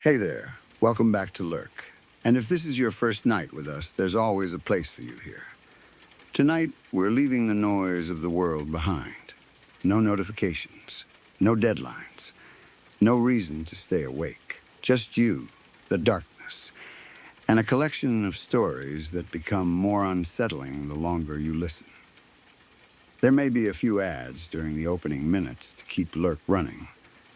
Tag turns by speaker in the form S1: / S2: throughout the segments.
S1: Hey there, welcome back to LURK. And if this is your first night with us, there's always a place for you here. Tonight, we're leaving the noise of the world behind. No notifications, no deadlines, no reason to stay awake. Just you, the darkness, and a collection of stories that become more unsettling the longer you listen. There may be a few ads during the opening minutes to keep LURK running.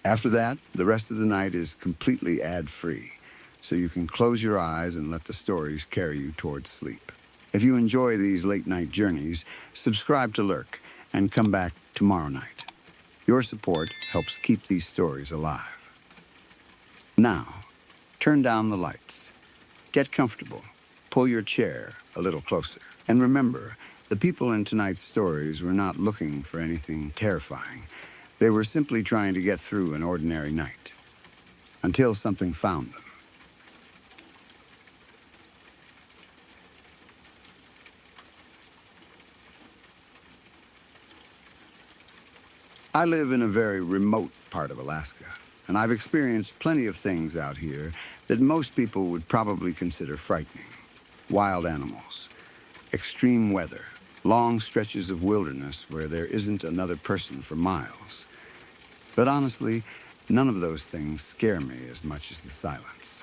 S1: After that, the rest of the night is completely ad-free, so you can close your eyes and let the stories carry you towards sleep. If you enjoy these late-night journeys, subscribe to LURK and come back tomorrow night. Your support helps keep these stories alive. Now, turn down the lights. Get comfortable. Pull your chair a little closer. And remember, the people in tonight's stories were not looking for anything terrifying. They were simply trying to get through an ordinary night, until something found them. I live in a very remote part of Alaska, and I've experienced plenty of things out here that most people would probably consider frightening. Wild animals, extreme weather, long stretches of wilderness where there isn't another person for miles. But honestly, none of those things scare me as much as the silence.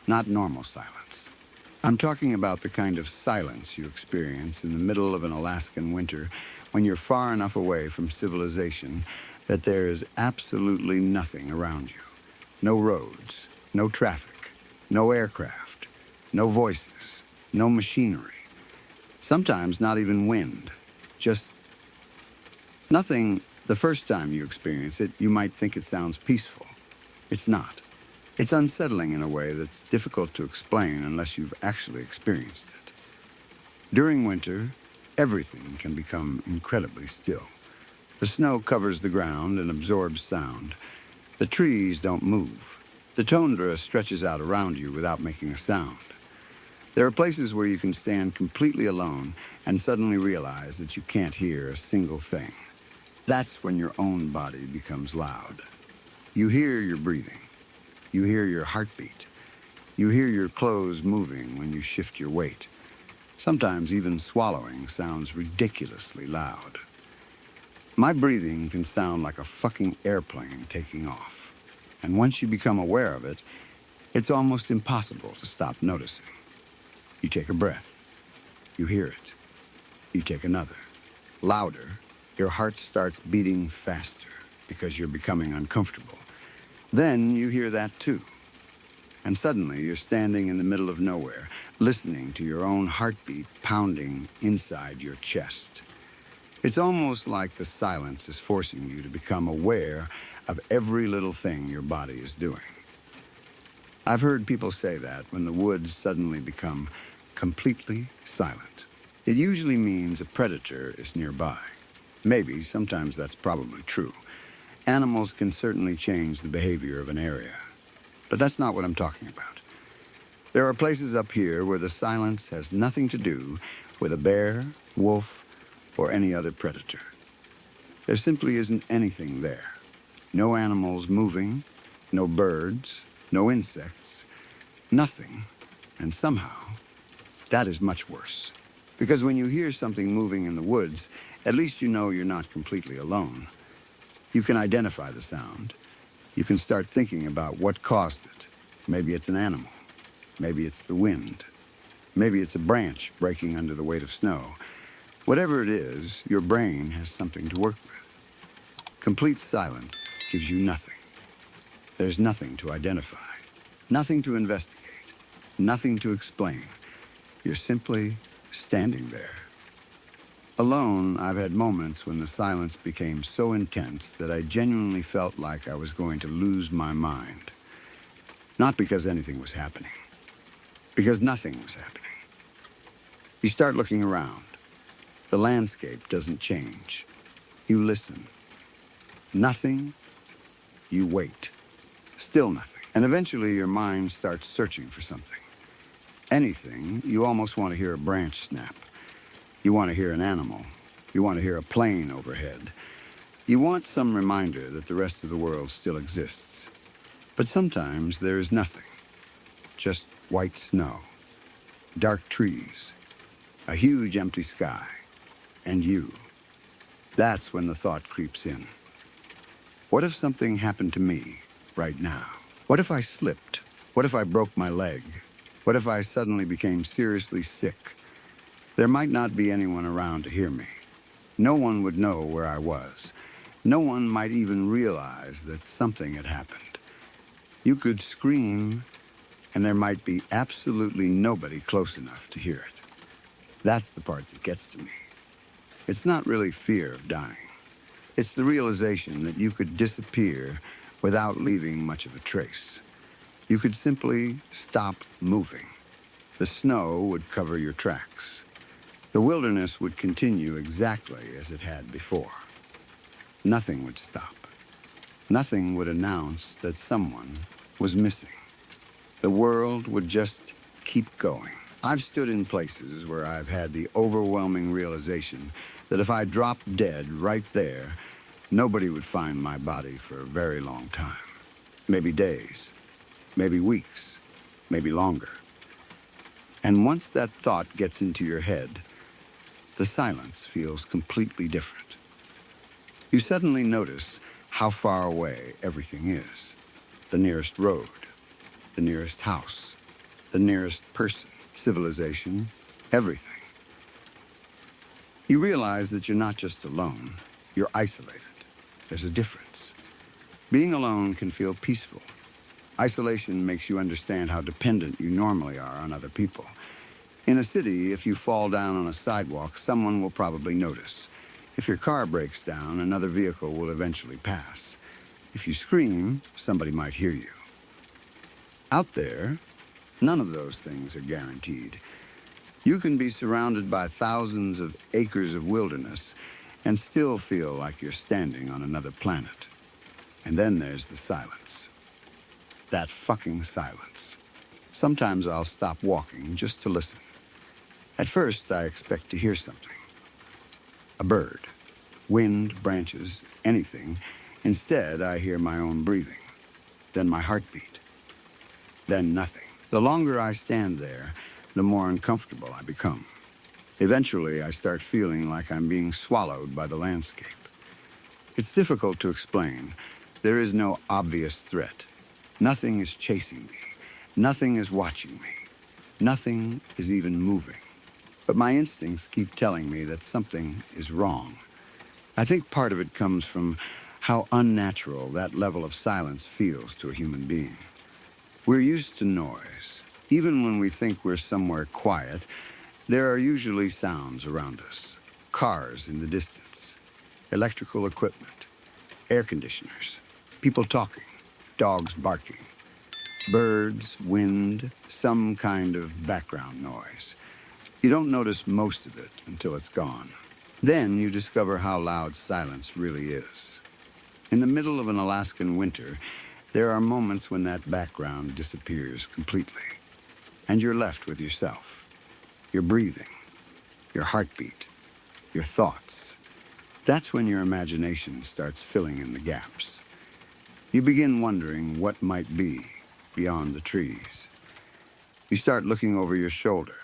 S1: Not normal silence. I'm talking about the kind of silence you experience in the middle of an Alaskan winter when you're far enough away from civilization that there is absolutely nothing around you. No roads, no traffic, no aircraft, no voices, no machinery. Sometimes not even wind. Just nothing. The first time you experience it, you might think it sounds peaceful. It's not. It's unsettling in a way that's difficult to explain unless you've actually experienced it. During winter, everything can become incredibly still. The snow covers the ground and absorbs sound. The trees don't move. The tundra stretches out around you without making a sound. There are places where you can stand completely alone and suddenly realize that you can't hear a single thing. That's when your own body becomes loud. You hear your breathing. You hear your heartbeat. You hear your clothes moving when you shift your weight. Sometimes even swallowing sounds ridiculously loud. My breathing can sound like a fucking airplane taking off. And once you become aware of it, it's almost impossible to stop noticing. You take a breath. You hear it. You take another. Louder. Your heart starts beating faster because you're becoming uncomfortable. Then you hear that too. And suddenly you're standing in the middle of nowhere, listening to your own heartbeat pounding inside your chest. It's almost like the silence is forcing you to become aware of every little thing your body is doing. I've heard people say that when the woods suddenly become completely silent. It usually means a predator is nearby. Maybe, sometimes that's probably true. Animals can certainly change the behavior of an area. But that's not what I'm talking about. There are places up here where the silence has nothing to do with a bear, wolf, or any other predator. There simply isn't anything there. No animals moving, no birds, no insects, nothing. And somehow, that is much worse. Because when you hear something moving in the woods, at least you know you're not completely alone. You can identify the sound. You can start thinking about what caused it. Maybe it's an animal. Maybe it's the wind. Maybe it's a branch breaking under the weight of snow. Whatever it is, your brain has something to work with. Complete silence gives you nothing. There's nothing to identify, nothing to investigate, nothing to explain. You're simply standing there. Alone, I've had moments when the silence became so intense that I genuinely felt like I was going to lose my mind. Not because anything was happening, because nothing was happening. You start looking around. The landscape doesn't change. You listen. Nothing. You wait. Still nothing. And eventually your mind starts searching for something. Anything. You almost want to hear a branch snap. You want to hear an animal. You want to hear a plane overhead. You want some reminder that the rest of the world still exists. But sometimes there is nothing, just white snow, dark trees, a huge empty sky, and you. That's when the thought creeps in. What if something happened to me right now? What if I slipped? What if I broke my leg? What if I suddenly became seriously sick? There might not be anyone around to hear me. No one would know where I was. No one might even realize that something had happened. You could scream, and there might be absolutely nobody close enough to hear it. That's the part that gets to me. It's not really fear of dying. It's the realization that you could disappear without leaving much of a trace. You could simply stop moving. The snow would cover your tracks. The wilderness would continue exactly as it had before. Nothing would stop. Nothing would announce that someone was missing. The world would just keep going. I've stood in places where I've had the overwhelming realization that if I dropped dead right there, nobody would find my body for a very long time. Maybe days, maybe weeks, maybe longer. And once that thought gets into your head, the silence feels completely different. You suddenly notice how far away everything is. The nearest road, the nearest house, the nearest person, civilization, everything. You realize that you're not just alone, you're isolated. There's a difference. Being alone can feel peaceful. Isolation makes you understand how dependent you normally are on other people. In a city, if you fall down on a sidewalk, someone will probably notice. If your car breaks down, another vehicle will eventually pass. If you scream, somebody might hear you. Out there, none of those things are guaranteed. You can be surrounded by thousands of acres of wilderness and still feel like you're standing on another planet. And then there's the silence. That fucking silence. Sometimes I'll stop walking just to listen. At first, I expect to hear something. A bird, wind, branches, anything. Instead, I hear my own breathing, then my heartbeat, then nothing. The longer I stand there, the more uncomfortable I become. Eventually, I start feeling like I'm being swallowed by the landscape. It's difficult to explain. There is no obvious threat. Nothing is chasing me. Nothing is watching me. Nothing is even moving. But my instincts keep telling me that something is wrong. I think part of it comes from how unnatural that level of silence feels to a human being. We're used to noise. Even when we think we're somewhere quiet, there are usually sounds around us. Cars in the distance, electrical equipment, air conditioners, people talking, dogs barking, birds, wind, some kind of background noise. You don't notice most of it until it's gone. Then you discover how loud silence really is. In the middle of an Alaskan winter, there are moments when that background disappears completely, and you're left with yourself, your breathing, your heartbeat, your thoughts. That's when your imagination starts filling in the gaps. You begin wondering what might be beyond the trees. You start looking over your shoulder.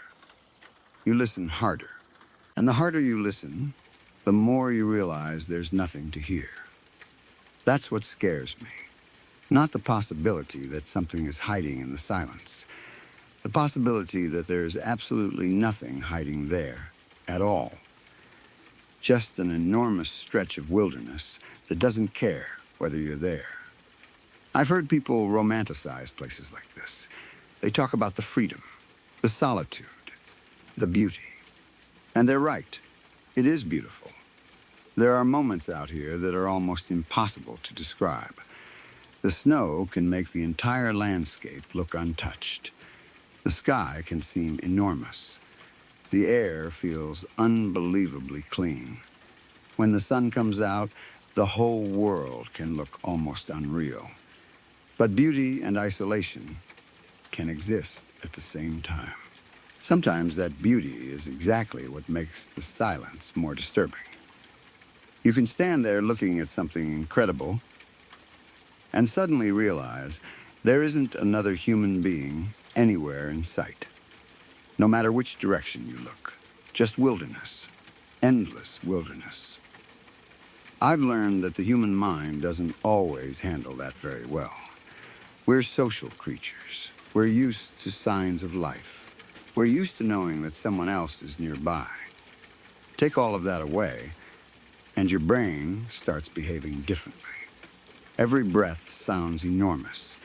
S1: You listen harder. And the harder you listen, the more you realize there's nothing to hear. That's what scares me. Not the possibility that something is hiding in the silence. The possibility that there's absolutely nothing hiding there at all. Just an enormous stretch of wilderness that doesn't care whether you're there. I've heard people romanticize places like this. They talk about the freedom, the solitude, the beauty. And they're right. It is beautiful. There are moments out here that are almost impossible to describe. The snow can make the entire landscape look untouched. The sky can seem enormous. The air feels unbelievably clean. When the sun comes out, the whole world can look almost unreal. But beauty and isolation can exist at the same time. Sometimes that beauty is exactly what makes the silence more disturbing. You can stand there looking at something incredible and suddenly realize There isn't another human being anywhere in sight, no matter which direction you look. Just wilderness, endless wilderness. I've learned that the human mind doesn't always handle that very well. We're social creatures. We're used to signs of life. We're used to knowing that someone else is nearby. Take all of that away, and your brain starts behaving differently. Every breath sounds enormous.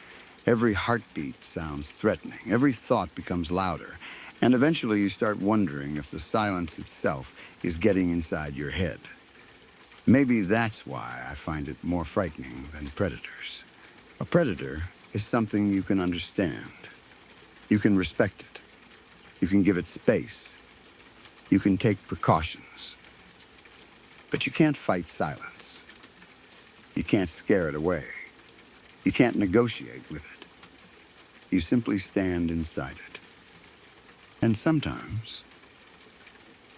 S1: Every heartbeat sounds threatening. Every thought becomes louder. And eventually you start wondering if the silence itself is getting inside your head. Maybe that's why I find it more frightening than predators. A predator is something you can understand. You can respect it. You can give it space. You can take precautions. But you can't fight silence. You can't scare it away. You can't negotiate with it. You simply stand inside it. And sometimes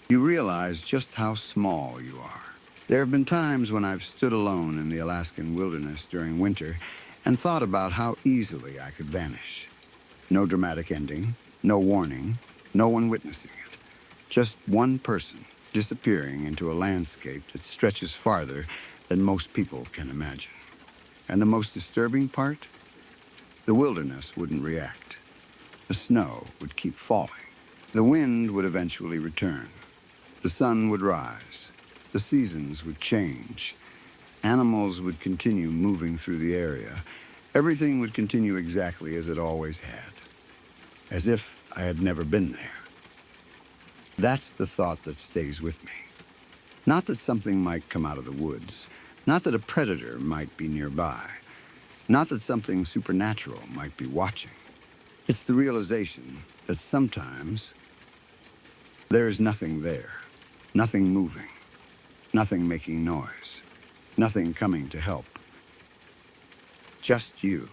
S1: you realize just how small you are. There have been times when I've stood alone in the Alaskan wilderness during winter and thought about how easily I could vanish. No dramatic ending, no warning, no one witnessing it. Just one person disappearing into a landscape that stretches farther than most people can imagine. And the most disturbing part? The wilderness wouldn't react. The snow would keep falling. The wind would eventually return. The sun would rise. The seasons would change. Animals would continue moving through the area. Everything would continue exactly as it always had, as if I had never been there. That's the thought that stays with me. Not that something might come out of the woods, not that a predator might be nearby, not that something supernatural might be watching. It's the realization that sometimes there is nothing there, nothing moving. Nothing making noise. Nothing coming to help. Just you.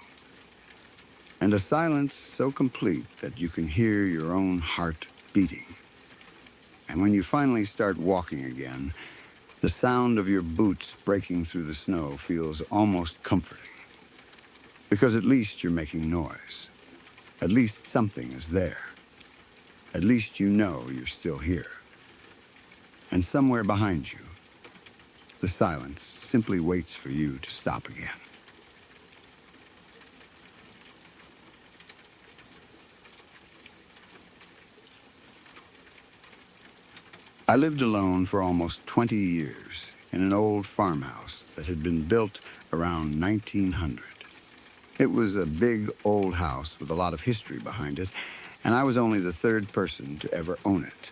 S1: And a silence so complete that you can hear your own heart beating. And when you finally start walking again, the sound of your boots breaking through the snow feels almost comforting. Because at least you're making noise. At least something is there. At least you know you're still here. And somewhere behind you, the silence simply waits for you to stop again. I lived alone for almost 20 years in an old farmhouse that had been built around 1900. It was a big old house with a lot of history behind it, and I was only the third person to ever own it.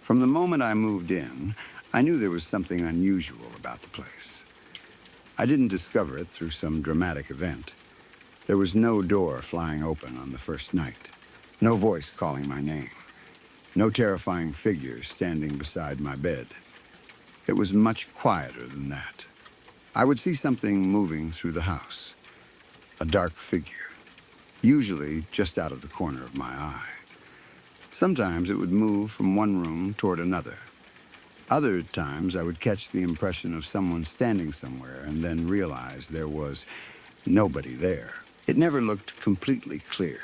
S1: From the moment I moved in, I knew there was something unusual about the place. I didn't discover it through some dramatic event. There was no door flying open on the first night, no voice calling my name, no terrifying figure standing beside my bed. It was much quieter than that. I would see something moving through the house, a dark figure, usually just out of the corner of my eye. Sometimes it would move from one room toward another. Other times I would catch the impression of someone standing somewhere and then realize there was nobody there. It never looked completely clear.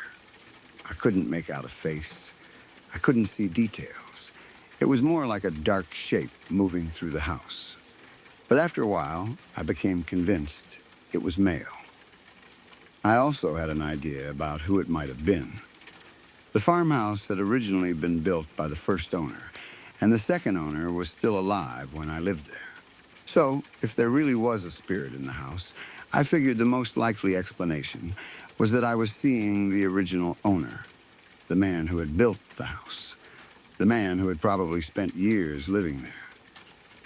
S1: I couldn't make out a face. I couldn't see details. It was more like a dark shape moving through the house. But after a while, I became convinced it was male. I also had an idea about who it might have been. The farmhouse had originally been built by the first owner, and the second owner was still alive when I lived there. So, if there really was a spirit in the house, I figured the most likely explanation was that I was seeing the original owner, the man who had built the house, the man who had probably spent years living there,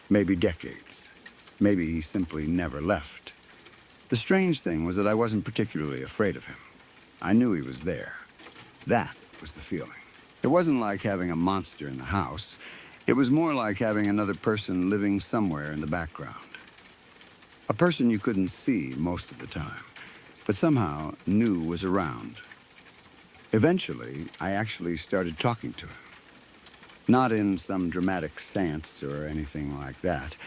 S1: maybe decades. Maybe he simply never left. The strange thing was that I wasn't particularly afraid of him. I knew he was there. That was the feeling. It wasn't like having a monster in the house. It was more like having another person living somewhere in the background. A person you couldn't see most of the time, but somehow knew was around. Eventually, I actually started talking to him. Not in some dramatic seance or anything like that.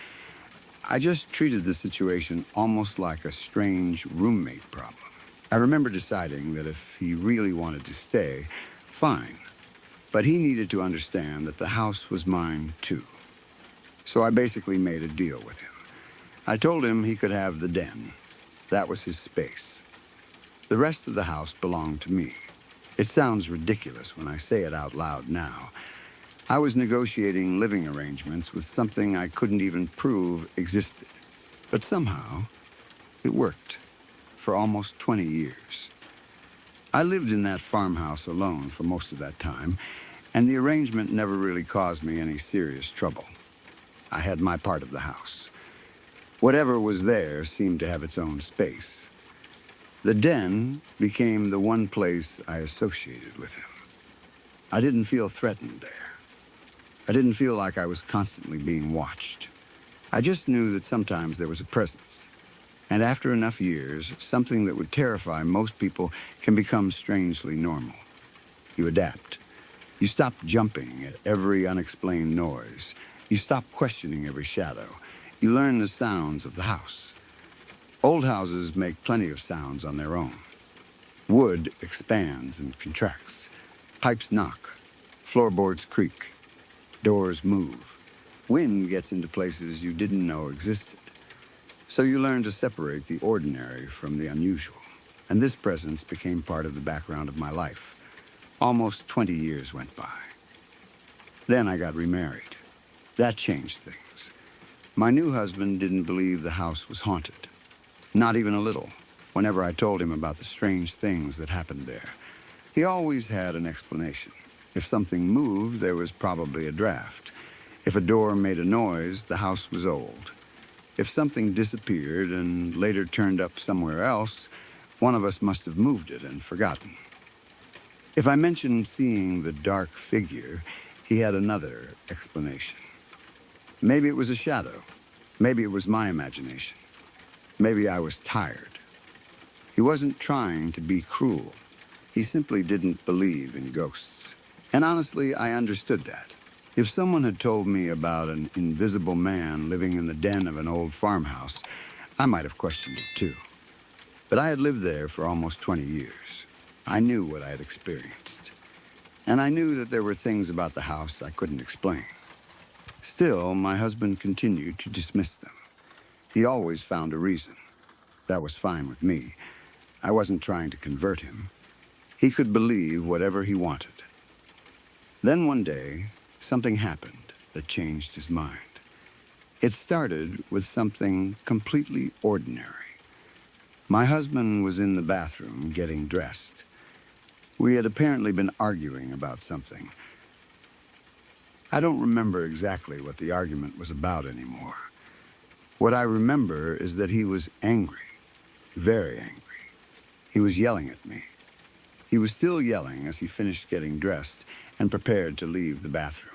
S1: I just treated the situation almost like a strange roommate problem. I remember deciding that if he really wanted to stay, fine. But he needed to understand that the house was mine, too. So I basically made a deal with him. I told him he could have the den. That was his space. The rest of the house belonged to me. It sounds ridiculous when I say it out loud now. I was negotiating living arrangements with something I couldn't even prove existed. But somehow, it worked for almost 20 years. I lived in that farmhouse alone for most of that time, and the arrangement never really caused me any serious trouble. I had my part of the house. Whatever was there seemed to have its own space. The den became the one place I associated with him. I didn't feel threatened there. I didn't feel like I was constantly being watched. I just knew that sometimes there was a presence. And after enough years, something that would terrify most people can become strangely normal. You adapt. You stop jumping at every unexplained noise. You stop questioning every shadow. You learn the sounds of the house. Old houses make plenty of sounds on their own. Wood expands and contracts. Pipes knock. Floorboards creak. Doors move. Wind gets into places you didn't know existed. So you learn to separate the ordinary from the unusual. And this presence became part of the background of my life. Almost 20 years went by. Then I got remarried. That changed things. My new husband didn't believe the house was haunted. Not even a little, whenever I told him about the strange things that happened there. He always had an explanation. If something moved, there was probably a draft. If a door made a noise, the house was old. If something disappeared and later turned up somewhere else, one of us must have moved it and forgotten. If I mentioned seeing the dark figure, he had another explanation. Maybe it was a shadow. Maybe it was my imagination. Maybe I was tired. He wasn't trying to be cruel. He simply didn't believe in ghosts. And honestly, I understood that. If someone had told me about an invisible man living in the den of an old farmhouse, I might have questioned it too. But I had lived there for almost 20 years. I knew what I had experienced. And I knew that there were things about the house I couldn't explain. Still, my husband continued to dismiss them. He always found a reason. That was fine with me. I wasn't trying to convert him. He could believe whatever he wanted. Then one day, something happened that changed his mind. It started with something completely ordinary. My husband was in the bathroom getting dressed. We had apparently been arguing about something. I don't remember exactly what the argument was about anymore. What I remember is that he was angry, very angry. He was yelling at me. He was still yelling as he finished getting dressed and prepared to leave the bathroom.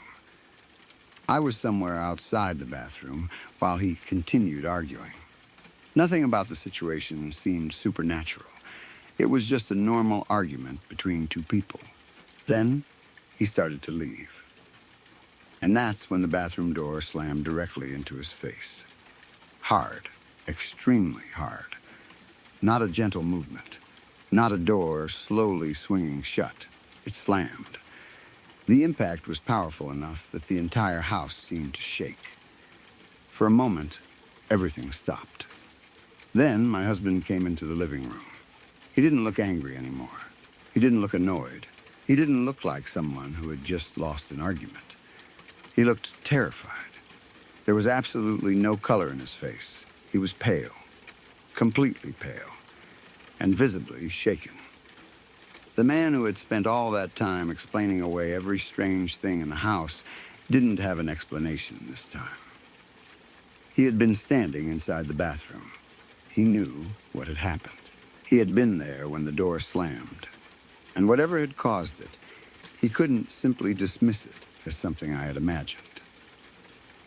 S1: I was somewhere outside the bathroom while he continued arguing. Nothing about the situation seemed supernatural. It was just a normal argument between two people. Then he started to leave. And that's when the bathroom door slammed directly into his face. Hard, extremely hard. Not a gentle movement. Not a door slowly swinging shut. It slammed. The impact was powerful enough that the entire house seemed to shake. For a moment, everything stopped. Then my husband came into the living room. He didn't look angry anymore. He didn't look annoyed. He didn't look like someone who had just lost an argument. He looked terrified. There was absolutely no color in his face. He was pale, completely pale, and visibly shaken. The man who had spent all that time explaining away every strange thing in the house didn't have an explanation this time. He had been standing inside the bathroom. He knew what had happened. He had been there when the door slammed. And whatever had caused it, he couldn't simply dismiss it as something I had imagined.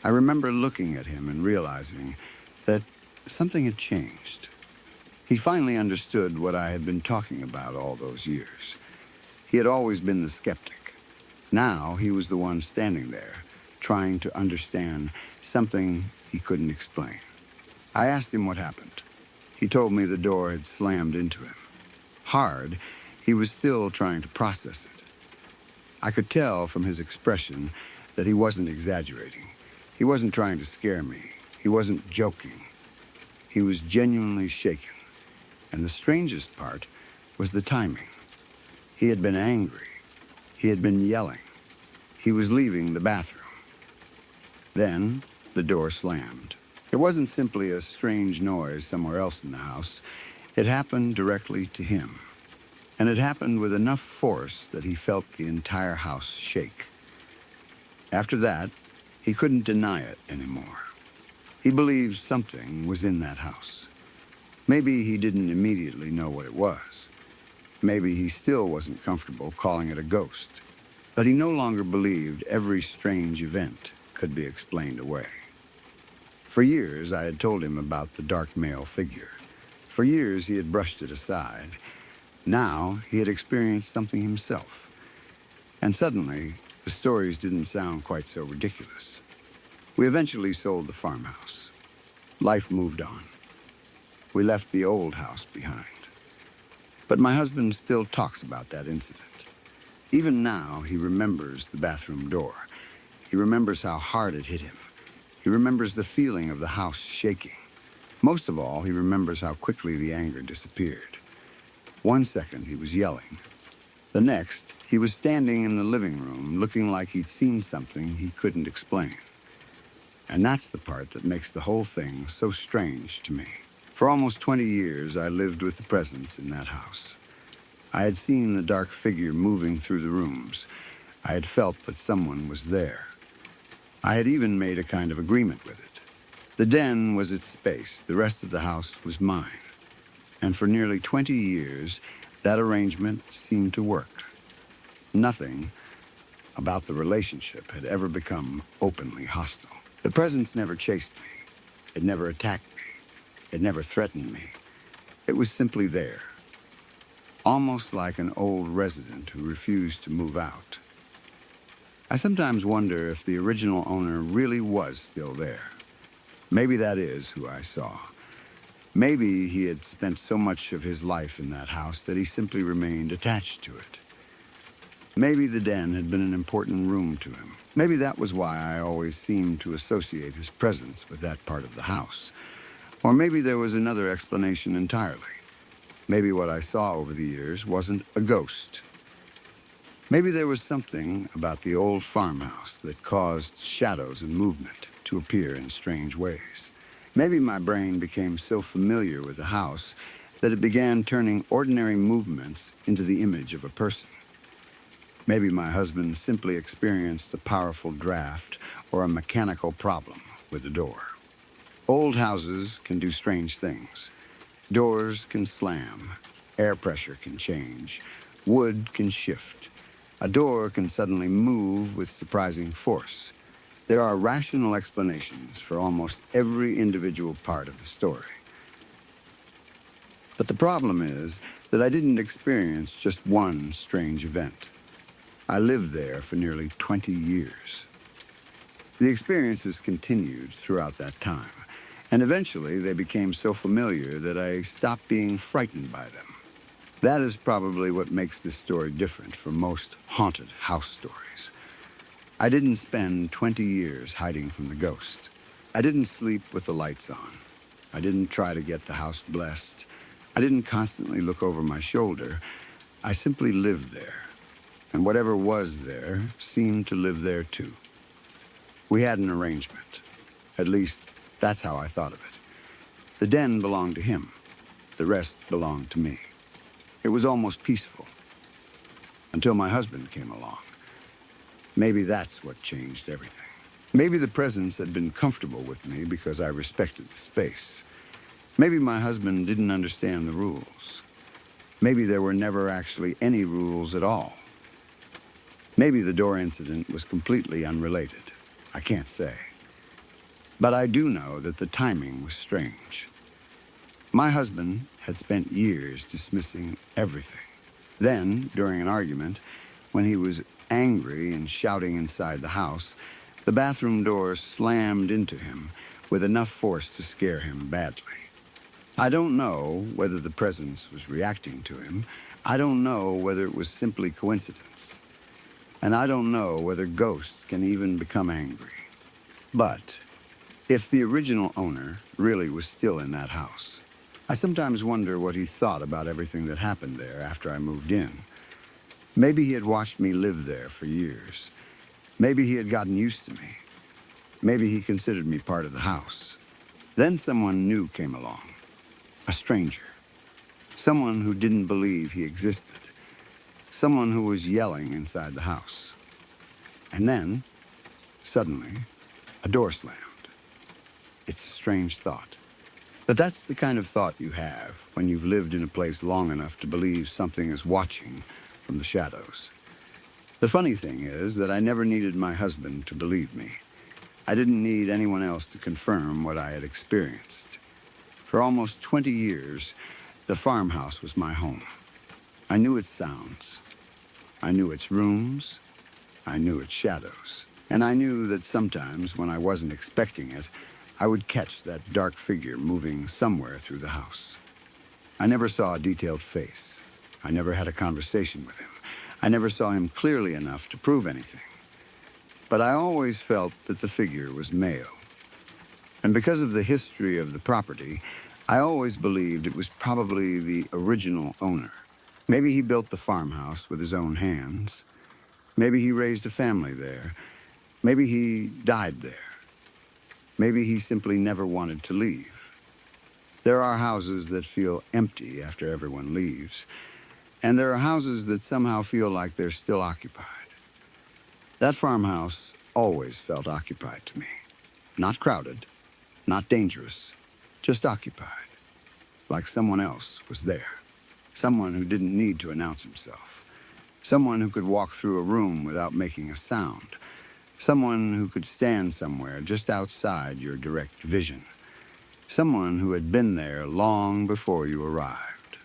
S1: I remember looking at him and realizing that something had changed. He finally understood what I had been talking about all those years. He had always been the skeptic. Now he was the one standing there, trying to understand something he couldn't explain. I asked him what happened. He told me the door had slammed into him. hard, he was still trying to process it. I could tell from his expression that he wasn't exaggerating. He wasn't trying to scare me. He wasn't joking. He was genuinely shaken. And the strangest part was the timing. He had been angry. He had been yelling. He was leaving the bathroom. Then the door slammed. It wasn't simply a strange noise somewhere else in the house. It happened directly to him. And it happened with enough force that he felt the entire house shake. After that, he couldn't deny it anymore. He believed something was in that house. Maybe he didn't immediately know what it was. Maybe he still wasn't comfortable calling it a ghost. But he no longer believed every strange event could be explained away. For years, I had told him about the dark male figure. For years, he had brushed it aside. Now, he had experienced something himself. And suddenly, the stories didn't sound quite so ridiculous. We eventually sold the farmhouse. Life moved on. We left the old house behind. But my husband still talks about that incident. Even now, he remembers the bathroom door. He remembers how hard it hit him. He remembers the feeling of the house shaking. Most of all, he remembers how quickly the anger disappeared. 1 second, he was yelling. The next, he was standing in the living room, looking like he'd seen something he couldn't explain. And that's the part that makes the whole thing so strange to me. For almost 20 years, I lived with the presence in that house. I had seen the dark figure moving through the rooms. I had felt that someone was there. I had even made a kind of agreement with it. The den was its space. The rest of the house was mine. And for nearly 20 years, that arrangement seemed to work. Nothing about the relationship had ever become openly hostile. The presence never chased me. It never attacked me. It never threatened me. It was simply there, almost like an old resident who refused to move out. I sometimes wonder if the original owner really was still there. Maybe that is who I saw. Maybe he had spent so much of his life in that house that he simply remained attached to it. Maybe the den had been an important room to him. Maybe that was why I always seemed to associate his presence with that part of the house. Or maybe there was another explanation entirely. Maybe what I saw over the years wasn't a ghost. Maybe there was something about the old farmhouse that caused shadows and movement to appear in strange ways. Maybe my brain became so familiar with the house that it began turning ordinary movements into the image of a person. Maybe my husband simply experienced a powerful draft or a mechanical problem with the door. Old houses can do strange things. Doors can slam. Air pressure can change. Wood can shift. A door can suddenly move with surprising force. There are rational explanations for almost every individual part of the story. But the problem is that I didn't experience just one strange event. I lived there for nearly 20 years. The experiences continued throughout that time, and eventually they became so familiar that I stopped being frightened by them. That is probably what makes this story different from most haunted house stories. I didn't spend 20 years hiding from the ghost. I didn't sleep with the lights on. I didn't try to get the house blessed. I didn't constantly look over my shoulder. I simply lived there. And whatever was there seemed to live there too. We had an arrangement. At least, that's how I thought of it. The den belonged to him. The rest belonged to me. It was almost peaceful, until my husband came along. Maybe that's what changed everything. Maybe the presence had been comfortable with me because I respected the space. Maybe my husband didn't understand the rules. Maybe there were never actually any rules at all. Maybe the door incident was completely unrelated. I can't say. But I do know that the timing was strange. My husband had spent years dismissing everything. Then, during an argument, when he was angry and shouting inside the house, the bathroom door slammed into him with enough force to scare him badly. I don't know whether the presence was reacting to him. I don't know whether it was simply coincidence. And I don't know whether ghosts can even become angry. But if the original owner really was still in that house, I sometimes wonder what he thought about everything that happened there after I moved in. Maybe he had watched me live there for years. Maybe he had gotten used to me. Maybe he considered me part of the house. Then someone new came along, a stranger, someone who didn't believe he existed, someone who was yelling inside the house. And then, suddenly, a door slammed. It's a strange thought. But that's the kind of thought you have when you've lived in a place long enough to believe something is watching from the shadows. The funny thing is that I never needed my husband to believe me. I didn't need anyone else to confirm what I had experienced. For almost 20 years, the farmhouse was my home. I knew its sounds. I knew its rooms. I knew its shadows. And I knew that sometimes, when I wasn't expecting it, I would catch that dark figure moving somewhere through the house. I never saw a detailed face. I never had a conversation with him. I never saw him clearly enough to prove anything. But I always felt that the figure was male. And because of the history of the property, I always believed it was probably the original owner. Maybe he built the farmhouse with his own hands. Maybe he raised a family there. Maybe he died there. Maybe he simply never wanted to leave. There are houses that feel empty after everyone leaves, and there are houses that somehow feel like they're still occupied. That farmhouse always felt occupied to me. Not crowded, not dangerous, just occupied. Like someone else was there. Someone who didn't need to announce himself. Someone who could walk through a room without making a sound. Someone who could stand somewhere just outside your direct vision. Someone who had been there long before you arrived.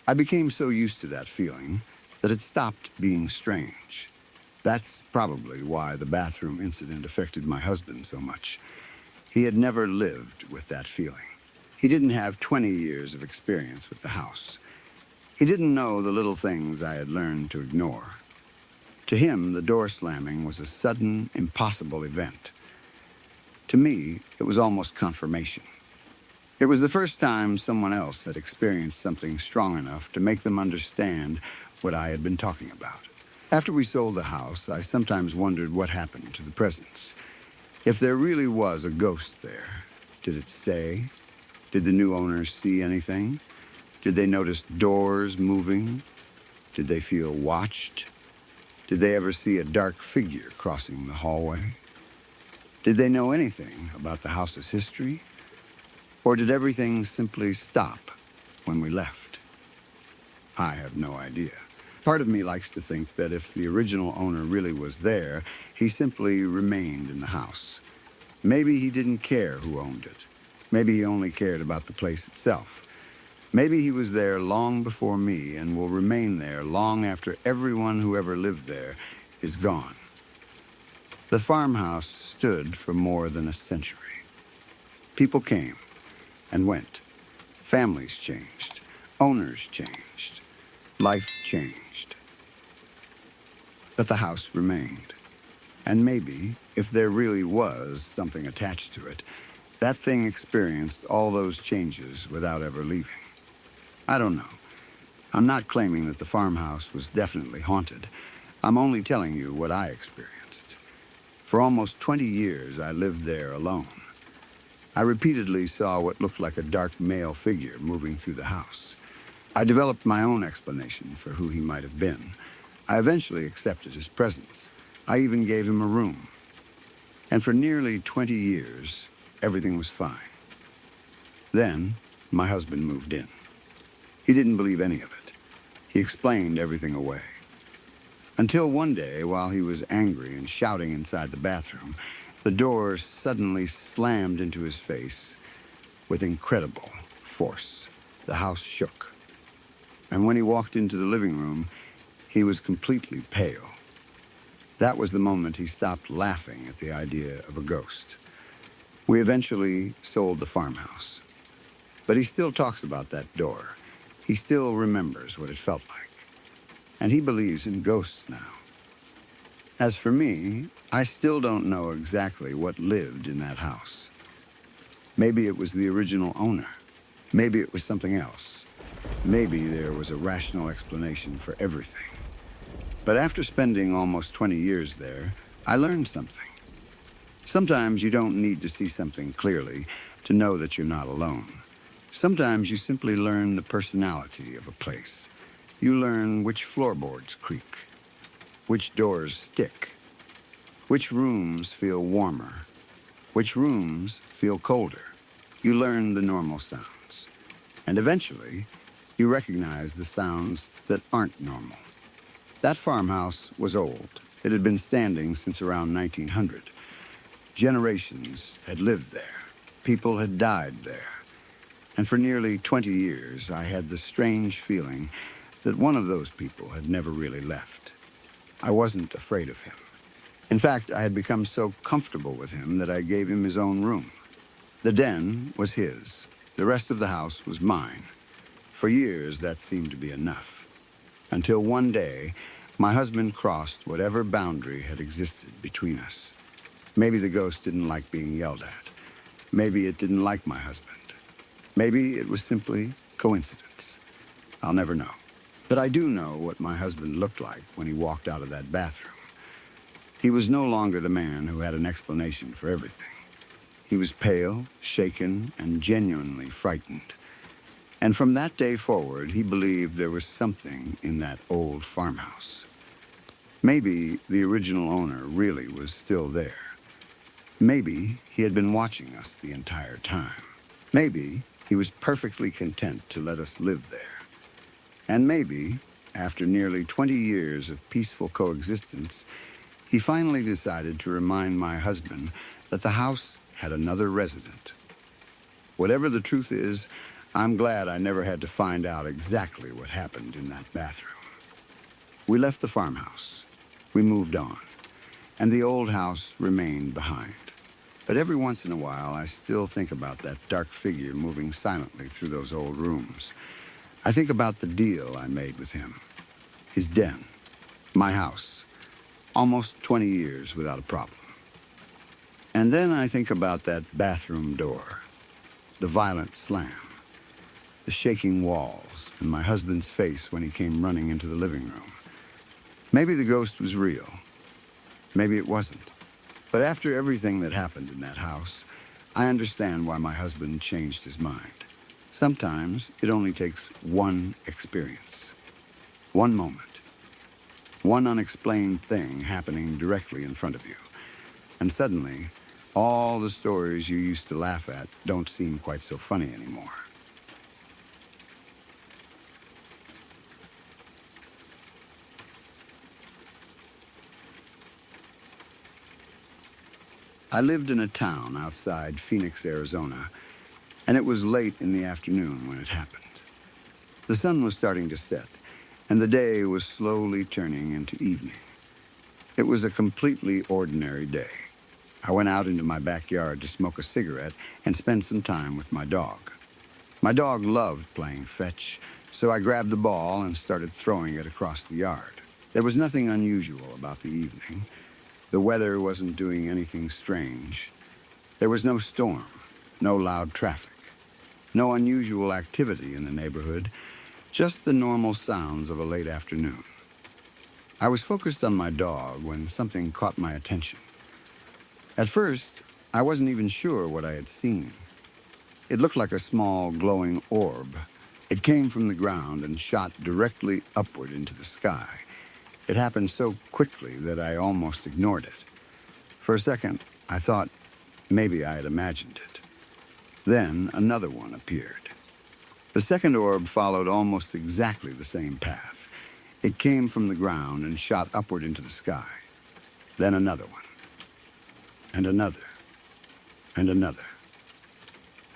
S1: I became so used to that feeling that it stopped being strange. That's probably why the bathroom incident affected my husband so much. He had never lived with that feeling. He didn't have 20 years of experience with the house. He didn't know the little things I had learned to ignore. To him, the door slamming was a sudden, impossible event. To me, it was almost confirmation. It was the first time someone else had experienced something strong enough to make them understand what I had been talking about. After we sold the house, I sometimes wondered what happened to the presence. If there really was a ghost there, did it stay? Did the new owners see anything? Did they notice doors moving? Did they feel watched? Did they ever see a dark figure crossing the hallway? Did they know anything about the house's history? Or did everything simply stop when we left? I have no idea. Part of me likes to think that if the original owner really was there, he simply remained in the house. Maybe he didn't care who owned it. Maybe he only cared about the place itself. Maybe he was there long before me and will remain there long after everyone who ever lived there is gone. The farmhouse stood for more than a century. People came and went. Families changed. Owners changed. Life changed. But the house remained. And maybe, if there really was something attached to it, that thing experienced all those changes without ever leaving. I don't know. I'm not claiming that the farmhouse was definitely haunted. I'm only telling you what I experienced. For almost 20 years, I lived there alone. I repeatedly saw what looked like a dark male figure moving through the house. I developed my own explanation for who he might have been. I eventually accepted his presence. I even gave him a room. And for nearly 20 years, everything was fine. Then, my husband moved in. He didn't believe any of it. He explained everything away. Until one day, while he was angry and shouting inside the bathroom, the door suddenly slammed into his face with incredible force. The house shook. And when he walked into the living room, he was completely pale. That was the moment he stopped laughing at the idea of a ghost. We eventually sold the farmhouse. But he still talks about that door. He still remembers what it felt like. And he believes in ghosts now. As for me, I still don't know exactly what lived in that house. Maybe it was the original owner. Maybe it was something else. Maybe there was a rational explanation for everything. But after spending almost 20 years there, I learned something. Sometimes you don't need to see something clearly to know that you're not alone. Sometimes you simply learn the personality of a place. You learn which floorboards creak, which doors stick, which rooms feel warmer, which rooms feel colder. You learn the normal sounds. And eventually, you recognize the sounds that aren't normal. That farmhouse was old. It had been standing since around 1900. Generations had lived there. People had died there. And for nearly 20 years, I had the strange feeling that one of those people had never really left. I wasn't afraid of him. In fact, I had become so comfortable with him that I gave him his own room. The den was his. The rest of the house was mine. For years, that seemed to be enough. Until one day, my husband crossed whatever boundary had existed between us. Maybe the ghost didn't like being yelled at. Maybe it didn't like my husband. Maybe it was simply coincidence. I'll never know. But I do know what my husband looked like when he walked out of that bathroom. He was no longer the man who had an explanation for everything. He was pale, shaken, and genuinely frightened. And from that day forward, he believed there was something in that old farmhouse. Maybe the original owner really was still there. Maybe he had been watching us the entire time. Maybe he was perfectly content to let us live there. And maybe, after nearly 20 years of peaceful coexistence, he finally decided to remind my husband that the house had another resident. Whatever the truth is, I'm glad I never had to find out exactly what happened in that bathroom. We left the farmhouse. We moved on. And the old house remained behind. But every once in a while, I still think about that dark figure moving silently through those old rooms. I think about the deal I made with him. His den. My house. Almost 20 years without a problem. And then I think about that bathroom door. The violent slam. The shaking walls, and my husband's face when he came running into the living room. Maybe the ghost was real. Maybe it wasn't. But after everything that happened in that house, I understand why my husband changed his mind. Sometimes it only takes one experience, one moment, one unexplained thing happening directly in front of you. And suddenly, all the stories you used to laugh at don't seem quite so funny anymore. I lived in a town outside Phoenix, Arizona, and it was late in the afternoon when it happened. The sun was starting to set, and the day was slowly turning into evening. It was a completely ordinary day. I went out into my backyard to smoke a cigarette and spend some time with my dog. My dog loved playing fetch, so I grabbed the ball and started throwing it across the yard. There was nothing unusual about the evening. The weather wasn't doing anything strange. There was no storm, no loud traffic, no unusual activity in the neighborhood, just the normal sounds of a late afternoon. I was focused on my dog when something caught my attention. At first, I wasn't even sure what I had seen. It looked like a small, glowing orb. It came from the ground and shot directly upward into the sky. It happened so quickly that I almost ignored it. For a second, I thought maybe I had imagined it. Then another one appeared. The second orb followed almost exactly the same path. It came from the ground and shot upward into the sky. Then another one. And another. And another.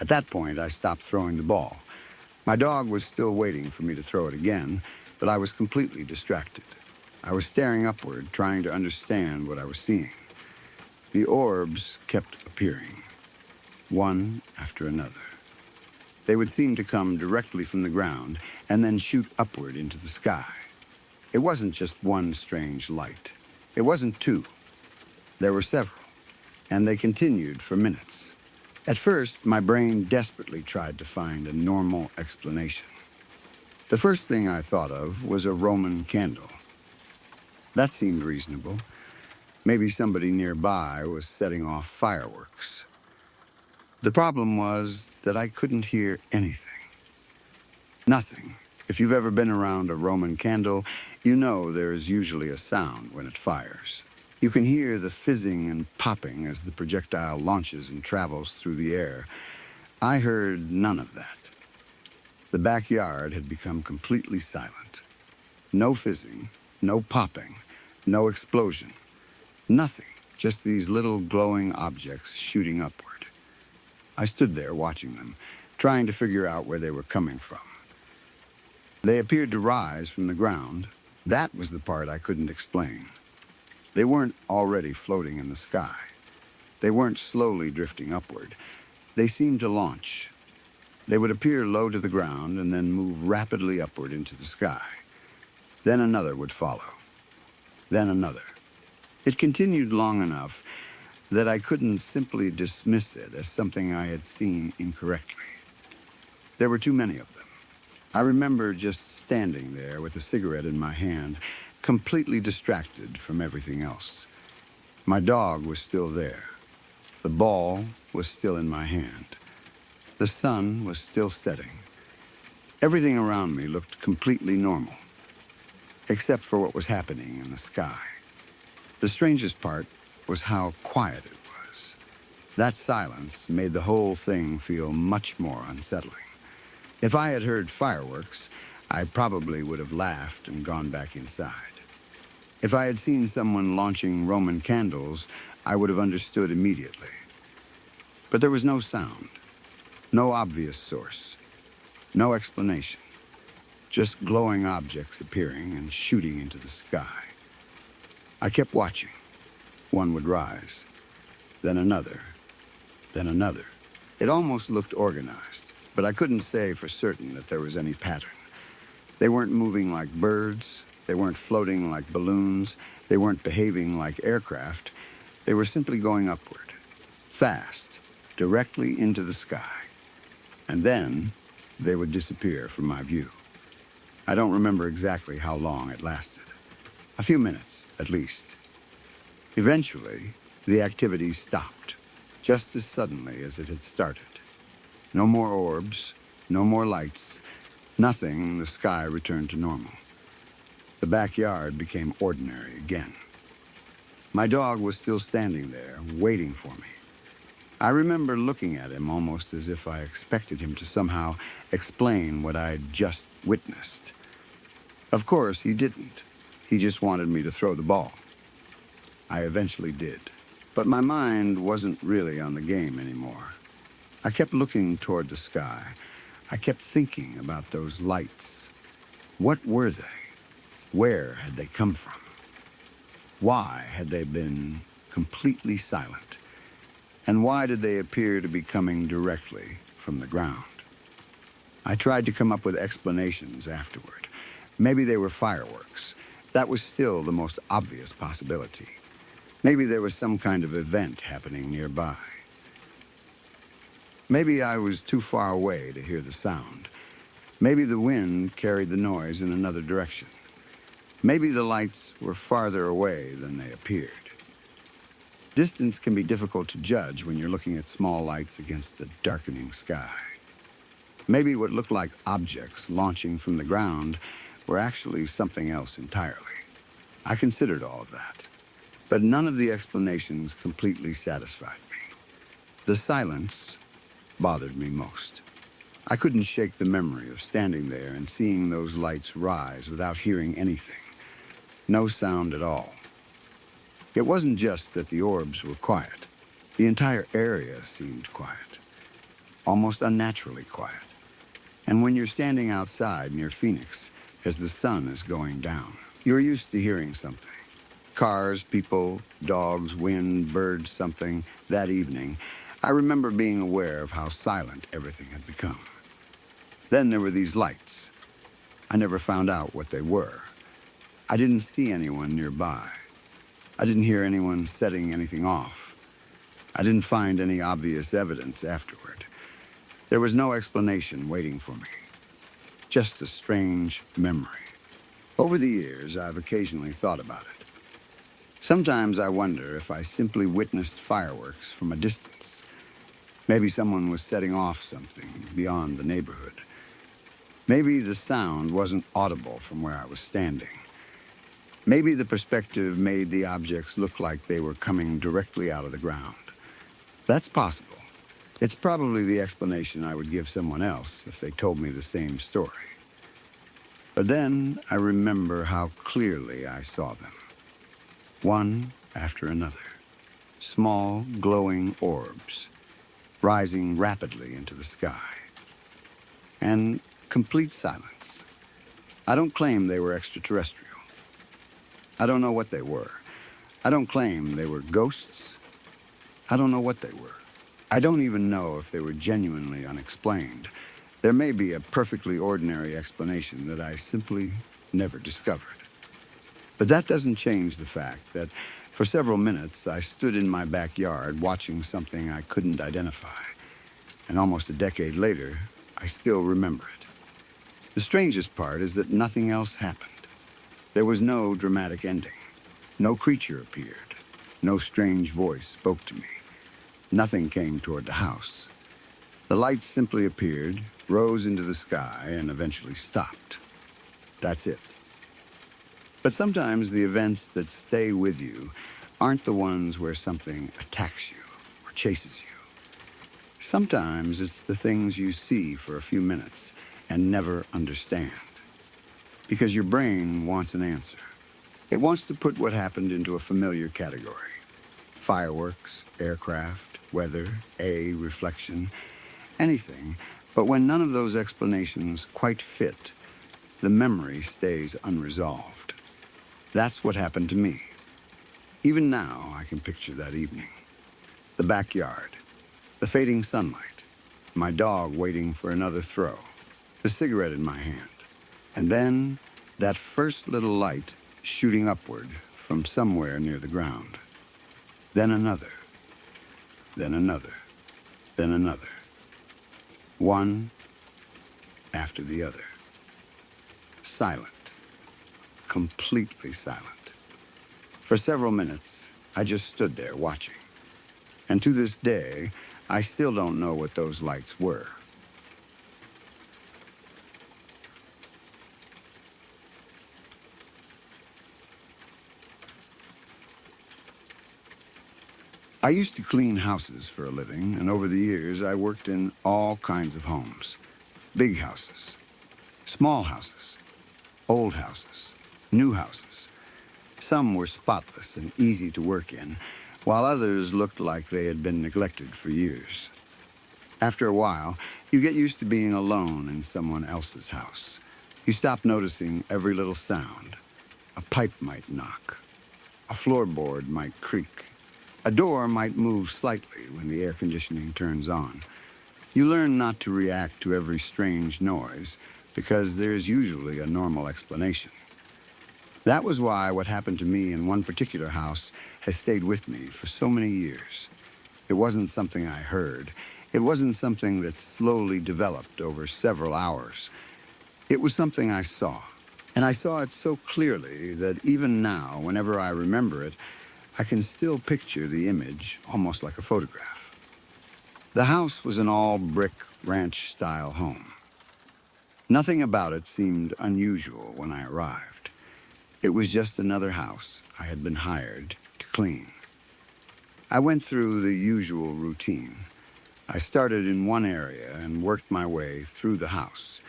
S1: At that point, I stopped throwing the ball. My dog was still waiting for me to throw it again, but I was completely distracted. I was staring upward, trying to understand what I was seeing. The orbs kept appearing, one after another. They would seem to come directly from the ground and then shoot upward into the sky. It wasn't just one strange light. It wasn't two. There were several, and they continued for minutes. At first, my brain desperately tried to find a normal explanation. The first thing I thought of was a Roman candle. That seemed reasonable. Maybe somebody nearby was setting off fireworks. The problem was that I couldn't hear anything. Nothing. If you've ever been around a Roman candle, you know there is usually a sound when it fires. You can hear the fizzing and popping as the projectile launches and travels through the air. I heard none of that. The backyard had become completely silent. No fizzing, no popping, no explosion. Nothing, just these little glowing objects shooting upward. I stood there watching them, trying to figure out where they were coming from. They appeared to rise from the ground. That was the part I couldn't explain. They weren't already floating in the sky. They weren't slowly drifting upward. They seemed to launch. They would appear low to the ground and then move rapidly upward into the sky. Then another would follow. Then another. It continued long enough that I couldn't simply dismiss it as something I had seen incorrectly. There were too many of them. I remember just standing there with a cigarette in my hand, completely distracted from everything else. My dog was still there. The ball was still in my hand. The sun was still setting. Everything around me looked completely normal, except for what was happening in the sky. The strangest part was how quiet it was. That silence made the whole thing feel much more unsettling. If I had heard fireworks, I probably would have laughed and gone back inside. If I had seen someone launching Roman candles, I would have understood immediately. But there was no sound, no obvious source, no explanation, just glowing objects appearing and shooting into the sky. I kept watching. One would rise, then another, then another. It almost looked organized, but I couldn't say for certain that there was any pattern. They weren't moving like birds. They weren't floating like balloons. They weren't behaving like aircraft. They were simply going upward, fast, directly into the sky. And then they would disappear from my view. I don't remember exactly how long it lasted. A few minutes, at least. Eventually, the activity stopped, just as suddenly as it had started. No more orbs, no more lights, nothing. The sky returned to normal. The backyard became ordinary again. My dog was still standing there, waiting for me. I remember looking at him almost as if I expected him to somehow explain what I'd just witnessed. Of course, he didn't. He just wanted me to throw the ball. I eventually did, but my mind wasn't really on the game anymore. I kept looking toward the sky. I kept thinking about those lights. What were they? Where had they come from? Why had they been completely silent? And why did they appear to be coming directly from the ground? I tried to come up with explanations afterward. Maybe they were fireworks. That was still the most obvious possibility. Maybe there was some kind of event happening nearby. Maybe I was too far away to hear the sound. Maybe the wind carried the noise in another direction. Maybe the lights were farther away than they appeared. Distance can be difficult to judge when you're looking at small lights against a darkening sky. Maybe what looked like objects launching from the ground were actually something else entirely. I considered all of that, but none of the explanations completely satisfied me. The silence bothered me most. I couldn't shake the memory of standing there and seeing those lights rise without hearing anything. No sound at all. It wasn't just that the orbs were quiet. The entire area seemed quiet, almost unnaturally quiet. And when you're standing outside near Phoenix, as the sun is going down, you're used to hearing something. Cars, people, dogs, wind, birds, something. That evening, I remember being aware of how silent everything had become. Then there were these lights. I never found out what they were. I didn't see anyone nearby. I didn't hear anyone setting anything off. I didn't find any obvious evidence afterward. There was no explanation waiting for me. Just a strange memory. Over the years, I've occasionally thought about it. Sometimes I wonder if I simply witnessed fireworks from a distance. Maybe someone was setting off something beyond the neighborhood. Maybe the sound wasn't audible from where I was standing. Maybe the perspective made the objects look like they were coming directly out of the ground. That's possible. It's probably the explanation I would give someone else if they told me the same story. But then I remember how clearly I saw them. One after another. Small, glowing orbs, rising rapidly into the sky. And complete silence. I don't claim they were extraterrestrial. I don't know what they were. I don't claim they were ghosts. I don't know what they were. I don't even know if they were genuinely unexplained. There may be a perfectly ordinary explanation that I simply never discovered. But that doesn't change the fact that for several minutes I stood in my backyard watching something I couldn't identify. And almost a decade later, I still remember it. The strangest part is that nothing else happened. There was no dramatic ending. No creature appeared. No strange voice spoke to me. Nothing came toward the house. The lights simply appeared, rose into the sky, and eventually stopped. That's it. But sometimes the events that stay with you aren't the ones where something attacks you or chases you. Sometimes it's the things you see for a few minutes and never understand. Because your brain wants an answer. It wants to put what happened into a familiar category. Fireworks, aircraft, weather, reflection, anything. But when none of those explanations quite fit, the memory stays unresolved. That's what happened to me. Even now, I can picture that evening. The backyard, the fading sunlight, my dog waiting for another throw, the cigarette in my hand, and then that first little light shooting upward from somewhere near the ground. Then another, then another, then another. One after the other. Silent. Completely silent. For several minutes, I just stood there watching. And to this day, I still don't know what those lights were. I used to clean houses for a living, and over the years I worked in all kinds of homes. Big houses, small houses, old houses, new houses. Some were spotless and easy to work in, while others looked like they had been neglected for years. After a while, you get used to being alone in someone else's house. You stop noticing every little sound. A pipe might knock. A floorboard might creak. A door might move slightly when the air conditioning turns on. You learn not to react to every strange noise because there's usually a normal explanation. That was why what happened to me in one particular house has stayed with me for so many years. It wasn't something I heard. It wasn't something that slowly developed over several hours. It was something I saw. And I saw it so clearly that even now, whenever I remember it, I can still picture the image almost like a photograph. The house was an all-brick ranch-style home. Nothing about it seemed unusual when I arrived. It was just another house I had been hired to clean. I went through the usual routine. I started in one area and worked my way through the house,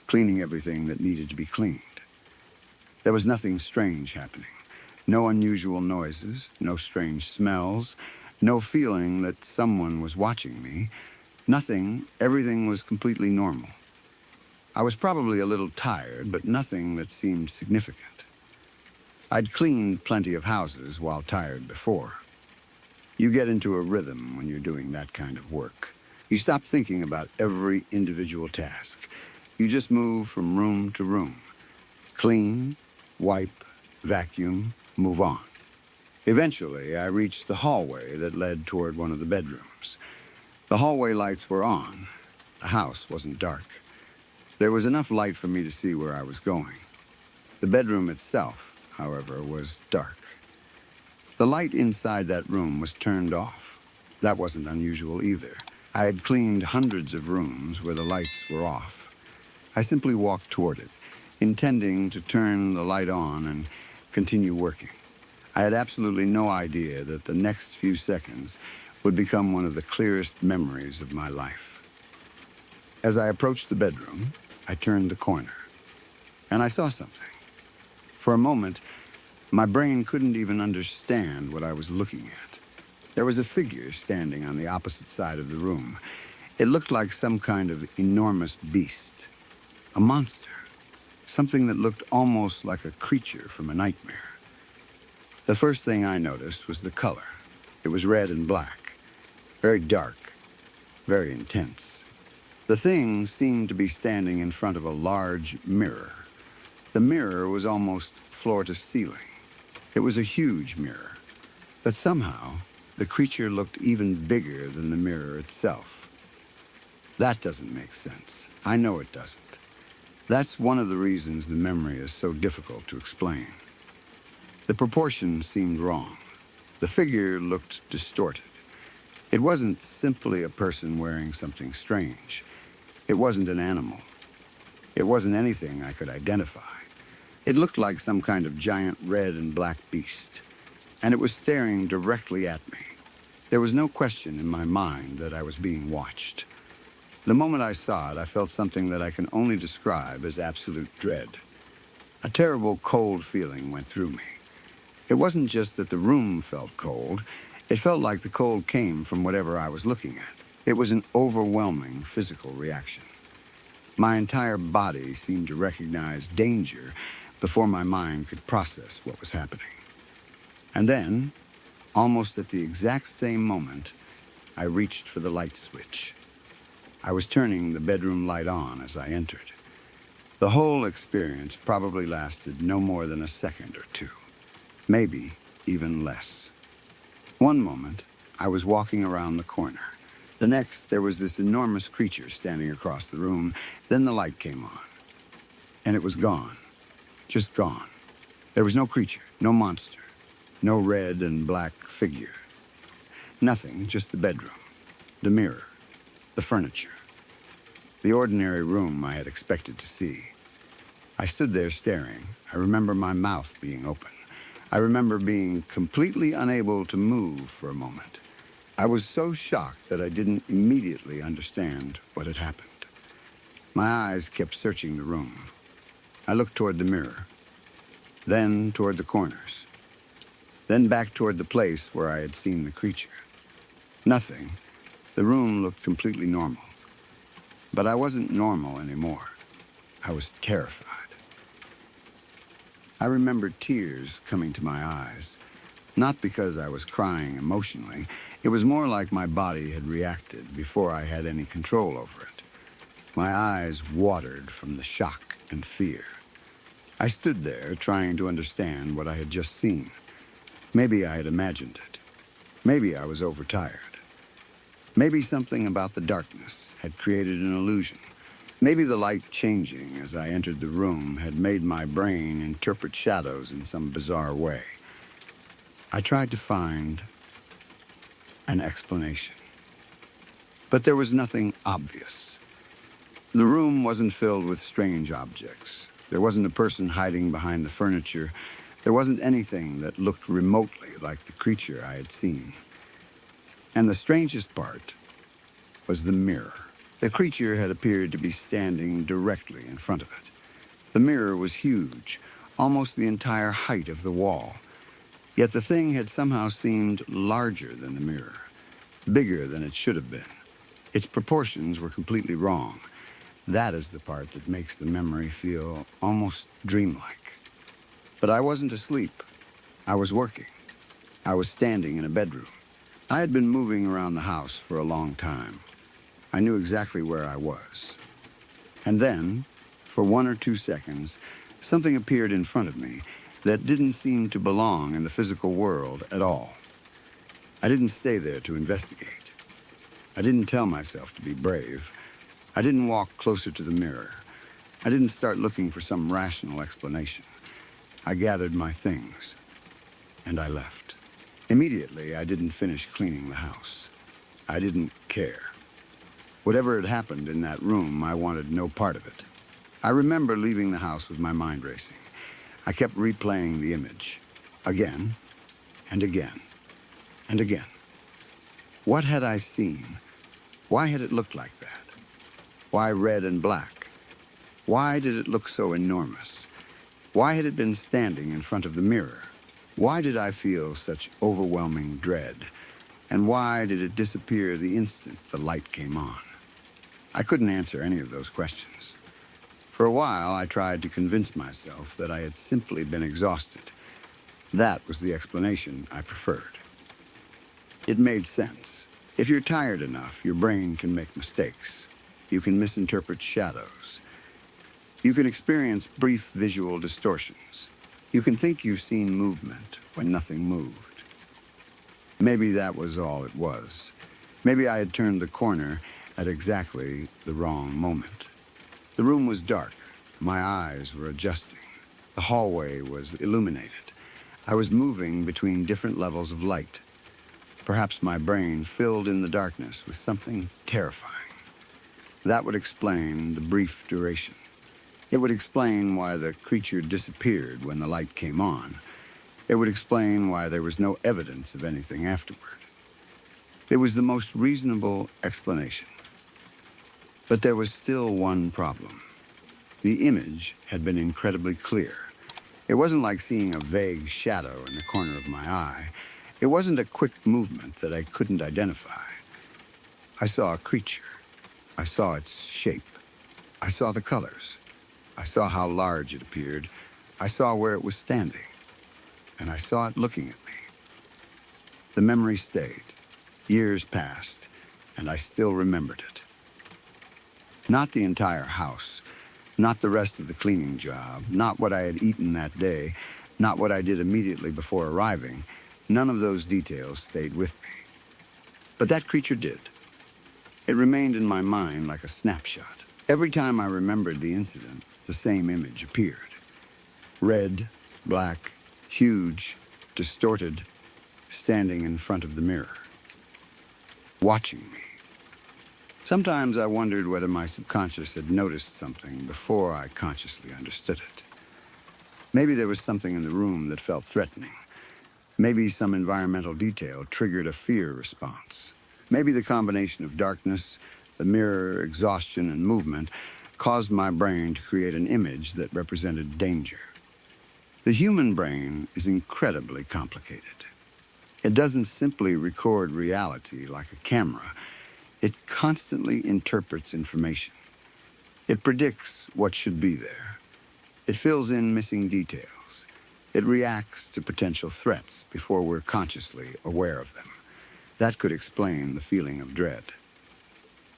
S1: cleaning everything that needed to be cleaned. There was nothing strange happening. No unusual noises, no strange smells, no feeling that someone was watching me. Nothing, everything was completely normal. I was probably a little tired, but nothing that seemed significant. I'd cleaned plenty of houses while tired before. You get into a rhythm when you're doing that kind of work. You stop thinking about every individual task. You just move from room to room. Clean, wipe, vacuum, move on. Eventually, I reached the hallway that led toward one of the bedrooms. The hallway lights were on. The house wasn't dark. There was enough light for me to see where I was going. The bedroom itself, however, was dark. The light inside that room was turned off. That wasn't unusual either. I had cleaned hundreds of rooms where the lights were off. I simply walked toward it, intending to turn the light on and continue working. I had absolutely no idea that the next few seconds would become one of the clearest memories of my life. As I approached the bedroom, I turned the corner, and I saw something. For a moment, my brain couldn't even understand what I was looking at. There was a figure standing on the opposite side of the room. It looked like some kind of enormous beast, a monster, something that looked almost like a creature from a nightmare. The first thing I noticed was the color. It was red and black, very dark, very intense. The thing seemed to be standing in front of a large mirror. The mirror was almost floor to ceiling. It was a huge mirror, but somehow the creature looked even bigger than the mirror itself. That doesn't make sense. I know it doesn't. That's one of the reasons the memory is so difficult to explain. The proportions seemed wrong. The figure looked distorted. It wasn't simply a person wearing something strange. It wasn't an animal. It wasn't anything I could identify. It looked like some kind of giant red and black beast, and it was staring directly at me. There was no question in my mind that I was being watched. The moment I saw it, I felt something that I can only describe as absolute dread. A terrible cold feeling went through me. It wasn't just that the room felt cold. It felt like the cold came from whatever I was looking at. It was an overwhelming physical reaction. My entire body seemed to recognize danger before my mind could process what was happening. And then, almost at the exact same moment, I reached for the light switch. I was turning the bedroom light on as I entered. The whole experience probably lasted no more than a second or two, maybe even less. One moment, I was walking around the corner. The next, there was this enormous creature standing across the room. Then the light came on, and it was gone. Just gone. There was no creature, no monster, no red and black figure. Nothing, just the bedroom, the mirror, the furniture, the ordinary room I had expected to see. I stood there staring. I remember my mouth being open. I remember being completely unable to move for a moment. I was so shocked that I didn't immediately understand what had happened. My eyes kept searching the room. I looked toward the mirror, then toward the corners, then back toward the place where I had seen the creature. Nothing. The room looked completely normal. But I wasn't normal anymore. I was terrified. I remember tears coming to my eyes, not because I was crying emotionally. It was more like my body had reacted before I had any control over it. My eyes watered from the shock and fear. I stood there trying to understand what I had just seen. Maybe I had imagined it. Maybe I was overtired. Maybe something about the darkness had created an illusion. Maybe the light changing as I entered the room had made my brain interpret shadows in some bizarre way. I tried to find an explanation, but there was nothing obvious. The room wasn't filled with strange objects. There wasn't a person hiding behind the furniture. There wasn't anything that looked remotely like the creature I had seen. And the strangest part was the mirror. The creature had appeared to be standing directly in front of it. The mirror was huge, almost the entire height of the wall. Yet the thing had somehow seemed larger than the mirror, bigger than it should have been. Its proportions were completely wrong. That is the part that makes the memory feel almost dreamlike. But I wasn't asleep. I was working. I was standing in a bedroom. I had been moving around the house for a long time. I knew exactly where I was. And then, for 1 or 2 seconds, something appeared in front of me that didn't seem to belong in the physical world at all. I didn't stay there to investigate. I didn't tell myself to be brave. I didn't walk closer to the mirror. I didn't start looking for some rational explanation. I gathered my things, and I left. Immediately, I didn't finish cleaning the house. I didn't care. Whatever had happened in that room, I wanted no part of it. I remember leaving the house with my mind racing. I kept replaying the image, again, and again, and again. What had I seen? Why had it looked like that? Why red and black? Why did it look so enormous? Why had it been standing in front of the mirror? Why did I feel such overwhelming dread? And why did it disappear the instant the light came on? I couldn't answer any of those questions. For a while, I tried to convince myself that I had simply been exhausted. That was the explanation I preferred. It made sense. If you're tired enough, your brain can make mistakes. You can misinterpret shadows. You can experience brief visual distortions. You can think you've seen movement when nothing moved. Maybe that was all it was. Maybe I had turned the corner at exactly the wrong moment. The room was dark. My eyes were adjusting. The hallway was illuminated. I was moving between different levels of light. Perhaps my brain filled in the darkness with something terrifying. That would explain the brief duration. It would explain why the creature disappeared when the light came on. It would explain why there was no evidence of anything afterward. It was the most reasonable explanation. But there was still one problem. The image had been incredibly clear. It wasn't like seeing a vague shadow in the corner of my eye. It wasn't a quick movement that I couldn't identify. I saw a creature. I saw its shape. I saw the colors. I saw how large it appeared. I saw where it was standing. And I saw it looking at me. The memory stayed. Years passed, and I still remembered it. Not the entire house, not the rest of the cleaning job, not what I had eaten that day, not what I did immediately before arriving. None of those details stayed with me. But that creature did. It remained in my mind like a snapshot. Every time I remembered the incident, the same image appeared. Red, black, huge, distorted, standing in front of the mirror, watching me. Sometimes I wondered whether my subconscious had noticed something before I consciously understood it. Maybe there was something in the room that felt threatening. Maybe some environmental detail triggered a fear response. Maybe the combination of darkness, the mirror, exhaustion, and movement caused my brain to create an image that represented danger. The human brain is incredibly complicated. It doesn't simply record reality like a camera. It constantly interprets information. It predicts what should be there. It fills in missing details. It reacts to potential threats before we're consciously aware of them. That could explain the feeling of dread.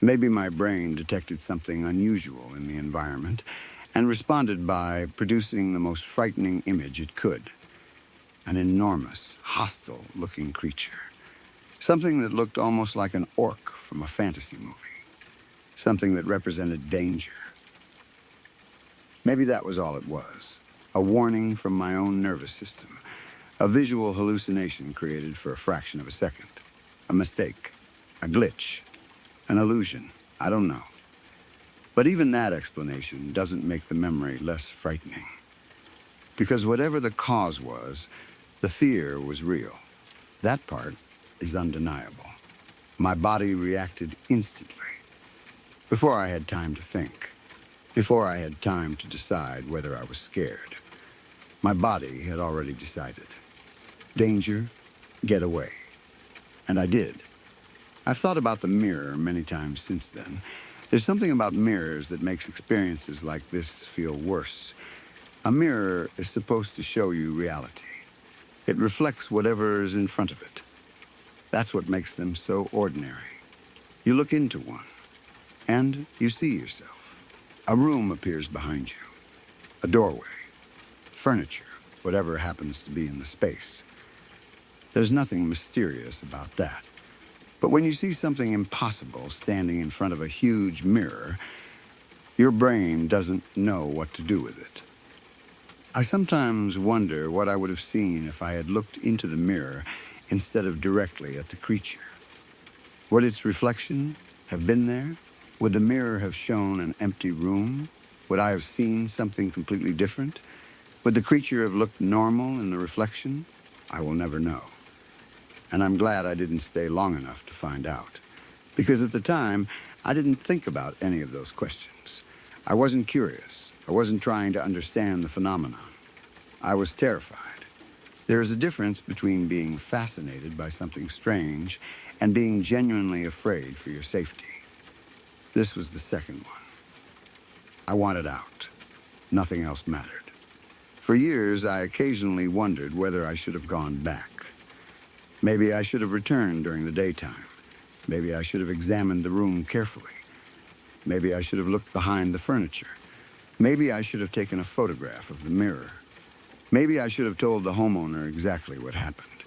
S1: Maybe my brain detected something unusual in the environment and responded by producing the most frightening image it could. An enormous, hostile-looking creature. Something that looked almost like an orc from a fantasy movie. Something that represented danger. Maybe that was all it was. A warning from my own nervous system. A visual hallucination created for a fraction of a second. A mistake. A glitch. An illusion. I don't know. But even that explanation doesn't make the memory less frightening. Because whatever the cause was, the fear was real. That part is undeniable. My body reacted instantly. Before I had time to think. Before I had time to decide whether I was scared. My body had already decided. Danger, get away. And I did. I've thought about the mirror many times since then. There's something about mirrors that makes experiences like this feel worse. A mirror is supposed to show you reality. It reflects whatever is in front of it. That's what makes them so ordinary. You look into one, and you see yourself. A room appears behind you, a doorway, furniture, whatever happens to be in the space. There's nothing mysterious about that. But when you see something impossible standing in front of a huge mirror, your brain doesn't know what to do with it. I sometimes wonder what I would have seen if I had looked into the mirror instead of directly at the creature. Would its reflection have been there? Would the mirror have shown an empty room? Would I have seen something completely different? Would the creature have looked normal in the reflection? I will never know. And I'm glad I didn't stay long enough to find out. Because at the time, I didn't think about any of those questions. I wasn't curious. I wasn't trying to understand the phenomenon. I was terrified. There is a difference between being fascinated by something strange and being genuinely afraid for your safety. This was the second one. I wanted out. Nothing else mattered. For years, I occasionally wondered whether I should have gone back. Maybe I should have returned during the daytime. Maybe I should have examined the room carefully. Maybe I should have looked behind the furniture. Maybe I should have taken a photograph of the mirror. Maybe I should have told the homeowner exactly what happened.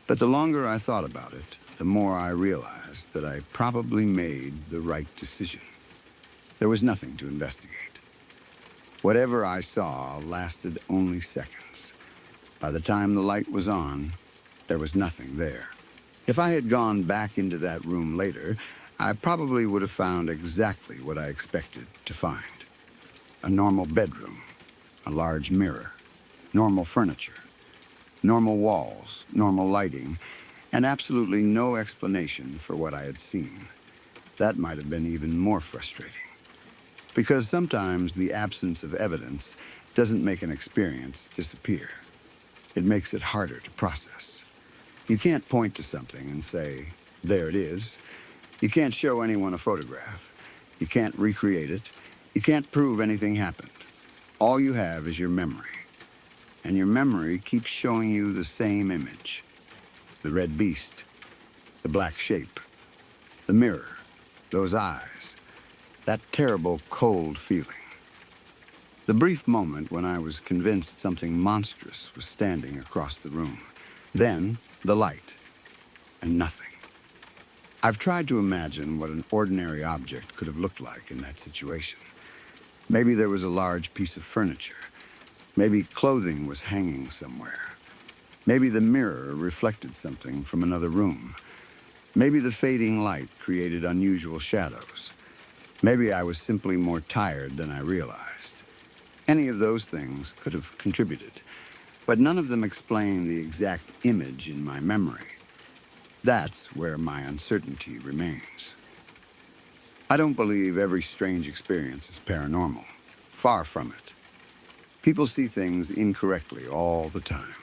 S1: But the longer I thought about it, the more I realized that I probably made the right decision. There was nothing to investigate. Whatever I saw lasted only seconds. By the time the light was on, there was nothing there. If I had gone back into that room later, I probably would have found exactly what I expected to find. A normal bedroom, a large mirror, normal furniture, normal walls, normal lighting, and absolutely no explanation for what I had seen. That might have been even more frustrating. Because sometimes the absence of evidence doesn't make an experience disappear. It makes it harder to process. You can't point to something and say, there it is. You can't show anyone a photograph. You can't recreate it. You can't prove anything happened. All you have is your memory. And your memory keeps showing you the same image. The red beast, the black shape, the mirror, those eyes, that terrible cold feeling. The brief moment when I was convinced something monstrous was standing across the room. Then, the light, and nothing. I've tried to imagine what an ordinary object could have looked like in that situation. Maybe there was a large piece of furniture. Maybe clothing was hanging somewhere. Maybe the mirror reflected something from another room. Maybe the fading light created unusual shadows. Maybe I was simply more tired than I realized. Any of those things could have contributed, but none of them explain the exact image in my memory. That's where my uncertainty remains. I don't believe every strange experience is paranormal. Far from it. People see things incorrectly all the time.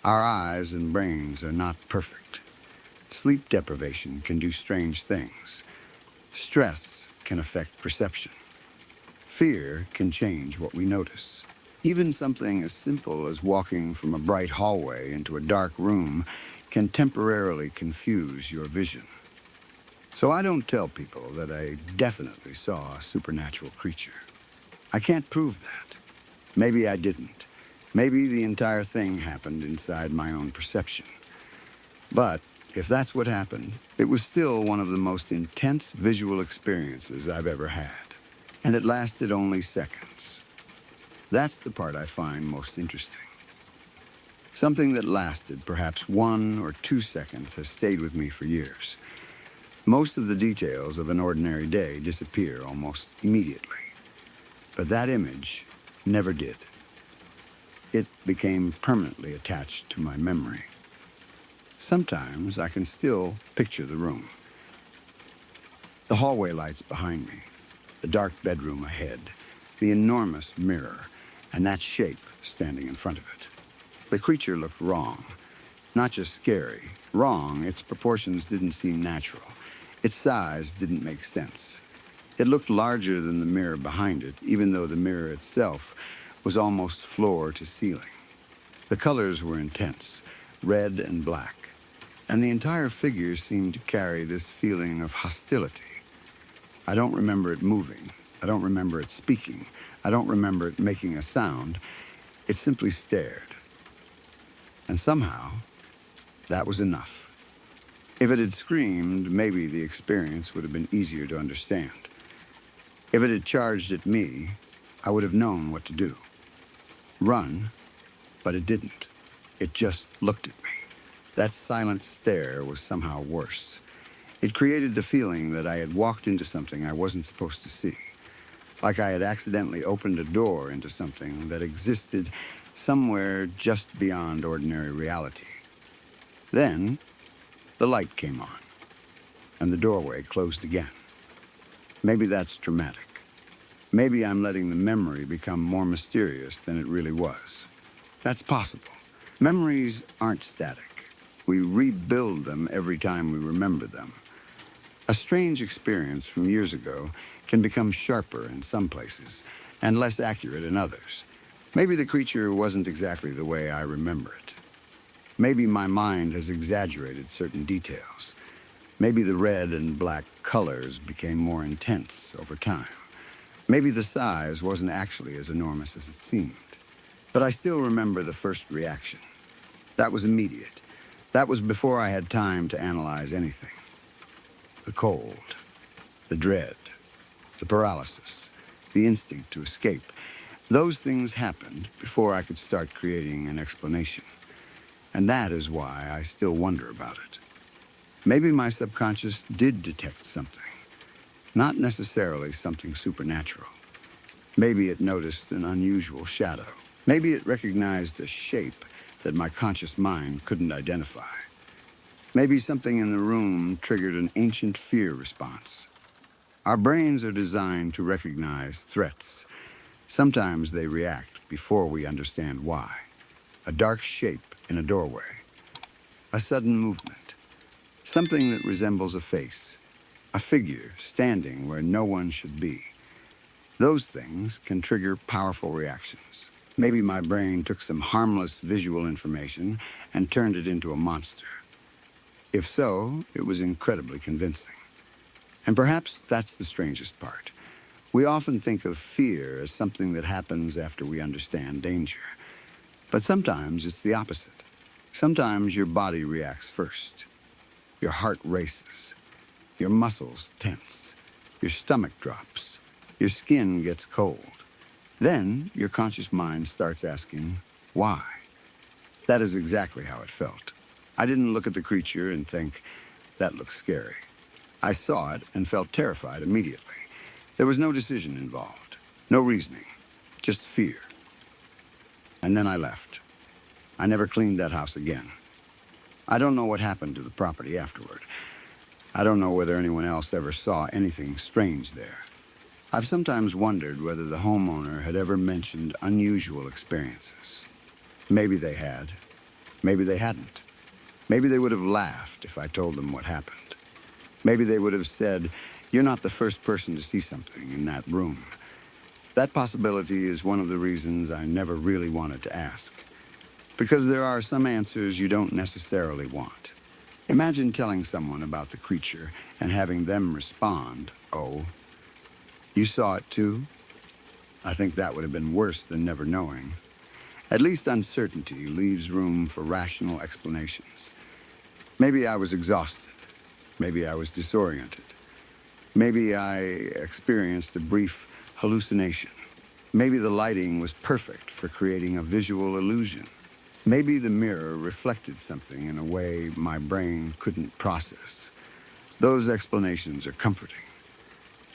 S1: Our eyes and brains are not perfect. Sleep deprivation can do strange things. Stress can affect perception. Fear can change what we notice. Even something as simple as walking from a bright hallway into a dark room can temporarily confuse your vision. So I don't tell people that I definitely saw a supernatural creature. I can't prove that. Maybe I didn't. Maybe the entire thing happened inside my own perception. But if that's what happened, it was still one of the most intense visual experiences I've ever had. And it lasted only seconds. That's the part I find most interesting. Something that lasted perhaps 1 or 2 seconds has stayed with me for years. Most of the details of an ordinary day disappear almost immediately. But that image never did. It became permanently attached to my memory. Sometimes I can still picture the room. The hallway lights behind me, the dark bedroom ahead, the enormous mirror, and that shape standing in front of it. The creature looked wrong, not just scary. Wrong, its proportions didn't seem natural. Its size didn't make sense. It looked larger than the mirror behind it, even though the mirror itself was almost floor to ceiling. The colors were intense, red and black, and the entire figure seemed to carry this feeling of hostility. I don't remember it moving, I don't remember it speaking. I don't remember it making a sound. It simply stared. And somehow, that was enough. If it had screamed, maybe the experience would have been easier to understand. If it had charged at me, I would have known what to do. Run, but it didn't. It just looked at me. That silent stare was somehow worse. It created the feeling that I had walked into something I wasn't supposed to see. Like I had accidentally opened a door into something that existed somewhere just beyond ordinary reality. Then, the light came on, and the doorway closed again. Maybe that's dramatic. Maybe I'm letting the memory become more mysterious than it really was. That's possible. Memories aren't static. We rebuild them every time we remember them. A strange experience from years ago can become sharper in some places and less accurate in others. Maybe the creature wasn't exactly the way I remember it. Maybe my mind has exaggerated certain details. Maybe the red and black colors became more intense over time. Maybe the size wasn't actually as enormous as it seemed. But I still remember the first reaction. That was immediate. That was before I had time to analyze anything. The cold, the dread, the paralysis, the instinct to escape. Those things happened before I could start creating an explanation. And that is why I still wonder about it. Maybe my subconscious did detect something, not necessarily something supernatural. Maybe it noticed an unusual shadow. Maybe it recognized a shape that my conscious mind couldn't identify. Maybe something in the room triggered an ancient fear response. Our brains are designed to recognize threats. Sometimes they react before we understand why. A dark shape in a doorway. A sudden movement. Something that resembles a face. A figure standing where no one should be. Those things can trigger powerful reactions. Maybe my brain took some harmless visual information and turned it into a monster. If so, it was incredibly convincing. And perhaps that's the strangest part. We often think of fear as something that happens after we understand danger. But sometimes it's the opposite. Sometimes your body reacts first. Your heart races. Your muscles tense. Your stomach drops. Your skin gets cold. Then your conscious mind starts asking, why? That is exactly how it felt. I didn't look at the creature and think, that looks scary. I saw it and felt terrified immediately. There was no decision involved, no reasoning, just fear. And then I left. I never cleaned that house again. I don't know what happened to the property afterward. I don't know whether anyone else ever saw anything strange there. I've sometimes wondered whether the homeowner had ever mentioned unusual experiences. Maybe they had. Maybe they hadn't. Maybe they would have laughed if I told them what happened. Maybe they would have said, you're not the first person to see something in that room. That possibility is one of the reasons I never really wanted to ask. Because there are some answers you don't necessarily want. Imagine telling someone about the creature and having them respond, oh, you saw it too? I think that would have been worse than never knowing. At least uncertainty leaves room for rational explanations. Maybe I was exhausted. Maybe I was disoriented. Maybe I experienced a brief hallucination. Maybe the lighting was perfect for creating a visual illusion. Maybe the mirror reflected something in a way my brain couldn't process. Those explanations are comforting.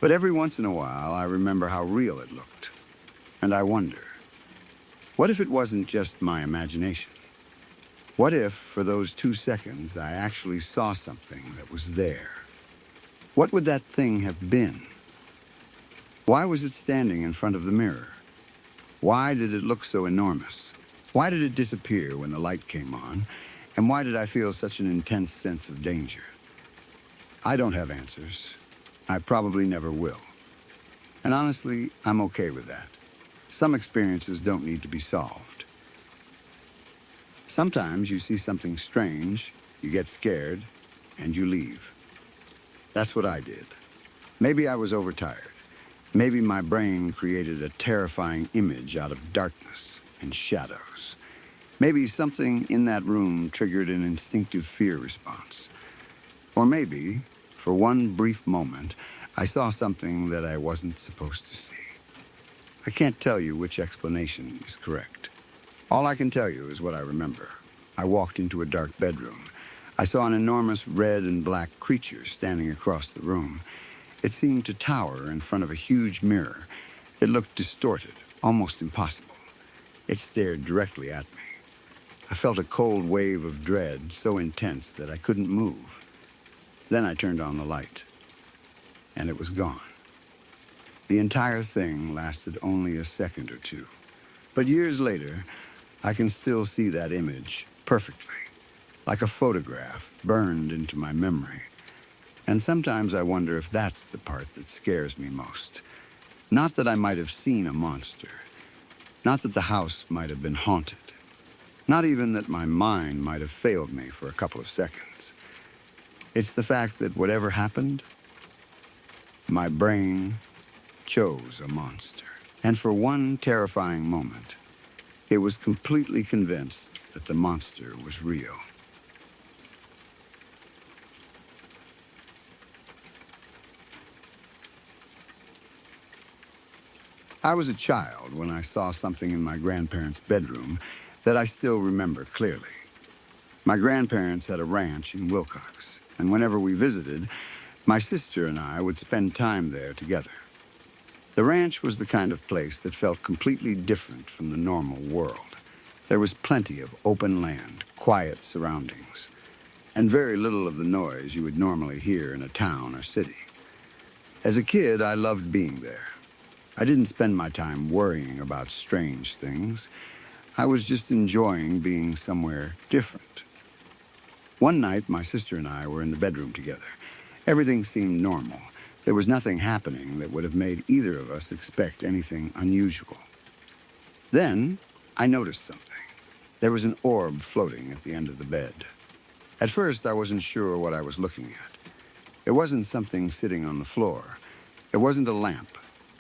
S1: But every once in a while, I remember how real it looked. And I wonder, what if it wasn't just my imagination? What if, for those 2 seconds, I actually saw something that was there? What would that thing have been? Why was it standing in front of the mirror? Why did it look so enormous? Why did it disappear when the light came on? And why did I feel such an intense sense of danger? I don't have answers. I probably never will. And honestly, I'm okay with that. Some experiences don't need to be solved. Sometimes you see something strange, you get scared, and you leave. That's what I did. Maybe I was overtired. Maybe my brain created a terrifying image out of darkness and shadows. Maybe something in that room triggered an instinctive fear response. Or maybe, for one brief moment, I saw something that I wasn't supposed to see. I can't tell you which explanation is correct. All I can tell you is what I remember. I walked into a dark bedroom. I saw an enormous red and black creature standing across the room. It seemed to tower in front of a huge mirror. It looked distorted, almost impossible. It stared directly at me. I felt a cold wave of dread so intense that I couldn't move. Then I turned on the light, and it was gone. The entire thing lasted only a second or two. But years later, I can still see that image perfectly, like a photograph burned into my memory. And sometimes I wonder if that's the part that scares me most. Not that I might have seen a monster. Not that the house might have been haunted. Not even that my mind might have failed me for a couple of seconds. It's the fact that whatever happened, my brain chose a monster. And for one terrifying moment, it was completely convinced that the monster was real. I was a child when I saw something in my grandparents' bedroom that I still remember clearly. My grandparents had a ranch in Wilcox, and whenever we visited, my sister and I would spend time there together. The ranch was the kind of place that felt completely different from the normal world. There was plenty of open land, quiet surroundings, and very little of the noise you would normally hear in a town or city. As a kid, I loved being there. I didn't spend my time worrying about strange things. I was just enjoying being somewhere different. One night, my sister and I were in the bedroom together. Everything seemed normal. There was nothing happening that would have made either of us expect anything unusual. Then, I noticed something. There was an orb floating at the end of the bed. At first, I wasn't sure what I was looking at. It wasn't something sitting on the floor. It wasn't a lamp.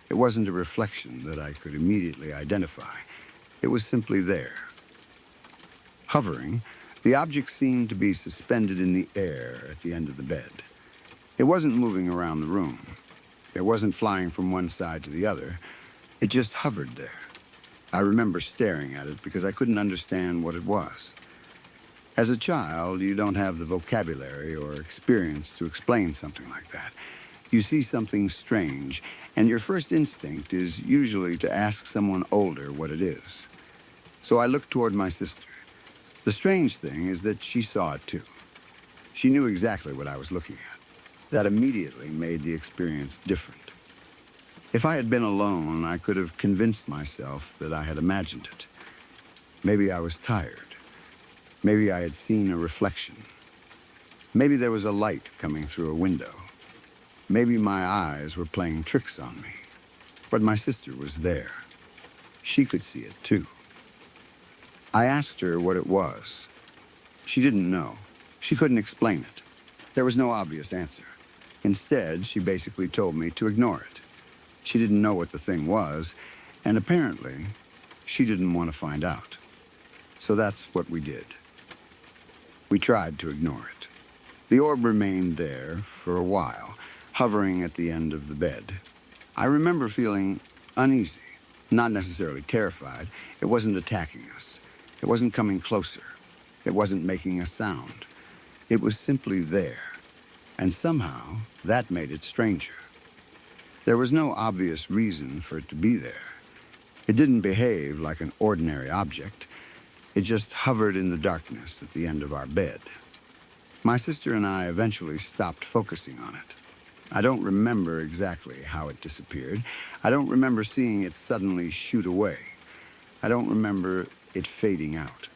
S1: It wasn't a reflection that I could immediately identify. It was simply there. Hovering, the object seemed to be suspended in the air at the end of the bed. It wasn't moving around the room. It wasn't flying from one side to the other. It just hovered there. I remember staring at it because I couldn't understand what it was. As a child, you don't have the vocabulary or experience to explain something like that. You see something strange, and your first instinct is usually to ask someone older what it is. So I looked toward my sister. The strange thing is that she saw it too. She knew exactly what I was looking at. That immediately made the experience different. If I had been alone, I could have convinced myself that I had imagined it. Maybe I was tired. Maybe I had seen a reflection. Maybe there was a light coming through a window. Maybe my eyes were playing tricks on me. But my sister was there. She could see it too. I asked her what it was. She didn't know. She couldn't explain it. There was no obvious answer. Instead, she basically told me to ignore it. She didn't know what the thing was, and apparently, she didn't want to find out. So that's what we did. We tried to ignore it. The orb remained there for a while, hovering at the end of the bed. I remember feeling uneasy, not necessarily terrified. It wasn't attacking us. It wasn't coming closer. It wasn't making a sound. It was simply there, and somehow that made it stranger. There was no obvious reason for it to be there. It didn't behave like an ordinary object. It just hovered in the darkness at the end of our bed. My sister and I eventually stopped focusing on it. I don't remember exactly how it disappeared. I don't remember seeing it suddenly shoot away. I don't remember it fading out.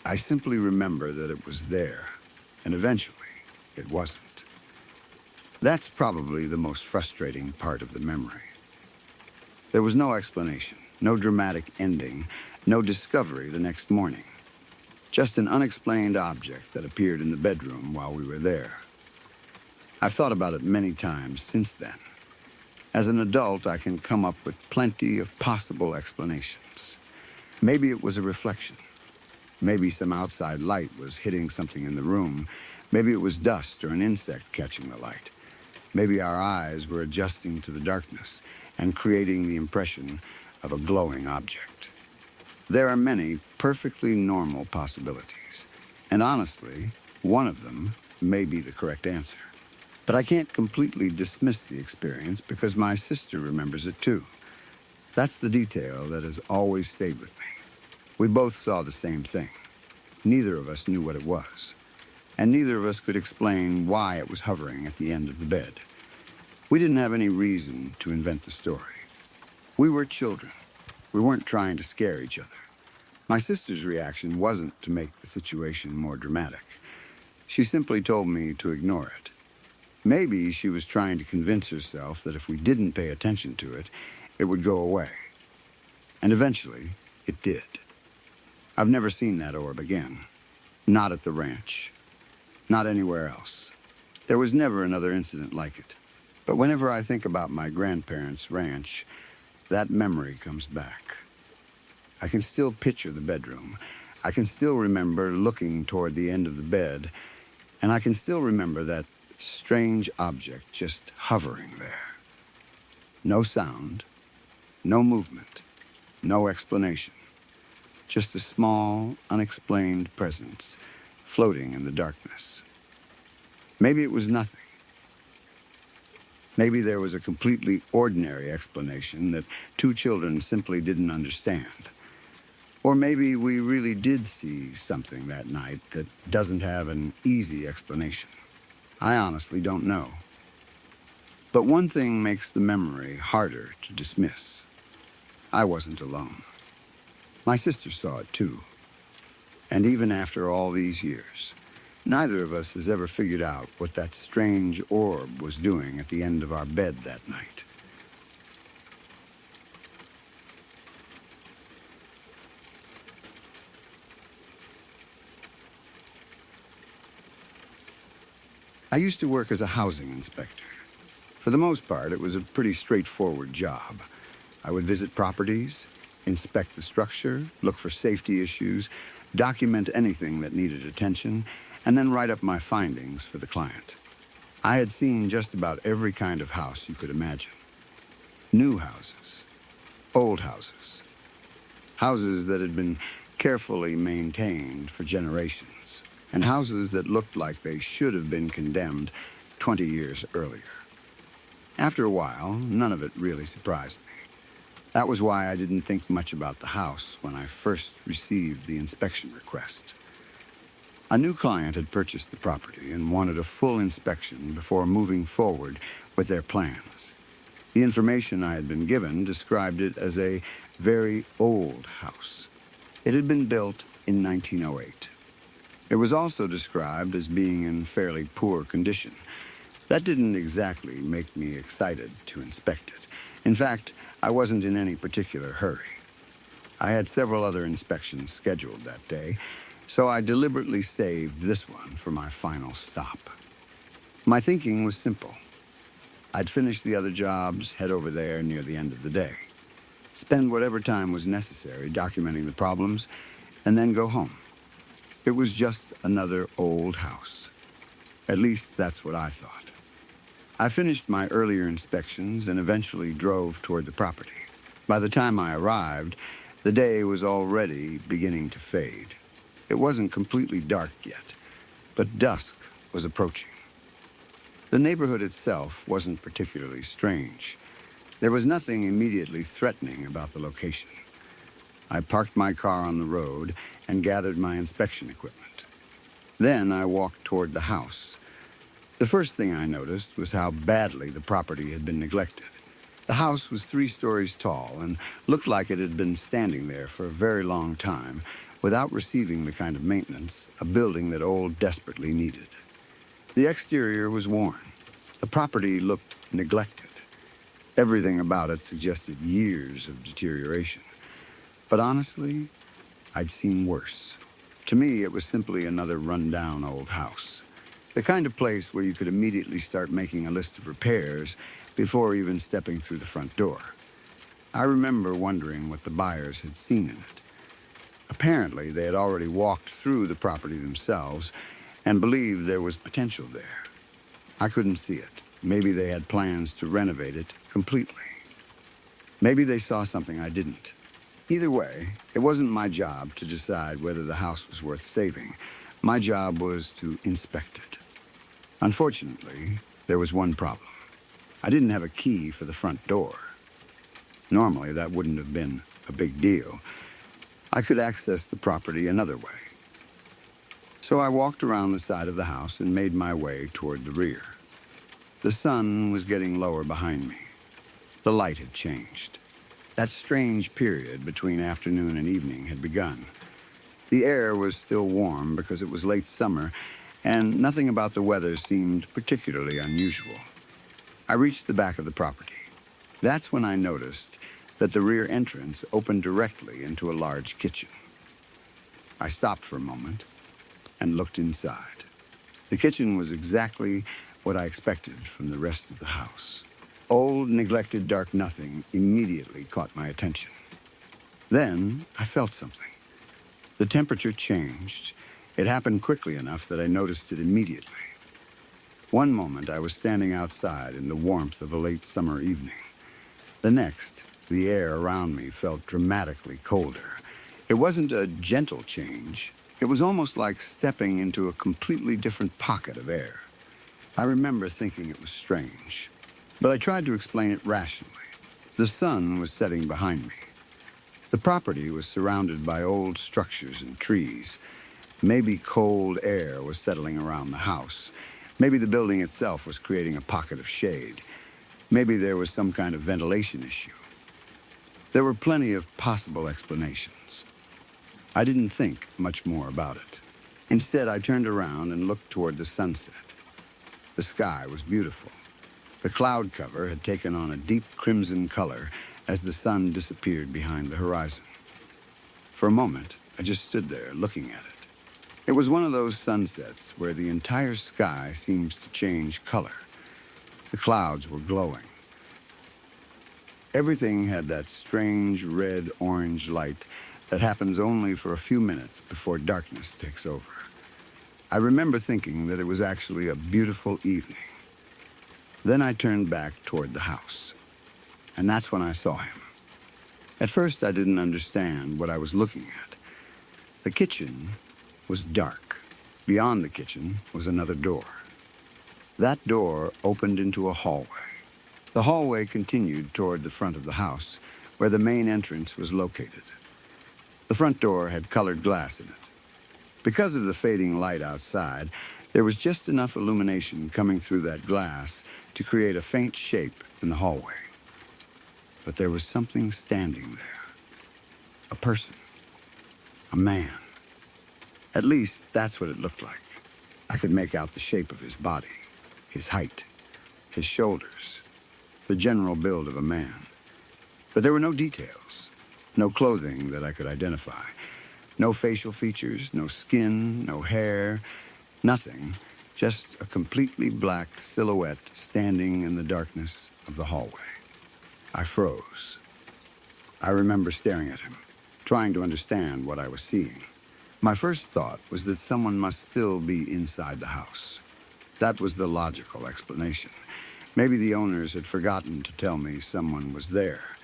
S1: I simply remember that it was there, and eventually it wasn't. That's probably the most frustrating part of the memory. There was no explanation, no dramatic ending, no discovery the next morning. Just an unexplained object that appeared in the bedroom while we were there. I've thought about it many times since then. As an adult, I can come up with plenty of possible explanations. Maybe it was a reflection. Maybe some outside light was hitting something in the room. Maybe it was dust or an insect catching the light. Maybe our eyes were adjusting to the darkness and creating the impression of a glowing object. There are many perfectly normal possibilities, and honestly, one of them may be the correct answer. But I can't completely dismiss the experience because my sister remembers it too. That's the detail that has always stayed with me. We both saw the same thing. Neither of us knew what it was, and neither of us could explain why it was hovering at the end of the bed. We didn't have any reason to invent the story. We were children. We weren't trying to scare each other. My sister's reaction wasn't to make the situation more dramatic. She simply told me to ignore it. Maybe she was trying to convince herself that if we didn't pay attention to it, it would go away. And eventually, it did. I've never seen that orb again. Not at the ranch. Not anywhere else. There was never another incident like it. But whenever I think about my grandparents' ranch, that memory comes back. I can still picture the bedroom. I can still remember looking toward the end of the bed, and I can still remember that strange object just hovering there. No sound, no movement, no explanation. Just a small, unexplained presence floating in the darkness. Maybe it was nothing. Maybe there was a completely ordinary explanation that two children simply didn't understand. Or maybe we really did see something that night that doesn't have an easy explanation. I honestly don't know. But one thing makes the memory harder to dismiss. I wasn't alone. My sister saw it too. And even after all these years, neither of us has ever figured out what that strange orb was doing at the end of our bed that night. I used to work as a housing inspector. For the most part, it was a pretty straightforward job. I would visit properties, inspect the structure, look for safety issues, document anything that needed attention, and then write up my findings for the client. I had seen just about every kind of house you could imagine. New houses, old houses, houses that had been carefully maintained for generations, and houses that looked like they should have been condemned 20 years earlier. After a while, none of it really surprised me. That was why I didn't think much about the house when I first received the inspection request. A new client had purchased the property and wanted a full inspection before moving forward with their plans. The information I had been given described it as a very old house. It had been built in 1908. It was also described as being in fairly poor condition. That didn't exactly make me excited to inspect it. In fact, I wasn't in any particular hurry. I had several other inspections scheduled that day, so I deliberately saved this one for my final stop. My thinking was simple. I'd finish the other jobs, head over there near the end of the day, spend whatever time was necessary documenting the problems, and then go home. It was just another old house. At least that's what I thought. I finished my earlier inspections and eventually drove toward the property. By the time I arrived, the day was already beginning to fade. It wasn't completely dark yet, but dusk was approaching. The neighborhood itself wasn't particularly strange. There was nothing immediately threatening about the location. I parked my car on the road and gathered my inspection equipment. Then I walked toward the house. The first thing I noticed was how badly the property had been neglected. The house was 3 stories tall and looked like it had been standing there for a very long time without receiving the kind of maintenance a building that old desperately needed. The exterior was worn. The property looked neglected. Everything about it suggested years of deterioration. But honestly, I'd seen worse. To me, it was simply another run-down old house. The kind of place where you could immediately start making a list of repairs before even stepping through the front door. I remember wondering what the buyers had seen in it. Apparently, they had already walked through the property themselves and believed there was potential there. I couldn't see it. Maybe they had plans to renovate it completely. Maybe they saw something I didn't. Either way, it wasn't my job to decide whether the house was worth saving. My job was to inspect it. Unfortunately, there was one problem. I didn't have a key for the front door. Normally, that wouldn't have been a big deal. I could access the property another way. So I walked around the side of the house and made my way toward the rear. The sun was getting lower behind me. The light had changed. That strange period between afternoon and evening had begun. The air was still warm because it was late summer, and nothing about the weather seemed particularly unusual. I reached the back of the property. That's when I noticed that the rear entrance opened directly into a large kitchen. I stopped for a moment and looked inside. The kitchen was exactly what I expected from the rest of the house. Old, neglected, dark nothing immediately caught my attention. Then I felt something. The temperature changed. It happened quickly enough that I noticed it immediately. One moment I was standing outside in the warmth of a late summer evening. The next, the air around me felt dramatically colder. It wasn't a gentle change. It was almost like stepping into a completely different pocket of air. I remember thinking it was strange, but I tried to explain it rationally. The sun was setting behind me. The property was surrounded by old structures and trees. Maybe cold air was settling around the house. Maybe the building itself was creating a pocket of shade. Maybe there was some kind of ventilation issue. There were plenty of possible explanations. I didn't think much more about it. Instead, I turned around and looked toward the sunset. The sky was beautiful. The cloud cover had taken on a deep crimson color as the sun disappeared behind the horizon. For a moment, I just stood there looking at it. It was one of those sunsets where the entire sky seems to change color. The clouds were glowing. Everything had that strange red-orange light that happens only for a few minutes before darkness takes over. I remember thinking that it was actually a beautiful evening. Then I turned back toward the house, and that's when I saw him. At first, I didn't understand what I was looking at. The kitchen was dark. Beyond the kitchen was another door. That door opened into a hallway. The hallway continued toward the front of the house, where the main entrance was located. The front door had colored glass in it. Because of the fading light outside, there was just enough illumination coming through that glass to create a faint shape in the hallway. But there was something standing there. A person. A man. At least that's what it looked like. I could make out the shape of his body, his height, his shoulders, the general build of a man. But there were no details, no clothing that I could identify, no facial features, no skin, no hair, nothing, just a completely black silhouette standing in the darkness of the hallway. I froze. I remember staring at him, trying to understand what I was seeing. My first thought was that someone must still be inside the house. That was the logical explanation. Maybe the owners had forgotten to tell me someone was there.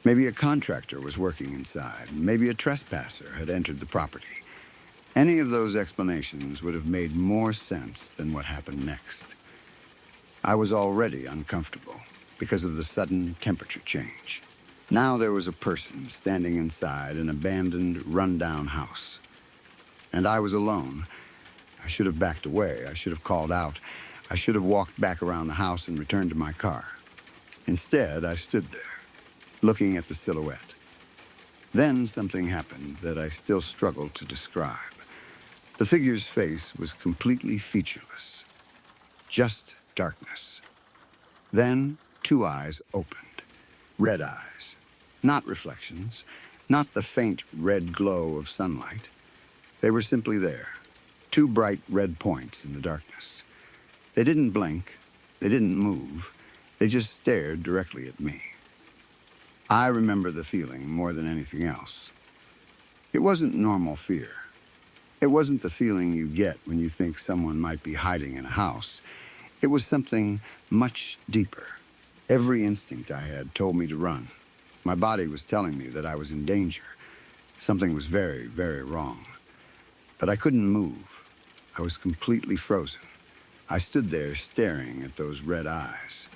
S1: Maybe a contractor was working inside. Maybe a trespasser had entered the property. Any of those explanations would have made more sense than what happened next. I was already uncomfortable because of the sudden temperature change. Now there was a person standing inside an abandoned, run-down house. And I was alone. I should have backed away. I should have called out. I should have walked back around the house and returned to my car. Instead, I stood there, looking at the silhouette. Then something happened that I still struggle to describe. The figure's face was completely featureless. Just darkness. Then 2 eyes opened. Red eyes. Not reflections. Not the faint red glow of sunlight. They were simply there. 2 bright red points in the darkness. They didn't blink. They didn't move. They just stared directly at me. I remember the feeling more than anything else. It wasn't normal fear. It wasn't the feeling you get when you think someone might be hiding in a house. It was something much deeper. Every instinct I had told me to run. My body was telling me that I was in danger. Something was very, very wrong. But I couldn't move. I was completely frozen. I stood there staring at those red eyes.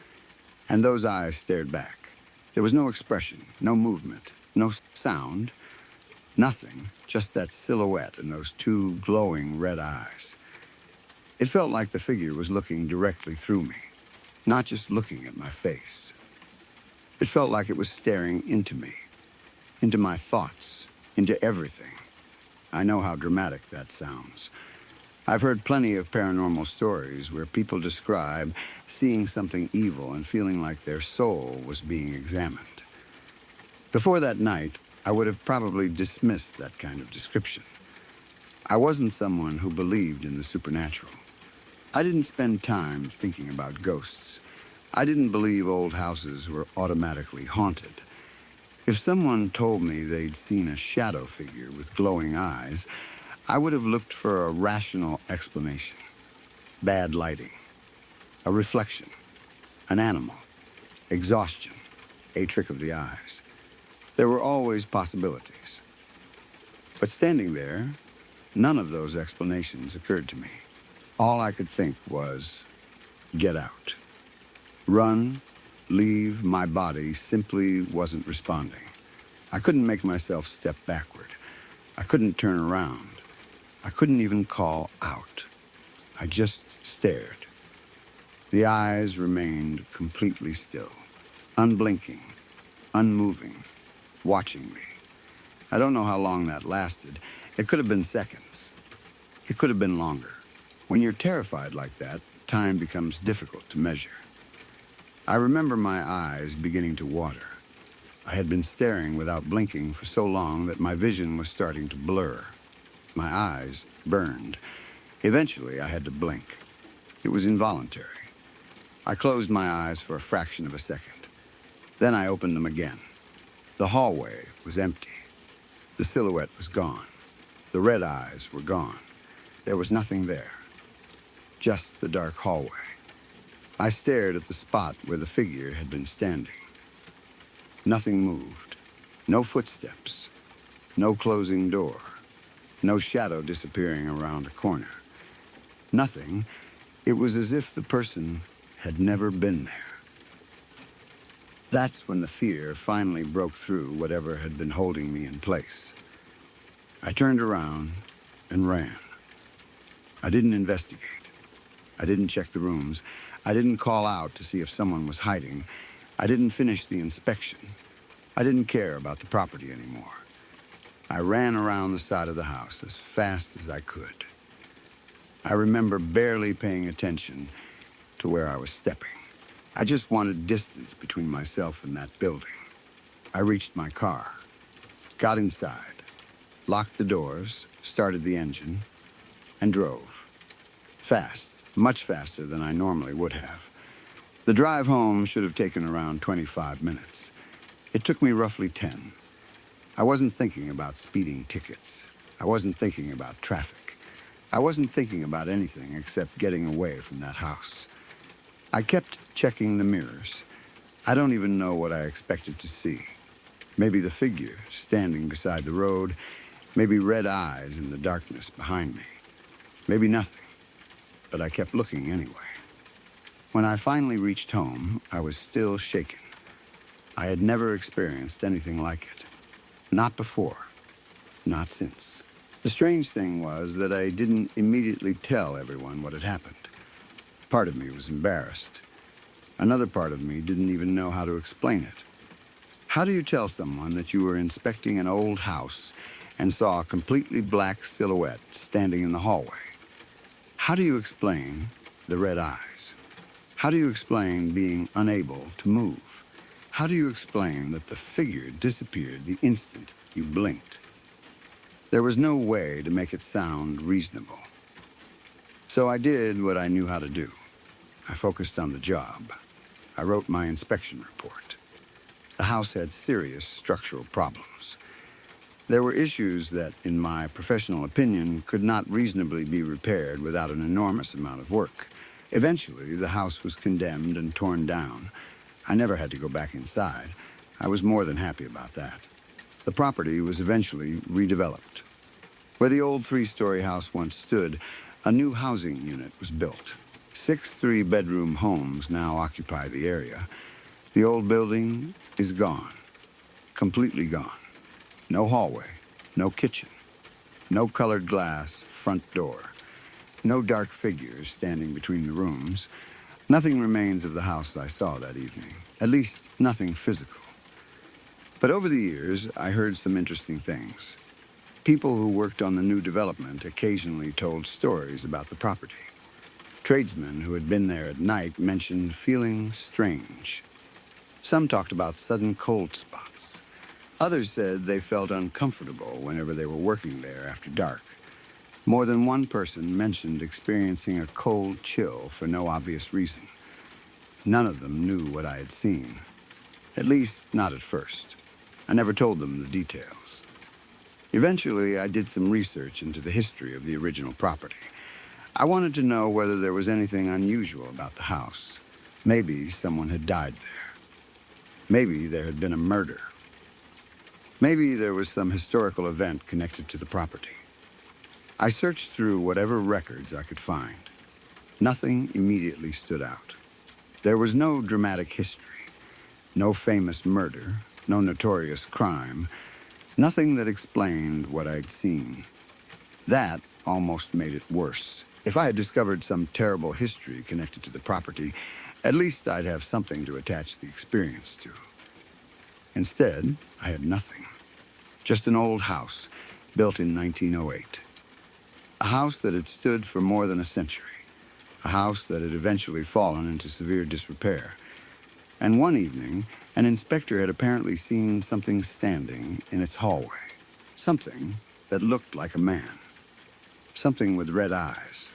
S1: And those eyes stared back. There was no expression, no movement, no sound, nothing, just that silhouette and those two glowing red eyes. It felt like the figure was looking directly through me, not just looking at my face. It felt like it was staring into me, into my thoughts, into everything. I know how dramatic that sounds. I've heard plenty of paranormal stories where people describe seeing something evil and feeling like their soul was being examined. Before that night, I would have probably dismissed that kind of description. I wasn't someone who believed in the supernatural. I didn't spend time thinking about ghosts. I didn't believe old houses were automatically haunted. If someone told me they'd seen a shadow figure with glowing eyes, I would have looked for a rational explanation. Bad lighting, a reflection, an animal, exhaustion, a trick of the eyes. There were always possibilities. But standing there, none of those explanations occurred to me. All I could think was, get out. Run, leave, my body simply wasn't responding. I couldn't make myself step backward. I couldn't turn around. I couldn't even call out. I just stared. The eyes remained completely still, unblinking, unmoving, watching me. I don't know how long that lasted. It could have been seconds. It could have been longer. When you're terrified like that, time becomes difficult to measure. I remember my eyes beginning to water. I had been staring without blinking for so long that my vision was starting to blur. My eyes burned. Eventually, I had to blink. It was involuntary. I closed my eyes for a fraction of a second. Then I opened them again. The hallway was empty. The silhouette was gone. The red eyes were gone. There was nothing there. Just the dark hallway. I stared at the spot where the figure had been standing. Nothing moved. No footsteps. No closing door. No shadow disappearing around a corner. Nothing. It was as if the person had never been there. That's when the fear finally broke through whatever had been holding me in place. I turned around and ran. I didn't investigate. I didn't check the rooms. I didn't call out to see if someone was hiding. I didn't finish the inspection. I didn't care about the property anymore. I ran around the side of the house as fast as I could. I remember barely paying attention to where I was stepping. I just wanted distance between myself and that building. I reached my car, got inside, locked the doors, started the engine, and drove. Fast, much faster than I normally would have. The drive home should have taken around 25 minutes. It took me roughly 10. I wasn't thinking about speeding tickets. I wasn't thinking about traffic. I wasn't thinking about anything except getting away from that house. I kept checking the mirrors. I don't even know what I expected to see. Maybe the figure standing beside the road, maybe red eyes in the darkness behind me. Maybe nothing, but I kept looking anyway. When I finally reached home, I was still shaken. I had never experienced anything like it. Not before, not since. The strange thing was that I didn't immediately tell everyone what had happened. Part of me was embarrassed. Another part of me didn't even know how to explain it. How do you tell someone that you were inspecting an old house and saw a completely black silhouette standing in the hallway? How do you explain the red eyes? How do you explain being unable to move? How do you explain that the figure disappeared the instant you blinked? There was no way to make it sound reasonable. So I did what I knew how to do. I focused on the job. I wrote my inspection report. The house had serious structural problems. There were issues that, in my professional opinion, could not reasonably be repaired without an enormous amount of work. Eventually, the house was condemned and torn down. I never had to go back inside. I was more than happy about that. The property was eventually redeveloped. Where the old three-story house once stood, a new housing unit was built. 6 three-bedroom homes now occupy the area. The old building is gone, completely gone. No hallway, no kitchen, no colored glass front door, no dark figures standing between the rooms. Nothing remains of the house I saw that evening, at least nothing physical. But over the years, I heard some interesting things. People who worked on the new development occasionally told stories about the property. Tradesmen who had been there at night mentioned feeling strange. Some talked about sudden cold spots. Others said they felt uncomfortable whenever they were working there after dark. More than one person mentioned experiencing a cold chill for no obvious reason. None of them knew what I had seen. At least, not at first. I never told them the details. Eventually, I did some research into the history of the original property. I wanted to know whether there was anything unusual about the house. Maybe someone had died there. Maybe there had been a murder. Maybe there was some historical event connected to the property. I searched through whatever records I could find. Nothing immediately stood out. There was no dramatic history, no famous murder, no notorious crime, nothing that explained what I'd seen. That almost made it worse. If I had discovered some terrible history connected to the property, at least I'd have something to attach the experience to. Instead, I had nothing. Just an old house, built in 1908. A house that had stood for more than a century. A house that had eventually fallen into severe disrepair. And one evening, an inspector had apparently seen something standing in its hallway. Something that looked like a man. Something with red eyes.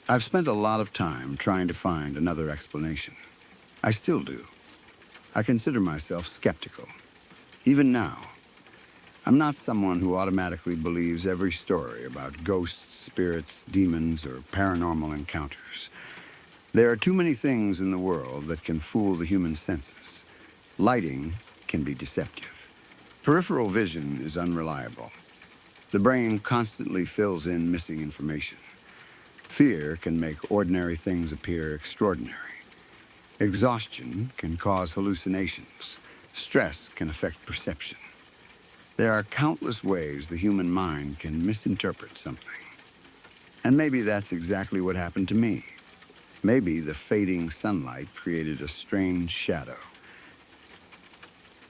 S1: I've spent a lot of time trying to find another explanation. I still do. I consider myself skeptical. Even now. I'm not someone who automatically believes every story about ghosts, spirits, demons, or paranormal encounters. There are too many things in the world that can fool the human senses. Lighting can be deceptive. Peripheral vision is unreliable. The brain constantly fills in missing information. Fear can make ordinary things appear extraordinary. Exhaustion can cause hallucinations. Stress can affect perception. There are countless ways the human mind can misinterpret something. And maybe that's exactly what happened to me. Maybe the fading sunlight created a strange shadow.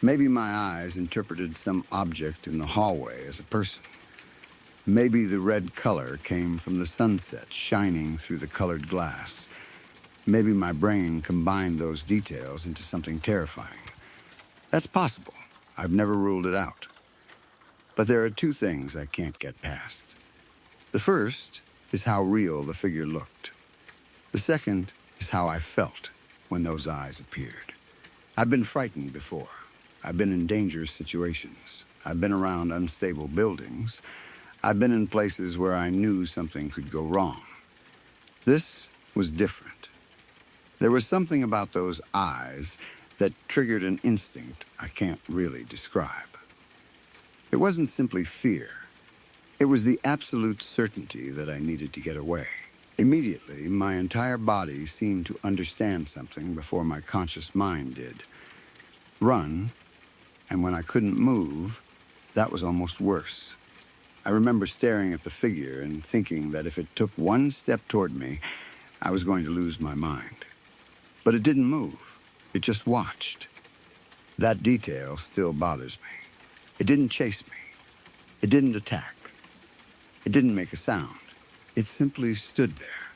S1: Maybe my eyes interpreted some object in the hallway as a person. Maybe the red color came from the sunset shining through the colored glass. Maybe my brain combined those details into something terrifying. That's possible. I've never ruled it out. But there are two things I can't get past. The first is how real the figure looked. The second is how I felt when those eyes appeared. I've been frightened before. I've been in dangerous situations. I've been around unstable buildings. I've been in places where I knew something could go wrong. This was different. There was something about those eyes that triggered an instinct I can't really describe. It wasn't simply fear. It was the absolute certainty that I needed to get away. Immediately, my entire body seemed to understand something before my conscious mind did. Run, and when I couldn't move, that was almost worse. I remember staring at the figure and thinking that if it took one step toward me, I was going to lose my mind. But it didn't move. It just watched. That detail still bothers me. It didn't chase me. It didn't attack. It didn't make a sound. It simply stood there,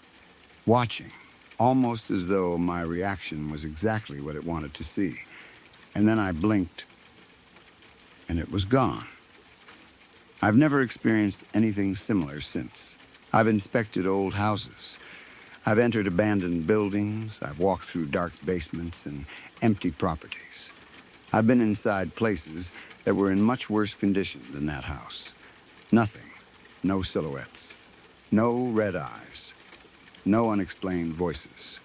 S1: watching, almost as though my reaction was exactly what it wanted to see. And then I blinked, and it was gone. I've never experienced anything similar since. I've inspected old houses. I've entered abandoned buildings, I've walked through dark basements and empty properties. I've been inside places that were in much worse condition than that house. Nothing, no silhouettes, no red eyes, no unexplained voices,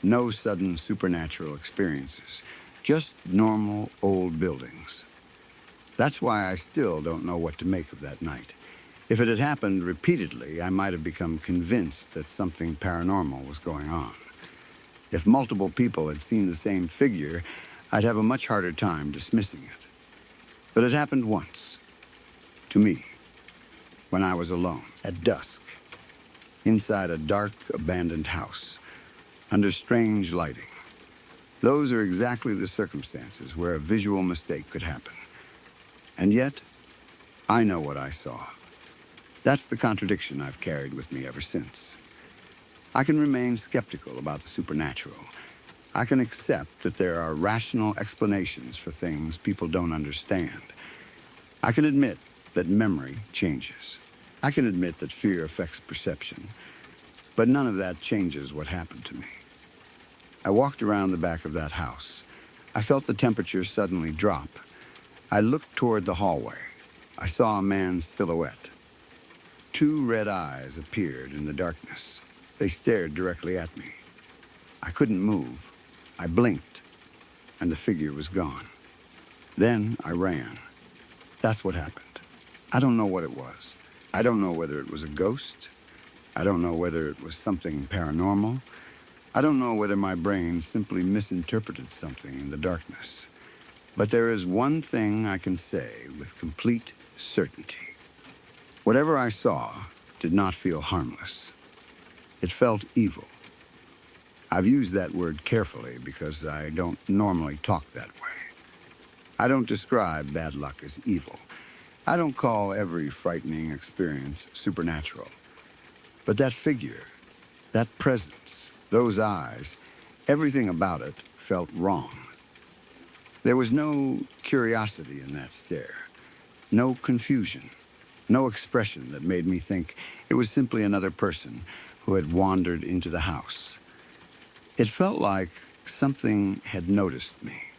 S1: no sudden supernatural experiences, just normal old buildings. That's why I still don't know what to make of that night. If it had happened repeatedly, I might have become convinced that something paranormal was going on. If multiple people had seen the same figure, I'd have a much harder time dismissing it. But it happened once. To me. When I was alone, at dusk, inside a dark, abandoned house, under strange lighting. Those are exactly the circumstances where a visual mistake could happen. And yet, I know what I saw. That's the contradiction I've carried with me ever since. I can remain skeptical about the supernatural. I can accept that there are rational explanations for things people don't understand. I can admit that memory changes. I can admit that fear affects perception. But none of that changes what happened to me. I walked around the back of that house. I felt the temperature suddenly drop. I looked toward the hallway. I saw a man's silhouette. 2 red eyes appeared in the darkness. They stared directly at me. I couldn't move. I blinked, and the figure was gone. Then I ran. That's what happened. I don't know what it was. I don't know whether it was a ghost. I don't know whether it was something paranormal. I don't know whether my brain simply misinterpreted something in the darkness. But there is one thing I can say with complete certainty. Whatever I saw did not feel harmless. It felt evil. I've used that word carefully because I don't normally talk that way. I don't describe bad luck as evil. I don't call every frightening experience supernatural. But that figure, that presence, those eyes, everything about it felt wrong. There was no curiosity in that stare, no confusion, no expression that made me think it was simply another person who had wandered into the house. It felt like something had noticed me,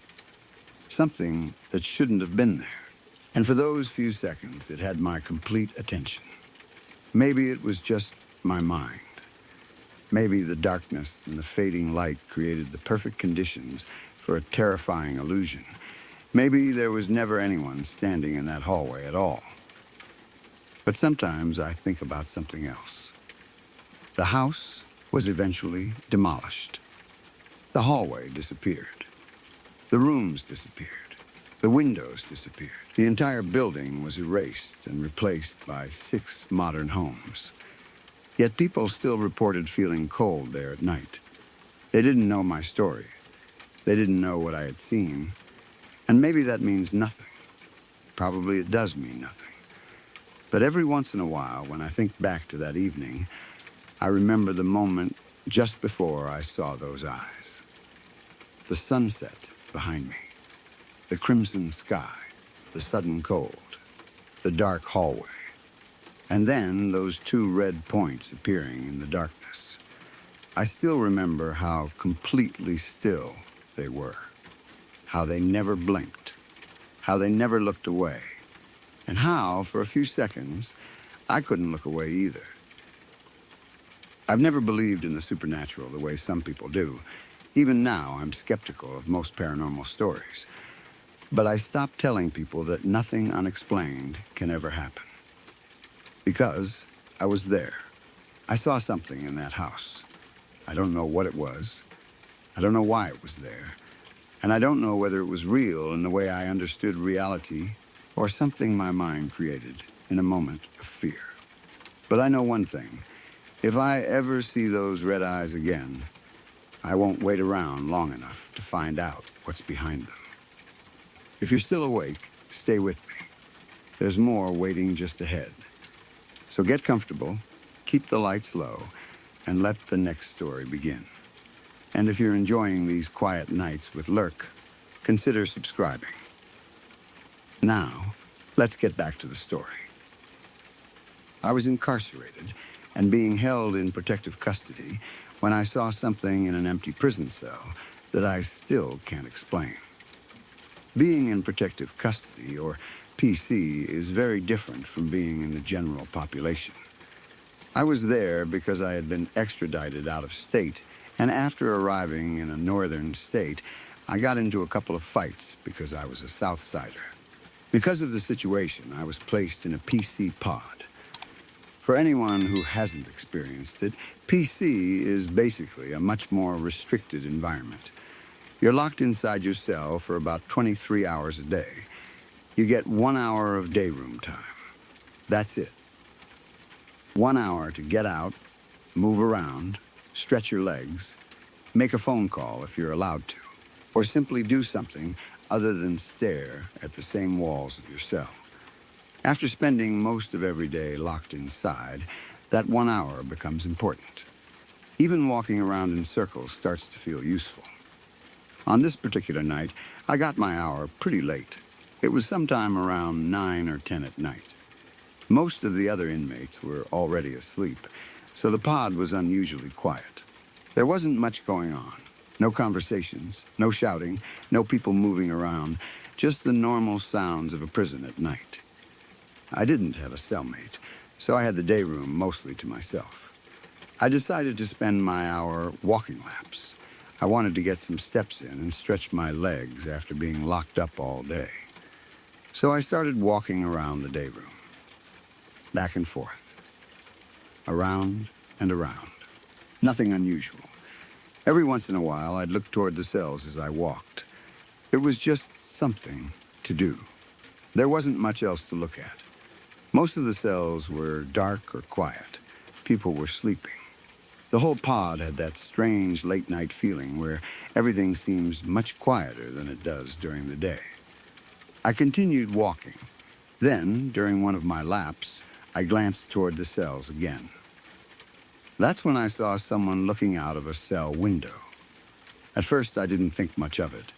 S1: something that shouldn't have been there. And for those few seconds, it had my complete attention. Maybe it was just my mind. Maybe the darkness and the fading light created the perfect conditions for a terrifying illusion. Maybe there was never anyone standing in that hallway at all. But sometimes I think about something else. The house was eventually demolished. The hallway disappeared. The rooms disappeared. The windows disappeared. The entire building was erased and replaced by 6 modern homes. Yet people still reported feeling cold there at night. They didn't know my story. They didn't know what I had seen. And maybe that means nothing. Probably it does mean nothing. But every once in a while, when I think back to that evening, I remember the moment just before I saw those eyes. The sunset behind me. The crimson sky. The sudden cold. The dark hallway. And then those 2 red points appearing in the darkness. I still remember how completely still they were. How they never blinked. How they never looked away. And how, for a few seconds, I couldn't look away either. I've never believed in the supernatural the way some people do. Even now, I'm skeptical of most paranormal stories. But I stopped telling people that nothing unexplained can ever happen. Because I was there. I saw something in that house. I don't know what it was. I don't know why it was there. And I don't know whether it was real in the way I understood reality or something my mind created in a moment of fear. But I know one thing. If I ever see those red eyes again, I won't wait around long enough to find out what's behind them. If you're still awake, stay with me. There's more waiting just ahead. So get comfortable, keep the lights low, and let the next story begin. And if you're enjoying these quiet nights with LURK, consider subscribing. Now, let's get back to the story. I was incarcerated and being held in protective custody when I saw something in an empty prison cell that I still can't explain. Being in protective custody, or PC, is very different from being in the general population. I was there because I had been extradited out of state, and after arriving in a northern state, I got into a couple of fights because I was a South Sider. Because of the situation, I was placed in a PC pod. For anyone who hasn't experienced it, PC is basically a much more restricted environment. You're locked inside your cell for about 23 hours a day. You get 1 hour of dayroom time. That's it. 1 hour to get out, move around, stretch your legs, make a phone call if you're allowed to, or simply do something other than stare at the same walls of your cell. After spending most of every day locked inside, that 1 hour becomes important. Even walking around in circles starts to feel useful. On this particular night, I got my hour pretty late. It was sometime around 9 or 10 at night. Most of the other inmates were already asleep, so the pod was unusually quiet. There wasn't much going on. No conversations, no shouting, no people moving around, just the normal sounds of a prison at night. I didn't have a cellmate, so I had the day room mostly to myself. I decided to spend my hour walking laps. I wanted to get some steps in and stretch my legs after being locked up all day. So I started walking around the day room, back and forth, around and around. Nothing unusual. Every once in a while, I'd look toward the cells as I walked. It was just something to do. There wasn't much else to look at. Most of the cells were dark or quiet. People were sleeping. The whole pod had that strange late-night feeling where everything seems much quieter than it does during the day. I continued walking. Then, during one of my laps, I glanced toward the cells again. That's when I saw someone looking out of a cell window. At first, I didn't think much of it.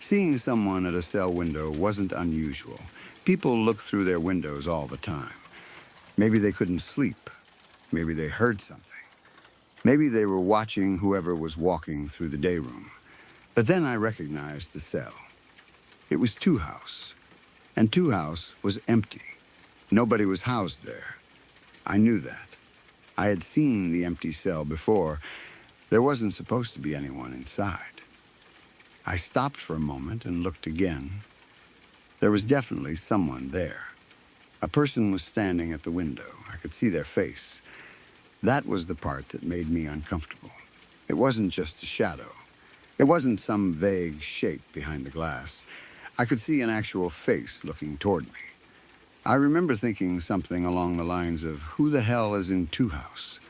S1: Seeing someone at a cell window wasn't unusual. People look through their windows all the time. Maybe they couldn't sleep. Maybe they heard something. Maybe they were watching whoever was walking through the day room. But then I recognized the cell. It was Two House, and Two House was empty. Nobody was housed there. I knew that. I had seen the empty cell before. There wasn't supposed to be anyone inside. I stopped for a moment and looked again. There was definitely someone there. A person was standing at the window. I could see their face. That was the part that made me uncomfortable. It wasn't just a shadow. It wasn't some vague shape behind the glass. I could see an actual face looking toward me. I remember thinking something along the lines of, who the hell is in Two House?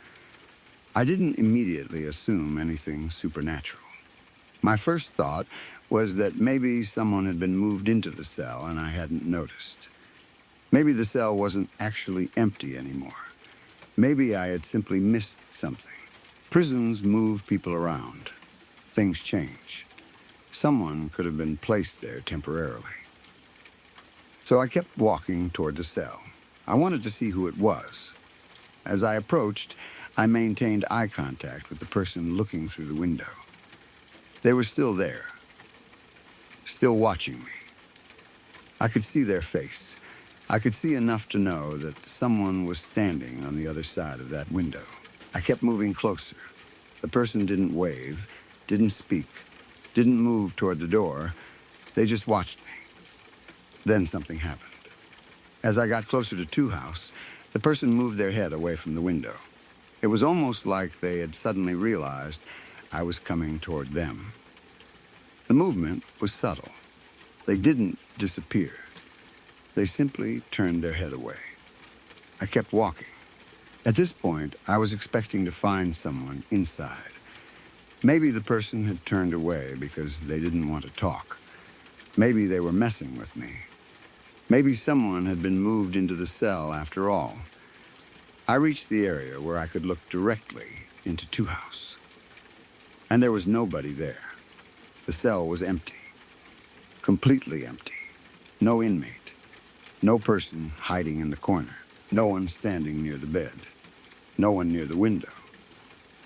S1: I didn't immediately assume anything supernatural. My first thought was that maybe someone had been moved into the cell and I hadn't noticed. Maybe the cell wasn't actually empty anymore. Maybe I had simply missed something. Prisons move people around. Things change. Someone could have been placed there temporarily. So I kept walking toward the cell. I wanted to see who it was. As I approached, I maintained eye contact with the person looking through the window. They were still there, still watching me. I could see their face. I could see enough to know that someone was standing on the other side of that window. I kept moving closer. The person didn't wave, didn't speak, didn't move toward the door. They just watched me. Then something happened. As I got closer to Two House, the person moved their head away from the window. It was almost like they had suddenly realized I was coming toward them. The movement was subtle. They didn't disappear. They simply turned their head away. I kept walking. At this point, I was expecting to find someone inside. Maybe the person had turned away because they didn't want to talk. Maybe they were messing with me. Maybe someone had been moved into the cell after all. I reached the area where I could look directly into Two House. And there was nobody there. The cell was empty. Completely empty. No inmate. No person hiding in the corner. No one standing near the bed. No one near the window.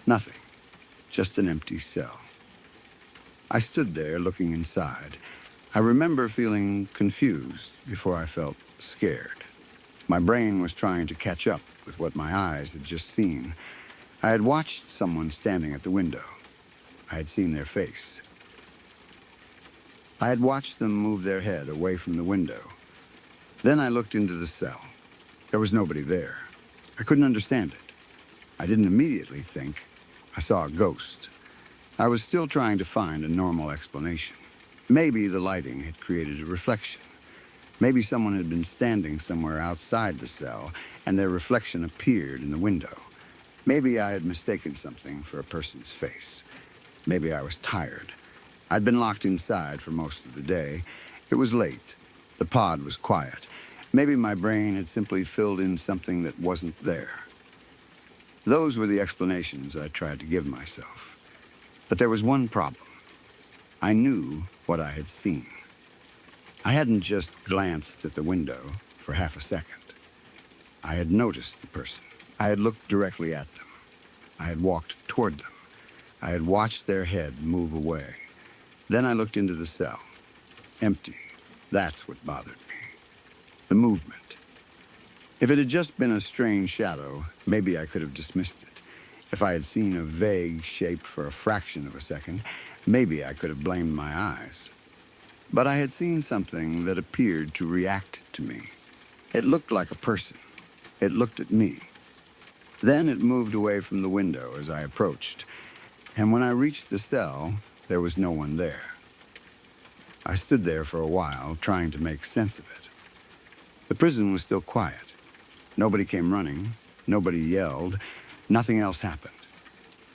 S1: Nothing. just an empty cell. I stood there looking inside. I remember feeling confused before I felt scared. My brain was trying to catch up with what my eyes had just seen. I had watched someone standing at the window. I had seen their face. I had watched them move their head away from the window. Then I looked into the cell. There was nobody there. I couldn't understand it. I didn't immediately think I saw a ghost. I was still trying to find a normal explanation. Maybe the lighting had created a reflection. Maybe someone had been standing somewhere outside the cell and their reflection appeared in the window. Maybe I had mistaken something for a person's face. Maybe I was tired. I'd been locked inside for most of the day. It was late. The pod was quiet. Maybe my brain had simply filled in something that wasn't there. Those were the explanations I tried to give myself. But there was one problem. I knew what I had seen. I hadn't just glanced at the window for half a second. I had noticed the person. I had looked directly at them. I had walked toward them. I had watched their head move away. Then I looked into the cell. Empty. That's what bothered me. The movement. If it had just been a strange shadow, maybe I could have dismissed it. If I had seen a vague shape for a fraction of a second, maybe I could have blamed my eyes. But I had seen something that appeared to react to me. It looked like a person. It looked at me. Then it moved away from the window as I approached, and when I reached the cell, there was no one there. I stood there for a while, trying to make sense of it. The prison was still quiet. Nobody came running. Nobody yelled. Nothing else happened.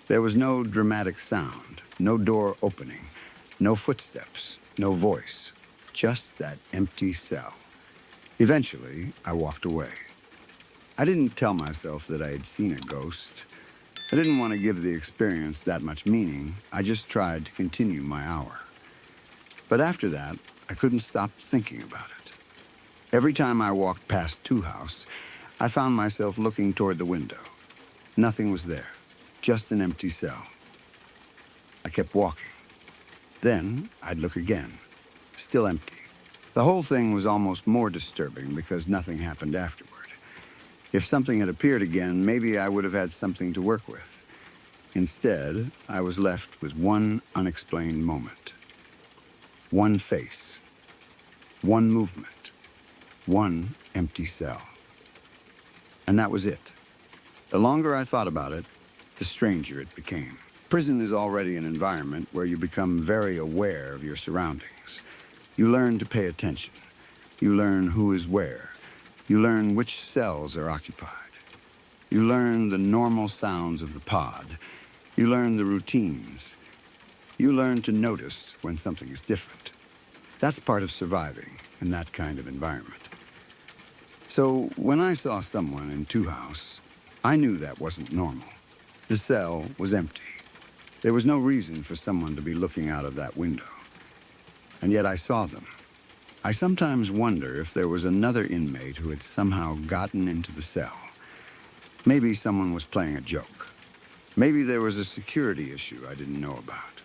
S1: There was no dramatic sound, no door opening, no footsteps, no voice, just that empty cell. Eventually, I walked away. I didn't tell myself that I had seen a ghost. I didn't want to give the experience that much meaning. I just tried to continue my hour. But after that, I couldn't stop thinking about it. Every time I walked past Two House, I found myself looking toward the window. Nothing was there, just an empty cell. I kept walking. Then I'd look again, still empty. The whole thing was almost more disturbing because nothing happened afterward. If something had appeared again, maybe I would have had something to work with. Instead, I was left with one unexplained moment. One face. One movement. One empty cell. And that was it. The longer I thought about it, the stranger it became. Prison is already an environment where you become very aware of your surroundings. You learn to pay attention. You learn who is where. You learn which cells are occupied. You learn the normal sounds of the pod. You learn the routines. You learn to notice when something is different. That's part of surviving in that kind of environment. So when I saw someone in Two House, I knew that wasn't normal. The cell was empty. There was no reason for someone to be looking out of that window. And yet I saw them. I sometimes wonder if there was another inmate who had somehow gotten into the cell. Maybe someone was playing a joke. Maybe there was a security issue I didn't know about.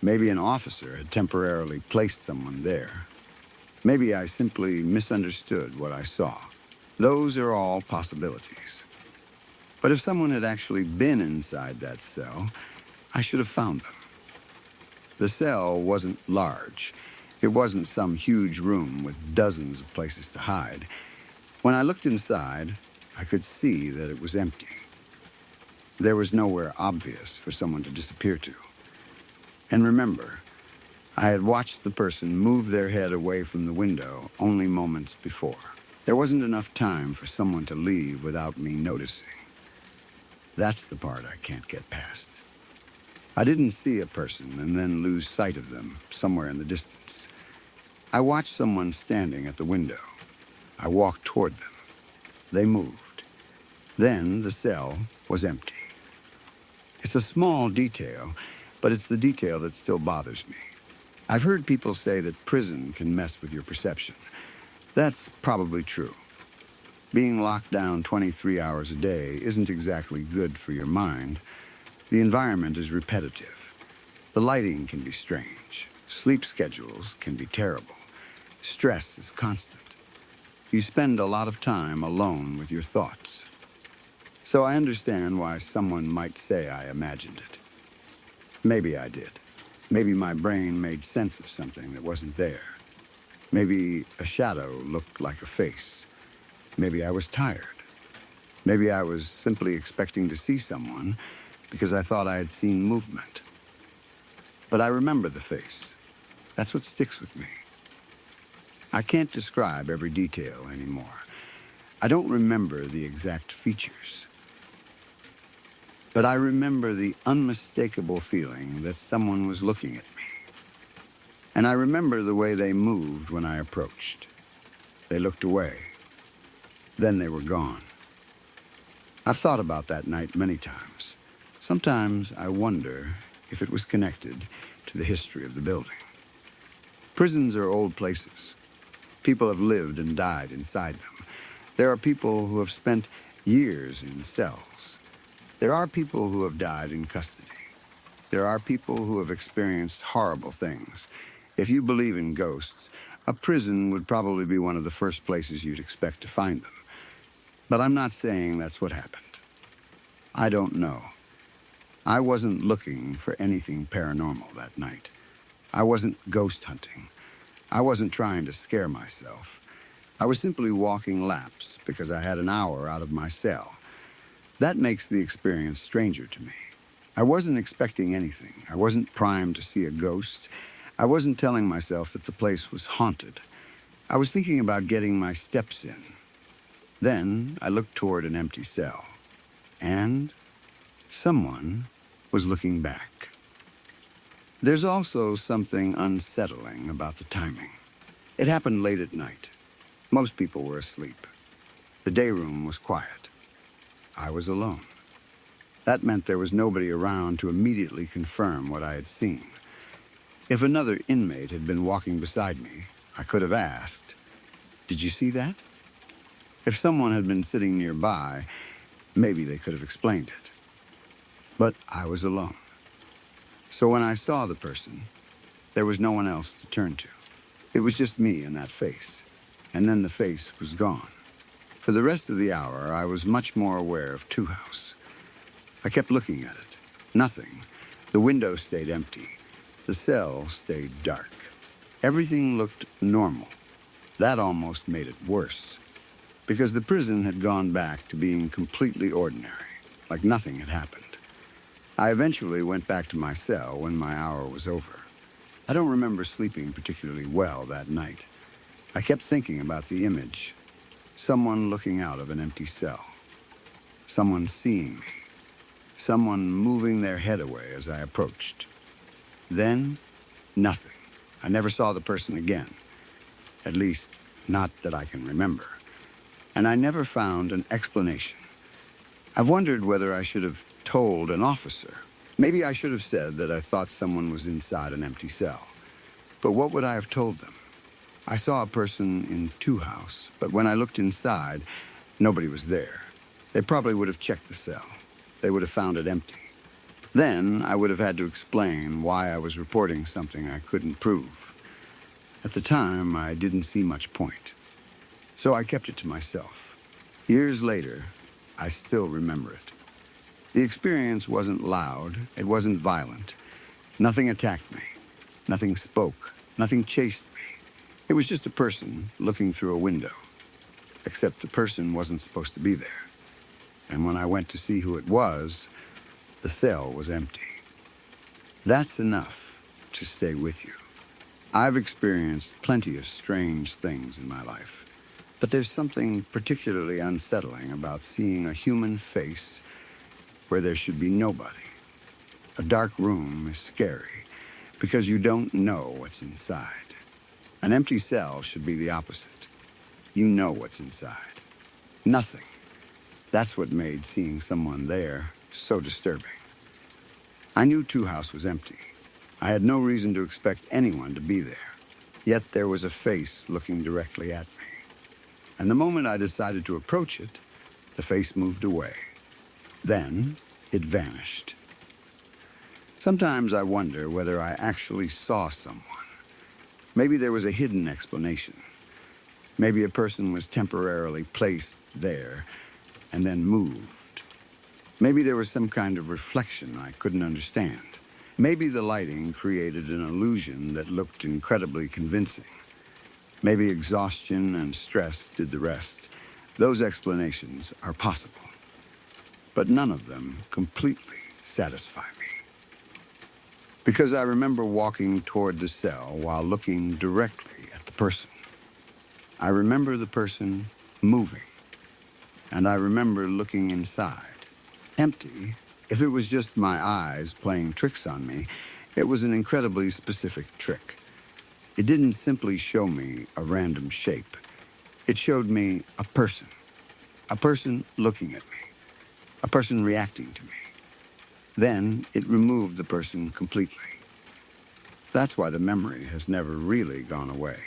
S1: Maybe an officer had temporarily placed someone there. Maybe I simply misunderstood what I saw. Those are all possibilities. But if someone had actually been inside that cell, I should have found them. The cell wasn't large. It wasn't some huge room with dozens of places to hide. When I looked inside, I could see that it was empty. There was nowhere obvious for someone to disappear to. And remember, I had watched the person move their head away from the window only moments before. There wasn't enough time for someone to leave without me noticing. That's the part I can't get past. I didn't see a person and then lose sight of them somewhere in the distance. I watched someone standing at the window. I walked toward them. They moved. Then the cell was empty. It's a small detail, but it's the detail that still bothers me. I've heard people say that prison can mess with your perception. That's probably true. Being locked down 23 hours a day isn't exactly good for your mind. The environment is repetitive. The lighting can be strange. Sleep schedules can be terrible. Stress is constant. You spend a lot of time alone with your thoughts. So I understand why someone might say I imagined it. Maybe I did. Maybe my brain made sense of something that wasn't there. Maybe a shadow looked like a face. Maybe I was tired. Maybe I was simply expecting to see someone because I thought I had seen movement. But I remember the face. That's what sticks with me. I can't describe every detail anymore. I don't remember the exact features. But I remember the unmistakable feeling that someone was looking at me. And I remember the way they moved when I approached. They looked away. Then they were gone. I've thought about that night many times. Sometimes I wonder if it was connected to the history of the building. Prisons are old places. People have lived and died inside them. There are people who have spent years in cells. There are people who have died in custody. There are people who have experienced horrible things. If you believe in ghosts, a prison would probably be one of the first places you'd expect to find them. But I'm not saying that's what happened. I don't know. I wasn't looking for anything paranormal that night. I wasn't ghost hunting. I wasn't trying to scare myself. I was simply walking laps because I had an hour out of my cell. That makes the experience stranger to me. I wasn't expecting anything. I wasn't primed to see a ghost. I wasn't telling myself that the place was haunted. I was thinking about getting my steps in. Then I looked toward an empty cell, and someone was looking back. There's also something unsettling about the timing. It happened late at night. Most people were asleep. The day room was quiet. I was alone. That meant there was nobody around to immediately confirm what I had seen. If another inmate had been walking beside me, I could have asked, "Did you see that?" If someone had been sitting nearby, maybe they could have explained it. But I was alone. So when I saw the person, there was no one else to turn to. It was just me and that face. And then the face was gone. For the rest of the hour, I was much more aware of Two House. I kept looking at it. Nothing. The window stayed empty. The cell stayed dark. Everything looked normal. That almost made it worse, because the prison had gone back to being completely ordinary, like nothing had happened. I eventually went back to my cell when my hour was over. I don't remember sleeping particularly well that night. I kept thinking about the image. Someone looking out of an empty cell. Someone seeing me. Someone moving their head away as I approached. Then, nothing. I never saw the person again. At least, not that I can remember. And I never found an explanation. I've wondered whether I should have told an officer. Maybe I should have said that I thought someone was inside an empty cell. But what would I have told them? I saw a person in Two House, but when I looked inside, nobody was there. They probably would have checked the cell. They would have found it empty. Then I would have had to explain why I was reporting something I couldn't prove. At the time, I didn't see much point. So I kept it to myself. Years later, I still remember it. The experience wasn't loud. It wasn't violent. Nothing attacked me. Nothing spoke. Nothing chased me. It was just a person looking through a window. Except the person wasn't supposed to be there. And when I went to see who it was, the cell was empty. That's enough to stay with you. I've experienced plenty of strange things in my life, but there's something particularly unsettling about seeing a human face where there should be nobody. A dark room is scary because you don't know what's inside. An empty cell should be the opposite. You know what's inside. Nothing. That's what made seeing someone there so disturbing. I knew Two House was empty. I had no reason to expect anyone to be there. Yet there was a face looking directly at me. And the moment I decided to approach it, the face moved away. Then it vanished. Sometimes I wonder whether I actually saw someone. Maybe there was a hidden explanation. Maybe a person was temporarily placed there and then moved. Maybe there was some kind of reflection I couldn't understand. Maybe the lighting created an illusion that looked incredibly convincing. Maybe exhaustion and stress did the rest. Those explanations are possible, but none of them completely satisfy me. Because I remember walking toward the cell while looking directly at the person. I remember the person moving, and I remember looking inside. Empty. If it was just my eyes playing tricks on me, it was an incredibly specific trick. It didn't simply show me a random shape. It showed me a person looking at me, a person reacting to me. Then it removed the person completely. That's why the memory has never really gone away.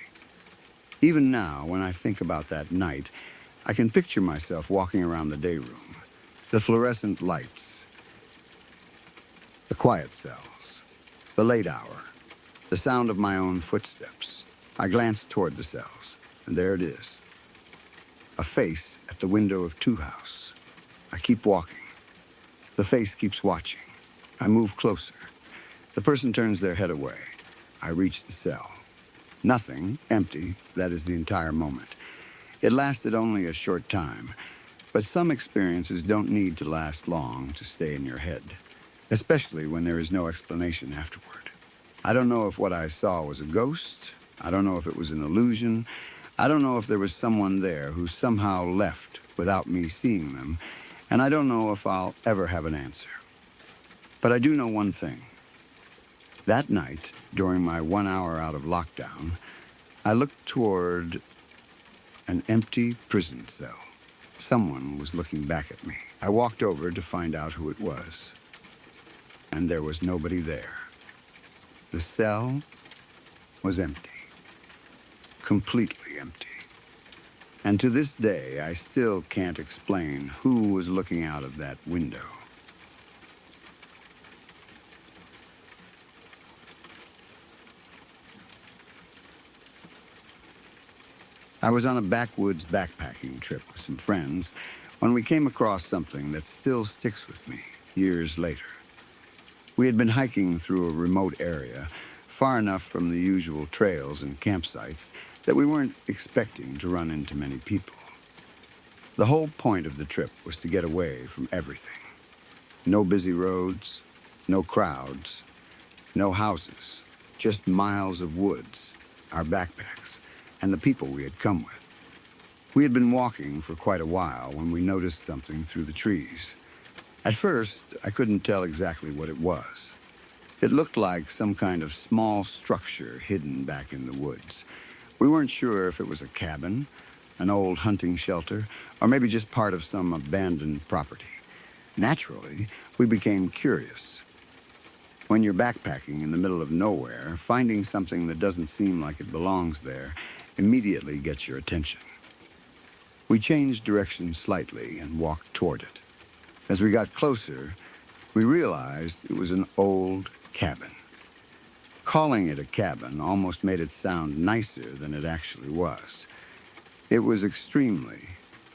S1: Even now, when I think about that night, I can picture myself walking around the day room, the fluorescent lights, the quiet cells, the late hour, the sound of my own footsteps. I glance toward the cells, and there it is. A face at the window of 2 house. I keep walking. The face keeps watching. I move closer. The person turns their head away. I reach the cell. Nothing, empty, that is the entire moment. It lasted only a short time, but some experiences don't need to last long to stay in your head, especially when there is no explanation afterward. I don't know if what I saw was a ghost. I don't know if it was an illusion. I don't know if there was someone there who somehow left without me seeing them, and I don't know if I'll ever have an answer. But I do know one thing. That night, during my 1 hour out of lockdown, I looked toward an empty prison cell. Someone was looking back at me. I walked over to find out who it was, and there was nobody there. The cell was empty, completely empty. And to this day, I still can't explain who was looking out of that window. I was on a backwoods backpacking trip with some friends when we came across something that still sticks with me years later. We had been hiking through a remote area, far enough from the usual trails and campsites that we weren't expecting to run into many people. The whole point of the trip was to get away from everything. No busy roads, no crowds, no houses, just miles of woods, our backpacks, and the people we had come with. We had been walking for quite a while when we noticed something through the trees. At first, I couldn't tell exactly what it was. It looked like some kind of small structure hidden back in the woods. We weren't sure if it was a cabin, an old hunting shelter, or maybe just part of some abandoned property. Naturally, we became curious. When you're backpacking in the middle of nowhere, finding something that doesn't seem like it belongs there immediately gets your attention. We changed direction slightly and walked toward it. As we got closer, we realized it was an old cabin. Calling it a cabin almost made it sound nicer than it actually was. It was extremely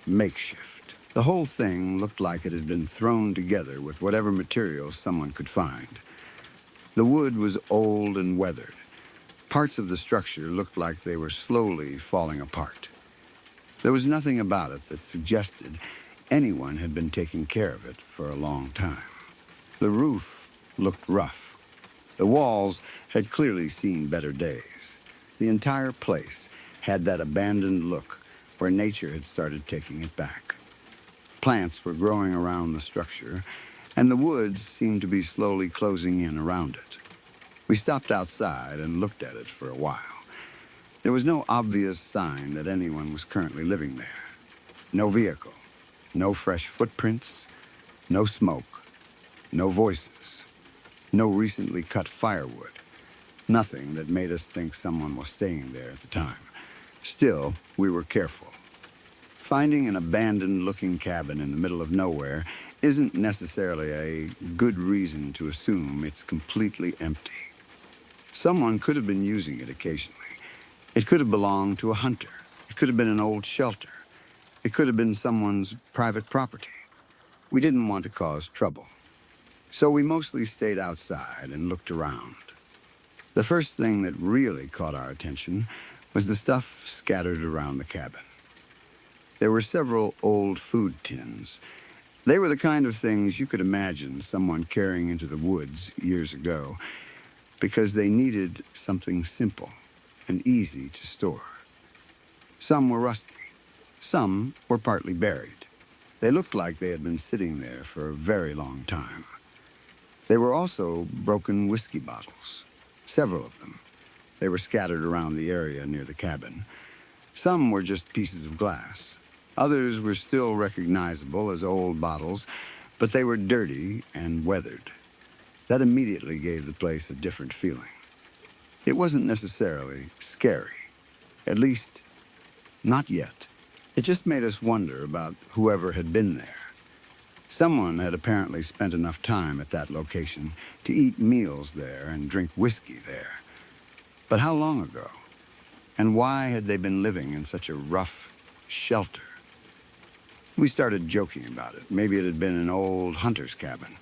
S1: makeshift. The whole thing looked like it had been thrown together with whatever materials someone could find. The wood was old and weathered. Parts of the structure looked like they were slowly falling apart. There was nothing about it that suggested anyone had been taking care of it for a long time. The roof looked rough. The walls had clearly seen better days. The entire place had that abandoned look where nature had started taking it back. Plants were growing around the structure, and the woods seemed to be slowly closing in around it. We stopped outside and looked at it for a while. There was no obvious sign that anyone was currently living there. No vehicle, no fresh footprints, no smoke, no voices, no recently cut firewood. Nothing that made us think someone was staying there at the time. Still, we were careful. Finding an abandoned-looking cabin in the middle of nowhere isn't necessarily a good reason to assume it's completely empty. Someone could have been using it occasionally. It could have belonged to a hunter. It could have been an old shelter. It could have been someone's private property. We didn't want to cause trouble. So we mostly stayed outside and looked around. The first thing that really caught our attention was the stuff scattered around the cabin. There were several old food tins. They were the kind of things you could imagine someone carrying into the woods years ago because they needed something simple and easy to store. Some were rusty. Some were partly buried. They looked like they had been sitting there for a very long time. There were also broken whiskey bottles, several of them. They were scattered around the area near the cabin. Some were just pieces of glass. Others were still recognizable as old bottles, but they were dirty and weathered. That immediately gave the place a different feeling. It wasn't necessarily scary, at least not yet. It just made us wonder about whoever had been there. Someone had apparently spent enough time at that location to eat meals there and drink whiskey there. But how long ago? And why had they been living in such a rough shelter? We started joking about it. Maybe it had been an old hunter's cabin.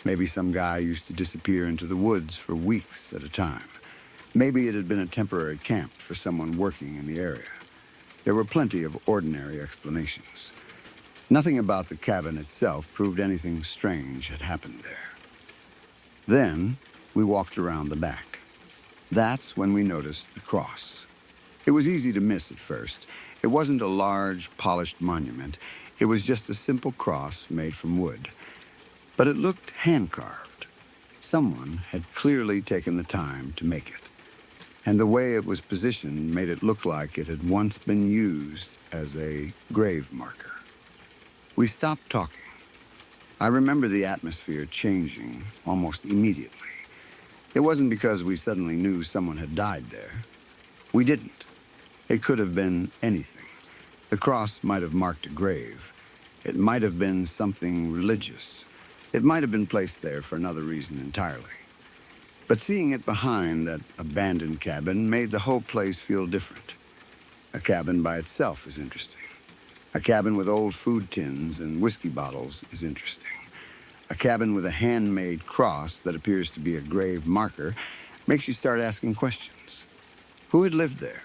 S1: Maybe some guy used to disappear into the woods for weeks at a time. Maybe it had been a temporary camp for someone working in the area. There were plenty of ordinary explanations. Nothing about the cabin itself proved anything strange had happened there. Then we walked around the back. That's when we noticed the cross. It was easy to miss at first. It wasn't a large, polished monument. It was just a simple cross made from wood. But it looked hand-carved. Someone had clearly taken the time to make it. And the way it was positioned made it look like it had once been used as a grave marker. We stopped talking. I remember the atmosphere changing almost immediately. It wasn't because we suddenly knew someone had died there. We didn't. It could have been anything. The cross might have marked a grave. It might have been something religious. It might have been placed there for another reason entirely. But seeing it behind that abandoned cabin made the whole place feel different. A cabin by itself is interesting. A cabin with old food tins and whiskey bottles is interesting. A cabin with a handmade cross that appears to be a grave marker makes you start asking questions. Who had lived there?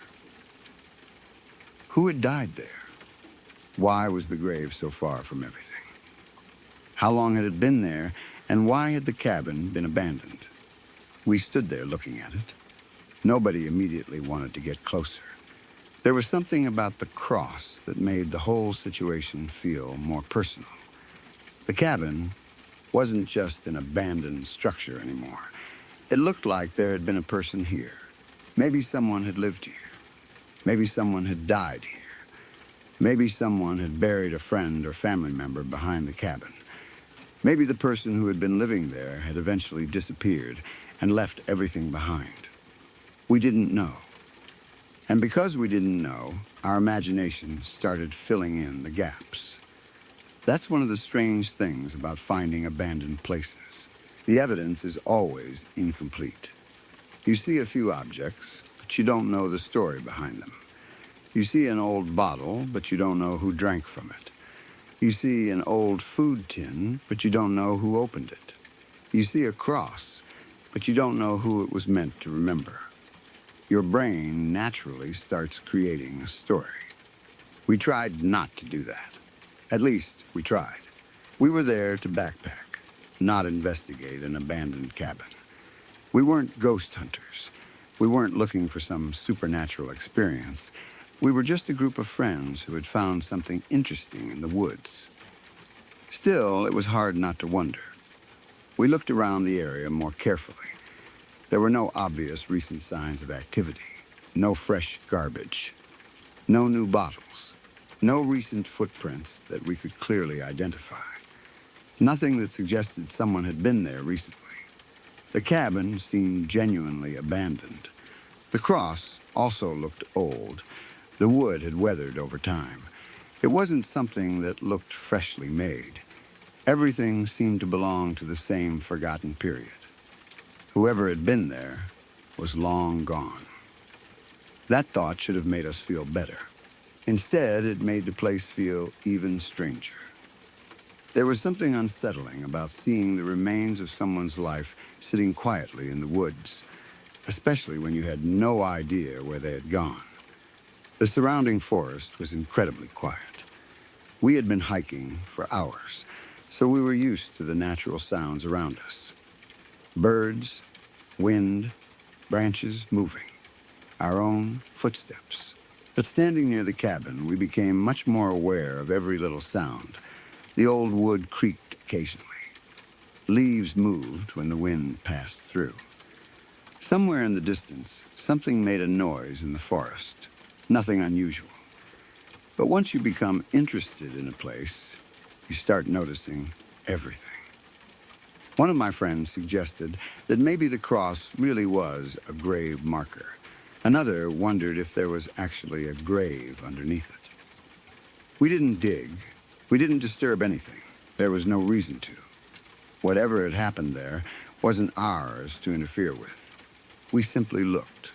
S1: Who had died there? Why was the grave so far from everything? How long had it been there, and why had the cabin been abandoned? We stood there looking at it. Nobody immediately wanted to get closer. There was something about the cross that made the whole situation feel more personal. The cabin wasn't just an abandoned structure anymore. It looked like there had been a person here. Maybe someone had lived here. Maybe someone had died here. Maybe someone had buried a friend or family member behind the cabin. Maybe the person who had been living there had eventually disappeared and left everything behind. We didn't know. And because we didn't know, our imagination started filling in the gaps. That's one of the strange things about finding abandoned places. The evidence is always incomplete. You see a few objects, but you don't know the story behind them. You see an old bottle, but you don't know who drank from it. You see an old food tin, but you don't know who opened it. You see a cross, but you don't know who it was meant to remember. Your brain naturally starts creating a story. We tried not to do that. At least, we tried. We were there to backpack, not investigate an abandoned cabin. We weren't ghost hunters. We weren't looking for some supernatural experience. We were just a group of friends who had found something interesting in the woods. Still, it was hard not to wonder. We looked around the area more carefully. There were no obvious recent signs of activity, no fresh garbage, no new bottles, no recent footprints that we could clearly identify. Nothing that suggested someone had been there recently. The cabin seemed genuinely abandoned. The cross also looked old. The wood had weathered over time. It wasn't something that looked freshly made. Everything seemed to belong to the same forgotten period. Whoever had been there was long gone. That thought should have made us feel better. Instead, it made the place feel even stranger. There was something unsettling about seeing the remains of someone's life sitting quietly in the woods, especially when you had no idea where they had gone. The surrounding forest was incredibly quiet. We had been hiking for hours, so we were used to the natural sounds around us. Birds, wind, branches moving, our own footsteps. But standing near the cabin, we became much more aware of every little sound. The old wood creaked occasionally. Leaves moved when the wind passed through. Somewhere in the distance, something made a noise in the forest. Nothing unusual. But once you become interested in a place, you start noticing everything. One of my friends suggested that maybe the cross really was a grave marker. Another wondered if there was actually a grave underneath it. We didn't dig. We didn't disturb anything. There was no reason to. Whatever had happened there wasn't ours to interfere with. We simply looked.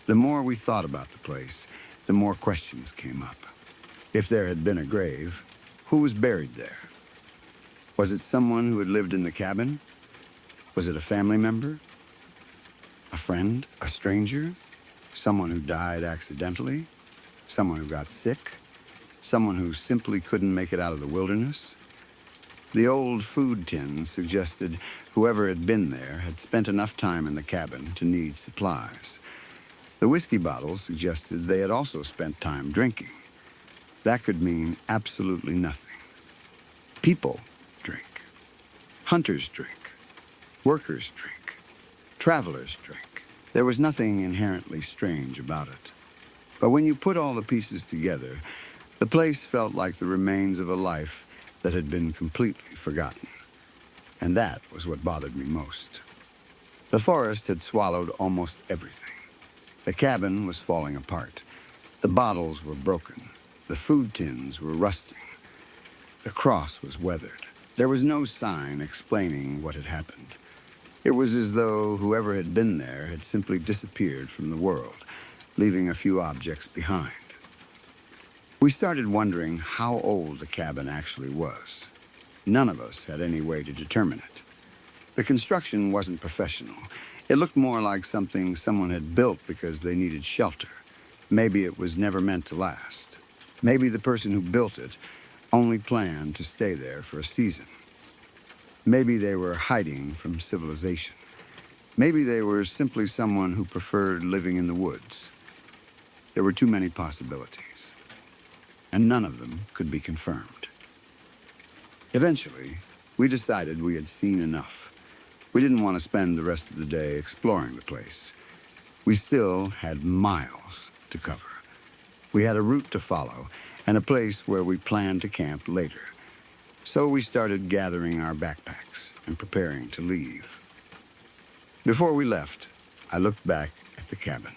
S1: The more we thought about the place, the more questions came up. If there had been a grave, who was buried there? Was it someone who had lived in the cabin? Was it a family member? A friend? A stranger? Someone who died accidentally? Someone who got sick? Someone who simply couldn't make it out of the wilderness? The old food tin suggested whoever had been there had spent enough time in the cabin to need supplies. The whiskey bottles suggested they had also spent time drinking. That could mean absolutely nothing. People drink. Hunters drink. Workers drink. Travelers drink. There was nothing inherently strange about it. But when you put all the pieces together, the place felt like the remains of a life that had been completely forgotten. And that was what bothered me most. The forest had swallowed almost everything. The cabin was falling apart. The bottles were broken. The food tins were rusting. The cross was weathered. There was no sign explaining what had happened. It was as though whoever had been there had simply disappeared from the world, leaving a few objects behind. We started wondering how old the cabin actually was. None of us had any way to determine it. The construction wasn't professional. It looked more like something someone had built because they needed shelter. Maybe it was never meant to last. Maybe the person who built it only planned to stay there for a season. Maybe they were hiding from civilization. Maybe they were simply someone who preferred living in the woods. There were too many possibilities, and none of them could be confirmed. Eventually, we decided we had seen enough. We didn't want to spend the rest of the day exploring the place. We still had miles to cover. We had a route to follow and a place where we planned to camp later. So we started gathering our backpacks and preparing to leave. Before we left, I looked back at the cabin.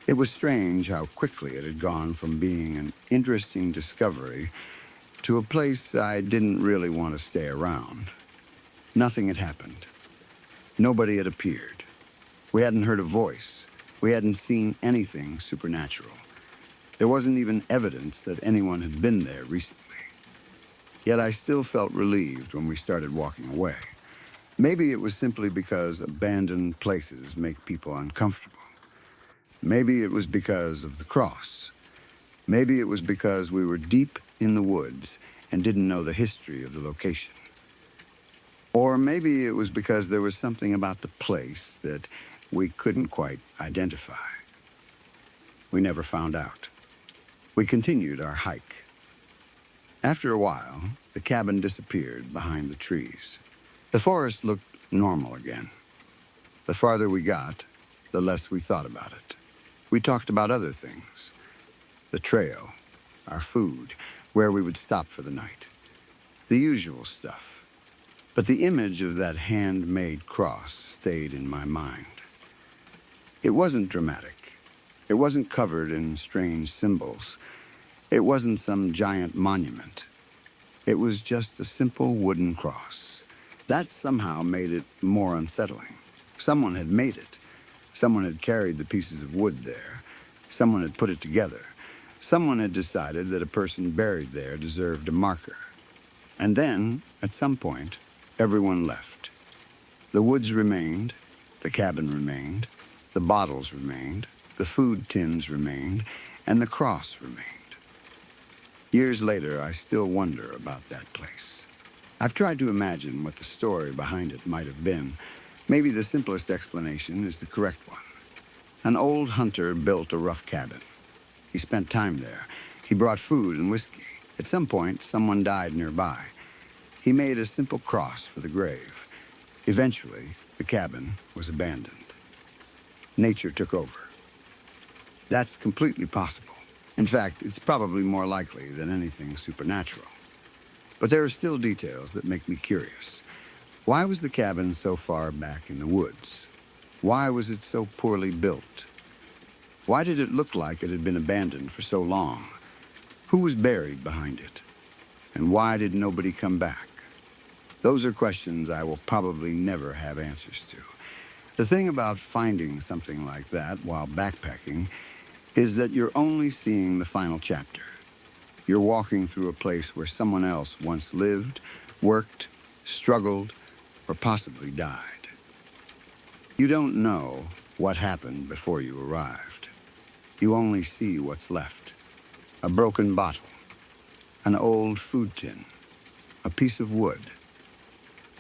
S1: It was strange how quickly it had gone from being an interesting discovery to a place I didn't really want to stay around. Nothing had happened. Nobody had appeared. We hadn't heard a voice. We hadn't seen anything supernatural. There wasn't even evidence that anyone had been there recently. Yet I still felt relieved when we started walking away. Maybe it was simply because abandoned places make people uncomfortable. Maybe it was because of the cross. Maybe it was because we were deep in the woods and didn't know the history of the location. Or maybe it was because there was something about the place that we couldn't quite identify. We never found out. We continued our hike. After a while, the cabin disappeared behind the trees. The forest looked normal again. The farther we got, the less we thought about it. We talked about other things. The trail, our food, where we would stop for the night. The usual stuff. But the image of that handmade cross stayed in my mind. It wasn't dramatic. It wasn't covered in strange symbols. It wasn't some giant monument. It was just a simple wooden cross. That somehow made it more unsettling. Someone had made it. Someone had carried the pieces of wood there. Someone had put it together. Someone had decided that a person buried there deserved a marker. And then, at some point, everyone left. The woods remained, the cabin remained, the bottles remained, the food tins remained, and the cross remained. Years later, I still wonder about that place. I've tried to imagine what the story behind it might have been. Maybe the simplest explanation is the correct one. An old hunter built a rough cabin. He spent time there. He brought food and whiskey. At some point, someone died nearby. He made a simple cross for the grave. Eventually, the cabin was abandoned. Nature took over. That's completely possible. In fact, it's probably more likely than anything supernatural. But there are still details that make me curious. Why was the cabin so far back in the woods? Why was it so poorly built? Why did it look like it had been abandoned for so long? Who was buried behind it? And why did nobody come back? Those are questions I will probably never have answers to. The thing about finding something like that while backpacking is that you're only seeing the final chapter. You're walking through a place where someone else once lived, worked, struggled, or possibly died. You don't know what happened before you arrived. You only see what's left. A broken bottle, an old food tin, a piece of wood,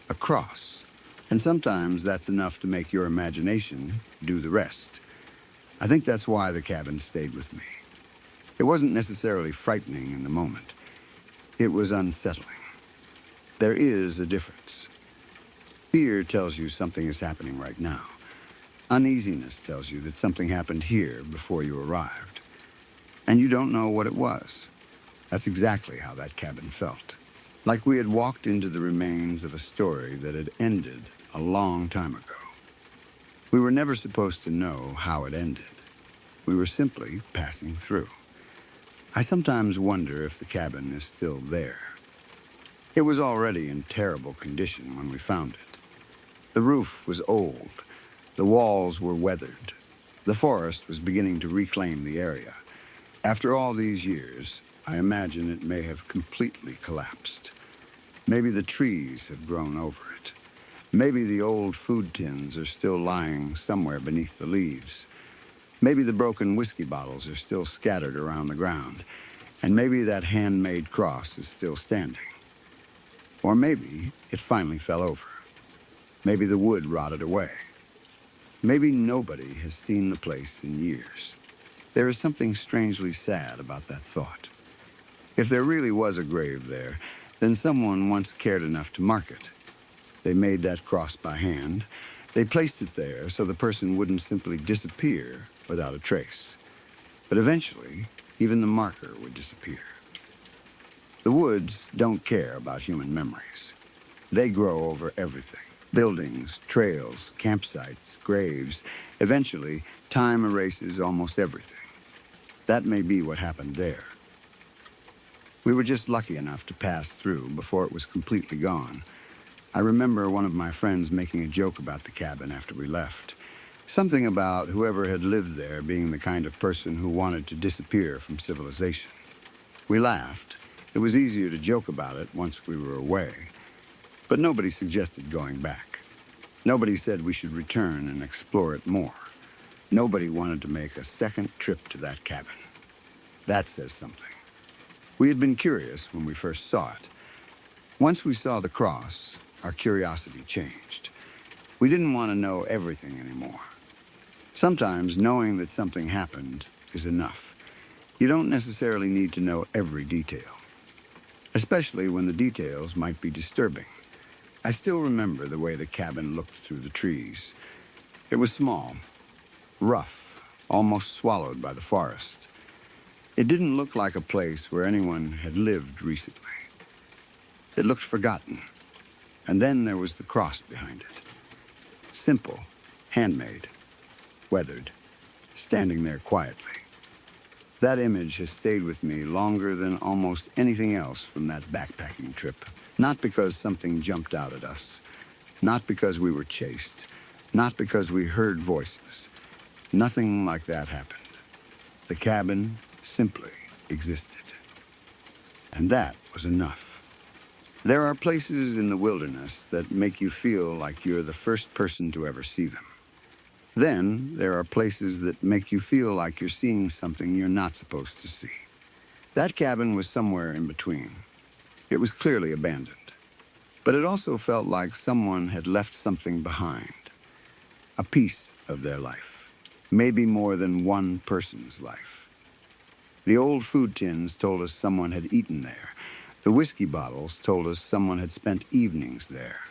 S1: a cross. And sometimes that's enough to make your imagination do the rest. I think that's why the cabin stayed with me. It wasn't necessarily frightening in the moment. It was unsettling. There is a difference. Fear tells you something is happening right now. Uneasiness tells you that something happened here before you arrived. And you don't know what it was. That's exactly how that cabin felt. Like we had walked into the remains of a story that had ended a long time ago. We were never supposed to know how it ended. We were simply passing through. I sometimes wonder if the cabin is still there. It was already in terrible condition when we found it. The roof was old. The walls were weathered. The forest was beginning to reclaim the area. After all these years, I imagine it may have completely collapsed. Maybe the trees have grown over it. Maybe the old food tins are still lying somewhere beneath the leaves. Maybe the broken whiskey bottles are still scattered around the ground. And maybe that handmade cross is still standing. Or maybe it finally fell over. Maybe the wood rotted away. Maybe nobody has seen the place in years. There is something strangely sad about that thought. If there really was a grave there, then someone once cared enough to mark it. They made that cross by hand. They placed it there so the person wouldn't simply disappear without a trace. But eventually, even the marker would disappear. The woods don't care about human memories. They grow over everything. Buildings, trails, campsites, graves. Eventually, time erases almost everything. That may be what happened there. We were just lucky enough to pass through before it was completely gone. I remember one of my friends making a joke about the cabin after we left. Something about whoever had lived there being the kind of person who wanted to disappear from civilization. We laughed. It was easier to joke about it once we were away. But nobody suggested going back. Nobody said we should return and explore it more. Nobody wanted to make a second trip to that cabin. That says something. We had been curious when we first saw it. Once we saw the cross, our curiosity changed. We didn't want to know everything anymore. Sometimes knowing that something happened is enough. You don't necessarily need to know every detail, especially when the details might be disturbing. I still remember the way the cabin looked through the trees. It was small, rough, almost swallowed by the forest. It didn't look like a place where anyone had lived recently. It looked forgotten. And then there was the cross behind it. Simple, handmade, weathered, standing there quietly. That image has stayed with me longer than almost anything else from that backpacking trip. Not because something jumped out at us, not because we were chased, not because we heard voices. Nothing like that happened. The cabin simply existed. And that was enough. There are places in the wilderness that make you feel like you're the first person to ever see them. Then there are places that make you feel like you're seeing something you're not supposed to see. That cabin was somewhere in between. It was clearly abandoned. But it also felt like someone had left something behind. A piece of their life. Maybe more than one person's life. The old food tins told us someone had eaten there. The whiskey bottles told us someone had spent evenings there.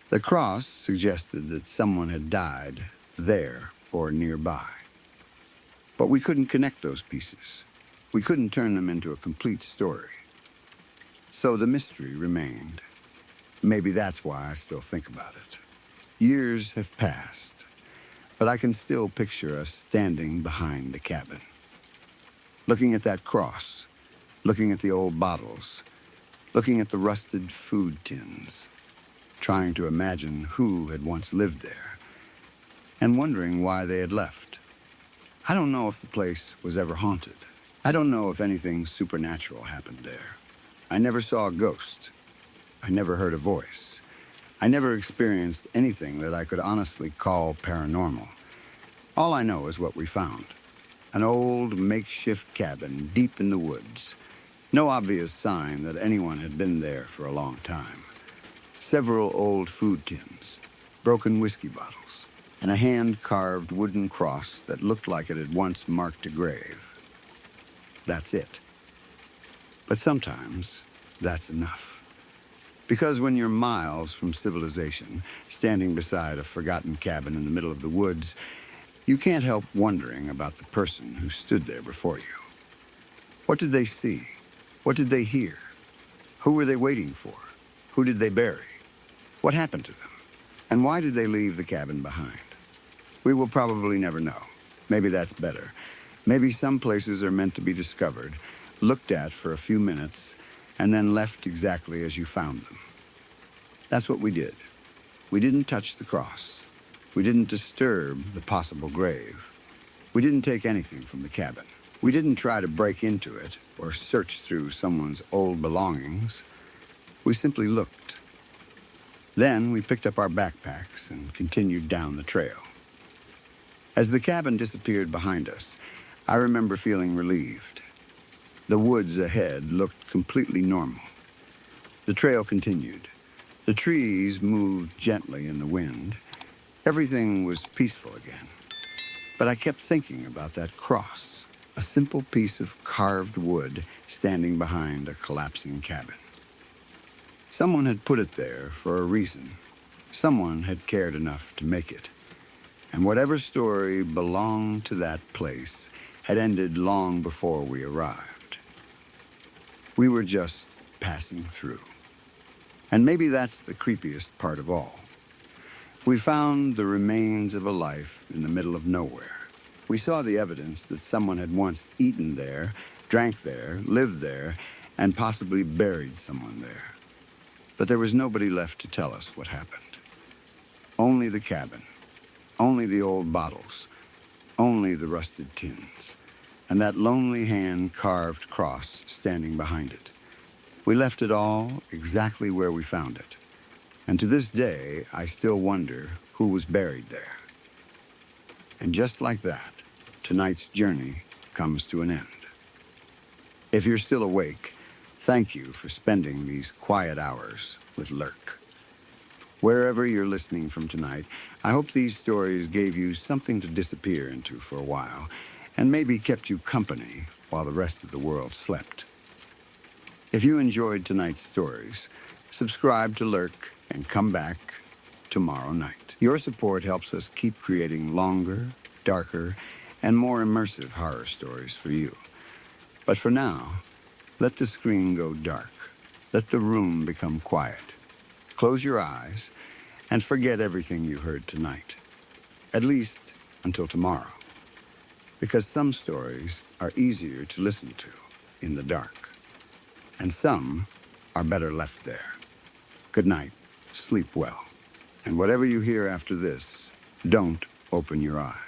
S1: The cross suggested that someone had died there or nearby. But we couldn't connect those pieces. We couldn't turn them into a complete story. So the mystery remained. Maybe that's why I still think about it. Years have passed, but I can still picture us standing behind the cabin. Looking at that cross, looking at the old bottles, looking at the rusted food tins, trying to imagine who had once lived there, and wondering why they had left. I don't know if the place was ever haunted. I don't know if anything supernatural happened there. I never saw a ghost. I never heard a voice. I never experienced anything that I could honestly call paranormal. All I know is what we found. An old makeshift cabin deep in the woods. No obvious sign that anyone had been there for a long time. Several old food tins, broken whiskey bottles, and a hand-carved wooden cross that looked like it had once marked a grave. That's it. But sometimes that's enough. Because when you're miles from civilization, standing beside a forgotten cabin in the middle of the woods, you can't help wondering about the person who stood there before you. What did they see? What did they hear? Who were they waiting for? Who did they bury? What happened to them? And why did they leave the cabin behind? We will probably never know. Maybe that's better. Maybe some places are meant to be discovered, looked at for a few minutes, and then left exactly as you found them. That's what we did. We didn't touch the cross. We didn't disturb the possible grave. We didn't take anything from the cabin. We didn't try to break into it or search through someone's old belongings. We simply looked. Then we picked up our backpacks and continued down the trail. As the cabin disappeared behind us, I remember feeling relieved. The woods ahead looked completely normal. The trail continued. The trees moved gently in the wind. Everything was peaceful again. But I kept thinking about that cross, a simple piece of carved wood standing behind a collapsing cabin. Someone had put it there for a reason. Someone had cared enough to make it. And whatever story belonged to that place had ended long before we arrived. We were just passing through. And maybe that's the creepiest part of all. We found the remains of a life in the middle of nowhere. We saw the evidence that someone had once eaten there, drank there, lived there, and possibly buried someone there. But there was nobody left to tell us what happened. Only the cabin. Only the old bottles, only the rusted tins, and that lonely hand-carved cross standing behind it. We left it all exactly where we found it. And to this day, I still wonder who was buried there. And just like that, tonight's journey comes to an end. If you're still awake, thank you for spending these quiet hours with LURK. Wherever you're listening from tonight, I hope these stories gave you something to disappear into for a while, and maybe kept you company while the rest of the world slept. If you enjoyed tonight's stories, subscribe to LURK and come back tomorrow night. Your support helps us keep creating longer, darker, and more immersive horror stories for you. But for now, let the screen go dark. Let the room become quiet. Close your eyes and forget everything you heard tonight, at least until tomorrow. because some stories are easier to listen to in the dark, and some are better left there. Good night, sleep well, and whatever you hear after this, don't open your eyes.